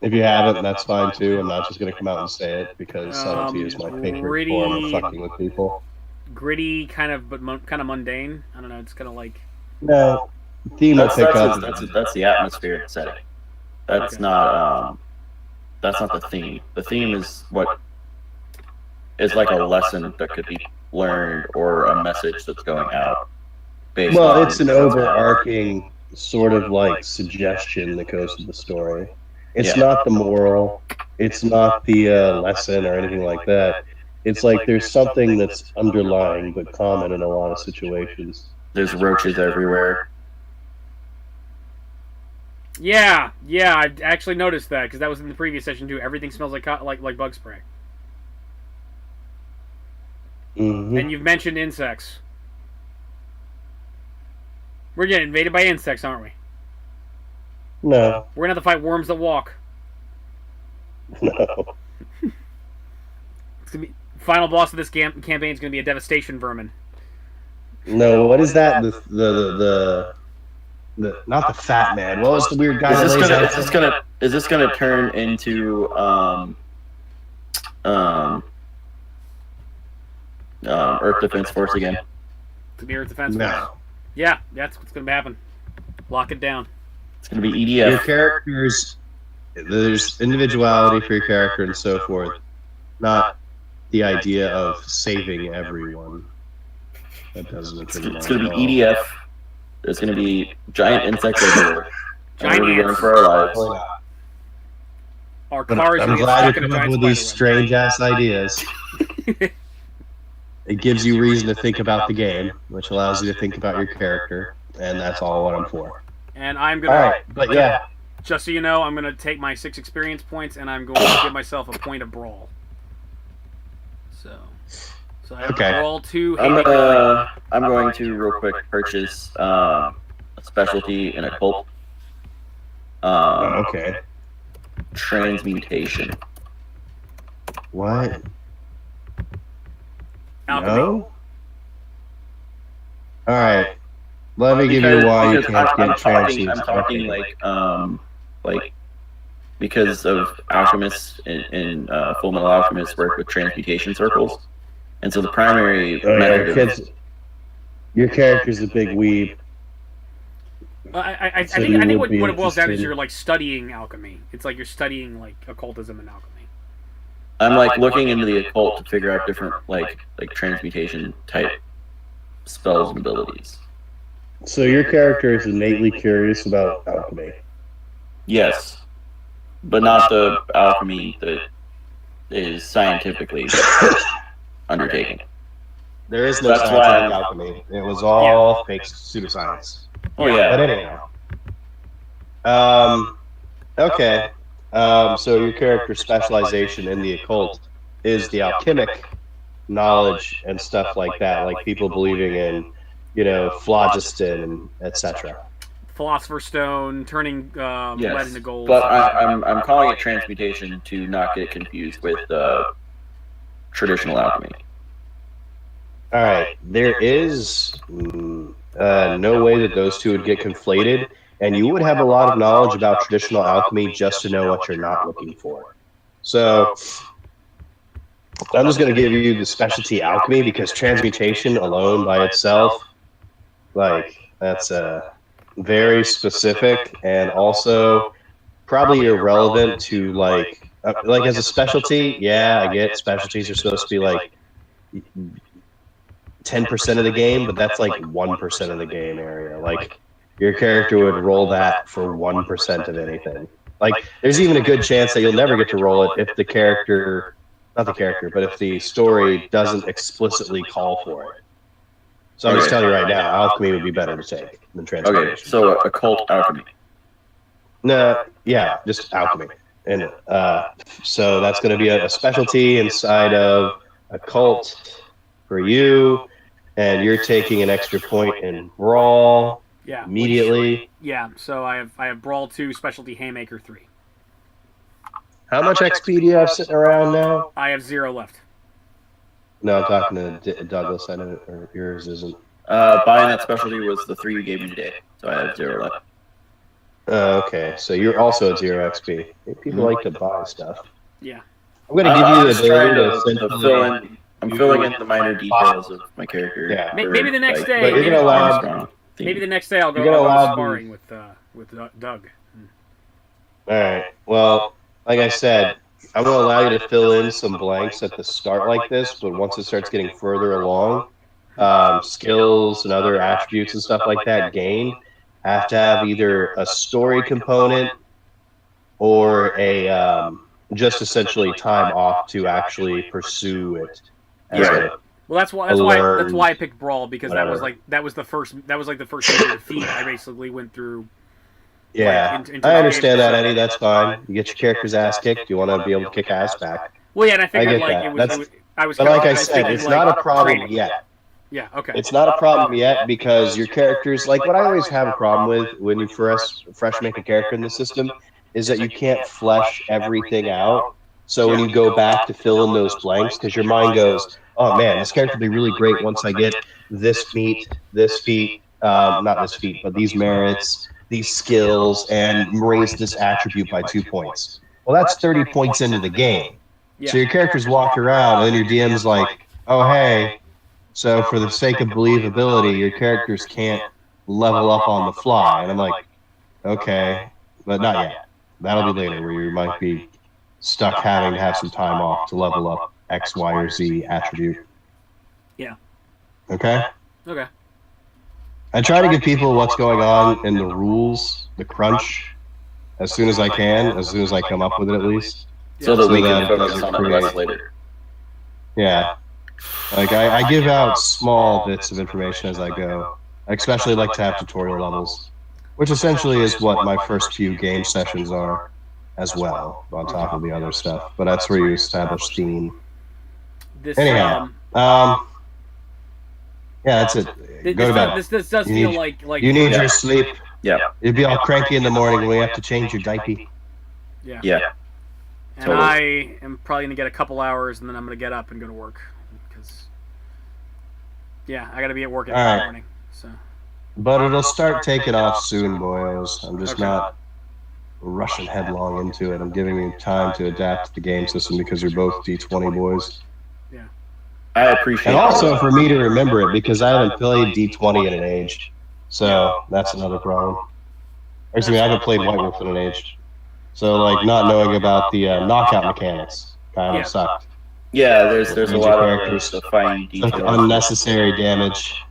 If you haven't, that's fine too. I'm not just going to come out and say it because subtlety is my favorite form of fucking with people. Gritty, kind of mundane. I don't know. It's kind of like no theme. That's the atmosphere setting. That's Okay. not the theme. The theme is what is like a lesson that could be learned or a message that's going out. Well, it's an overarching sort of like suggestion that goes to the story. It's not the moral. It's not the lesson or anything like that. It's like there's something that's underlying but common in a lot of situations. There's roaches everywhere. Yeah, I actually noticed that because that was in the previous session too. Everything smells like bug spray. Mm-hmm. And you've mentioned insects. We're getting invaded by insects, aren't we? No. We're gonna have to fight worms that walk. No. It's gonna be final boss of this campaign is gonna be a devastation vermin. No, what is that? The not the fat man. What was the weird guy? Is this gonna turn into Earth Defense Force again? To be Earth Defense Force. No. Yeah, that's what's gonna happen. Lock it down. It's gonna be EDF. Your characters, there's individuality for your character and so forth, not the idea of saving everyone. That doesn't. It's gonna be EDF. There's gonna be giant insects everywhere. Giant ants. ants. For our lives. Our But cars I'm are glad stuck you in a come up giant with these spider strange ass ideas. It gives you reason to think about the game, which allows you to think about your character, and that's all what I'm for. And I'm gonna. All right, but yeah, Just so you know, I'm gonna take my 6 experience points and I'm going to give myself a point of brawl. So I have brawl 2. I'm going to real quick purchase a specialty in occult. okay. Transmutation. What? Alchemy. No? Alright. Let me give you why you can't get transmutation. I'm talking like because of alchemists in Full Metal Alchemist work with transmutation circles, and so the primary method your character's a big weeb. I think what it boils down to is you're like studying alchemy. It's like you're studying like occultism and alchemy. I'm like looking into the occult to figure out different like transmutation type spells and abilities. So your character is innately curious about alchemy. Yes, but not the alchemy that is scientifically undertaken. There is no scientific alchemy. It was all fake pseudoscience. Oh yeah. But anyhow. Okay. So your character's specialization in the occult is the alchemic knowledge and stuff like that, like people believing in, phlogiston, etc. Philosopher's Stone, turning lead into gold. But I'm calling it transmutation to not get confused with traditional alchemy. All right, there is no way that those two would get conflated, and you would have a lot of knowledge about traditional alchemy just to know what you're not looking for. So I'm just going to give you the specialty alchemy because transmutation alone by itself, that's very specific and also probably irrelevant to like as a specialty. Yeah, I get specialties are supposed to be like 10% of the game, but that's like 1% of the game area. Like your character would roll that for 1% of anything. Like there's even a good chance that you'll never get to roll it if the character, not the character, but if the story doesn't explicitly call for it. So I'm just telling you right now, alchemy would be better to take than transmutation. Okay, so occult alchemy. No, yeah, just alchemy. And so that's going to be a specialty inside of occult for you. and you're taking an extra point in Brawl immediately. So I have Brawl 2, Specialty Haymaker 3. How much XP do you have sitting around now? I have 0 left. No, I'm talking to Douglas. I know yours isn't. Buying that specialty was the 3 you gave me today, so I have 0 left. Okay, so you're also at 0 XP. People like to buy stuff. Yeah. I'm going to give you the ability to fill in. I'm filling in the minor details of my character. Yeah. Maybe the next day. But you're going to allow. Maybe the next day I'll go sparring with Doug. All right. Well, like I said, I'm going to allow you to fill in some blanks at the start like this, but once it starts getting further along, skills and other attributes and stuff like that gained have to have either a story component or a just essentially time off to actually pursue it. Well, that's why I picked Brawl, because that was the first major defeat I basically went through. Yeah, I understand that, Eddie. That's fine. You get your character's ass kicked. You want to be able to kick ass back. Well, yeah, and I figured but like I said, it's not a problem yet. Yeah, okay. It's not a problem yet because your characters, like what I always have a problem with when you fresh make a character in the system, is that you can't flesh everything out. So when you go back to fill in those blanks, because your mind goes, oh man, this character will be really great once I get this feat, not this feat, but these merits, these skills, and raise this attribute by 2 points. Well, that's 30 points into the game. So your characters walk around, and then your DM's like, oh hey, so for the sake of believability, your characters can't level up on the fly. And I'm like, okay, but not yet. That'll be later, where you might be stuck having to have some time off to level up X, Y, or Z attribute. Yeah. Okay? Okay. I try to give people what's going on in the rules, the crunch, as soon as I can, as soon as I come up with it at least. So that we can focus on it less later. Yeah. Like, I give out small bits of information as I go. I especially like to have tutorial levels, which essentially is what my first few game sessions are as well, on top of the other stuff. But that's where you establish theme. Anyhow, yeah, that's it. Go to bed. This does feel like you need your sleep. Yeah. You'd be all cranky in the morning when we have to change your diaper. Yeah. And totally. I am probably going to get a couple hours, and then I'm going to get up and go to work. Because, I got to be at work in the morning. So. But it'll start taking off soon, boys. I'm just not rushing headlong into it. I'm giving you time to adapt to the game system because you're both D20 boys. Yeah. I appreciate it. And also for me to remember it because I haven't played D20 in an age. So that's another problem. Actually, I haven't played White Wolf in an age. So, like, not knowing about the knockout mechanics kind of sucked. Yeah, there's a lot of the fine details. Unnecessary damage.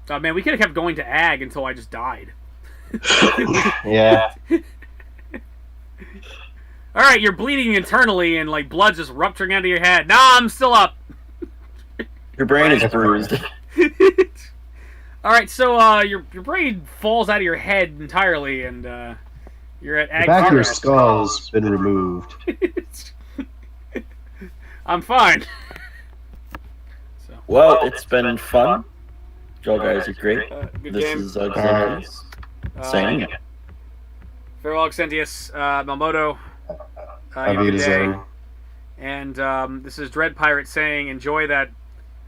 Oh, man, we could have kept going to Ag until I just died. Yeah. Alright, you're bleeding internally and, like, blood's just rupturing out of your head. Nah, I'm still up. Your brain is bruised. Alright, so, your brain falls out of your head entirely, and, you're at Ag. The back of your skull's been removed. I'm fine. So. Well, it's been fun. Y'all guys are great. This game. Is Xentius saying it. Farewell, Xentius. Melmoto. And this is Dread Pirate saying, enjoy that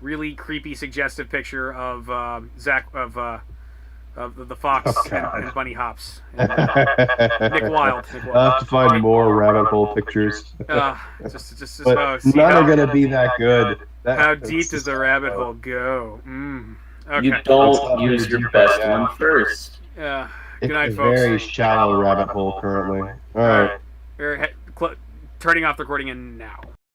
really creepy, suggestive picture of the fox and Bunny Hops. And, Nick Wilde. I'll have to find more rabbit hole pictures. Just but none are going to be that good. How deep does the rabbit hole go? Okay. You don't use your best one first. Good night, it's folks. A very shallow rabbit hole currently. All right. Turning off the recording and now.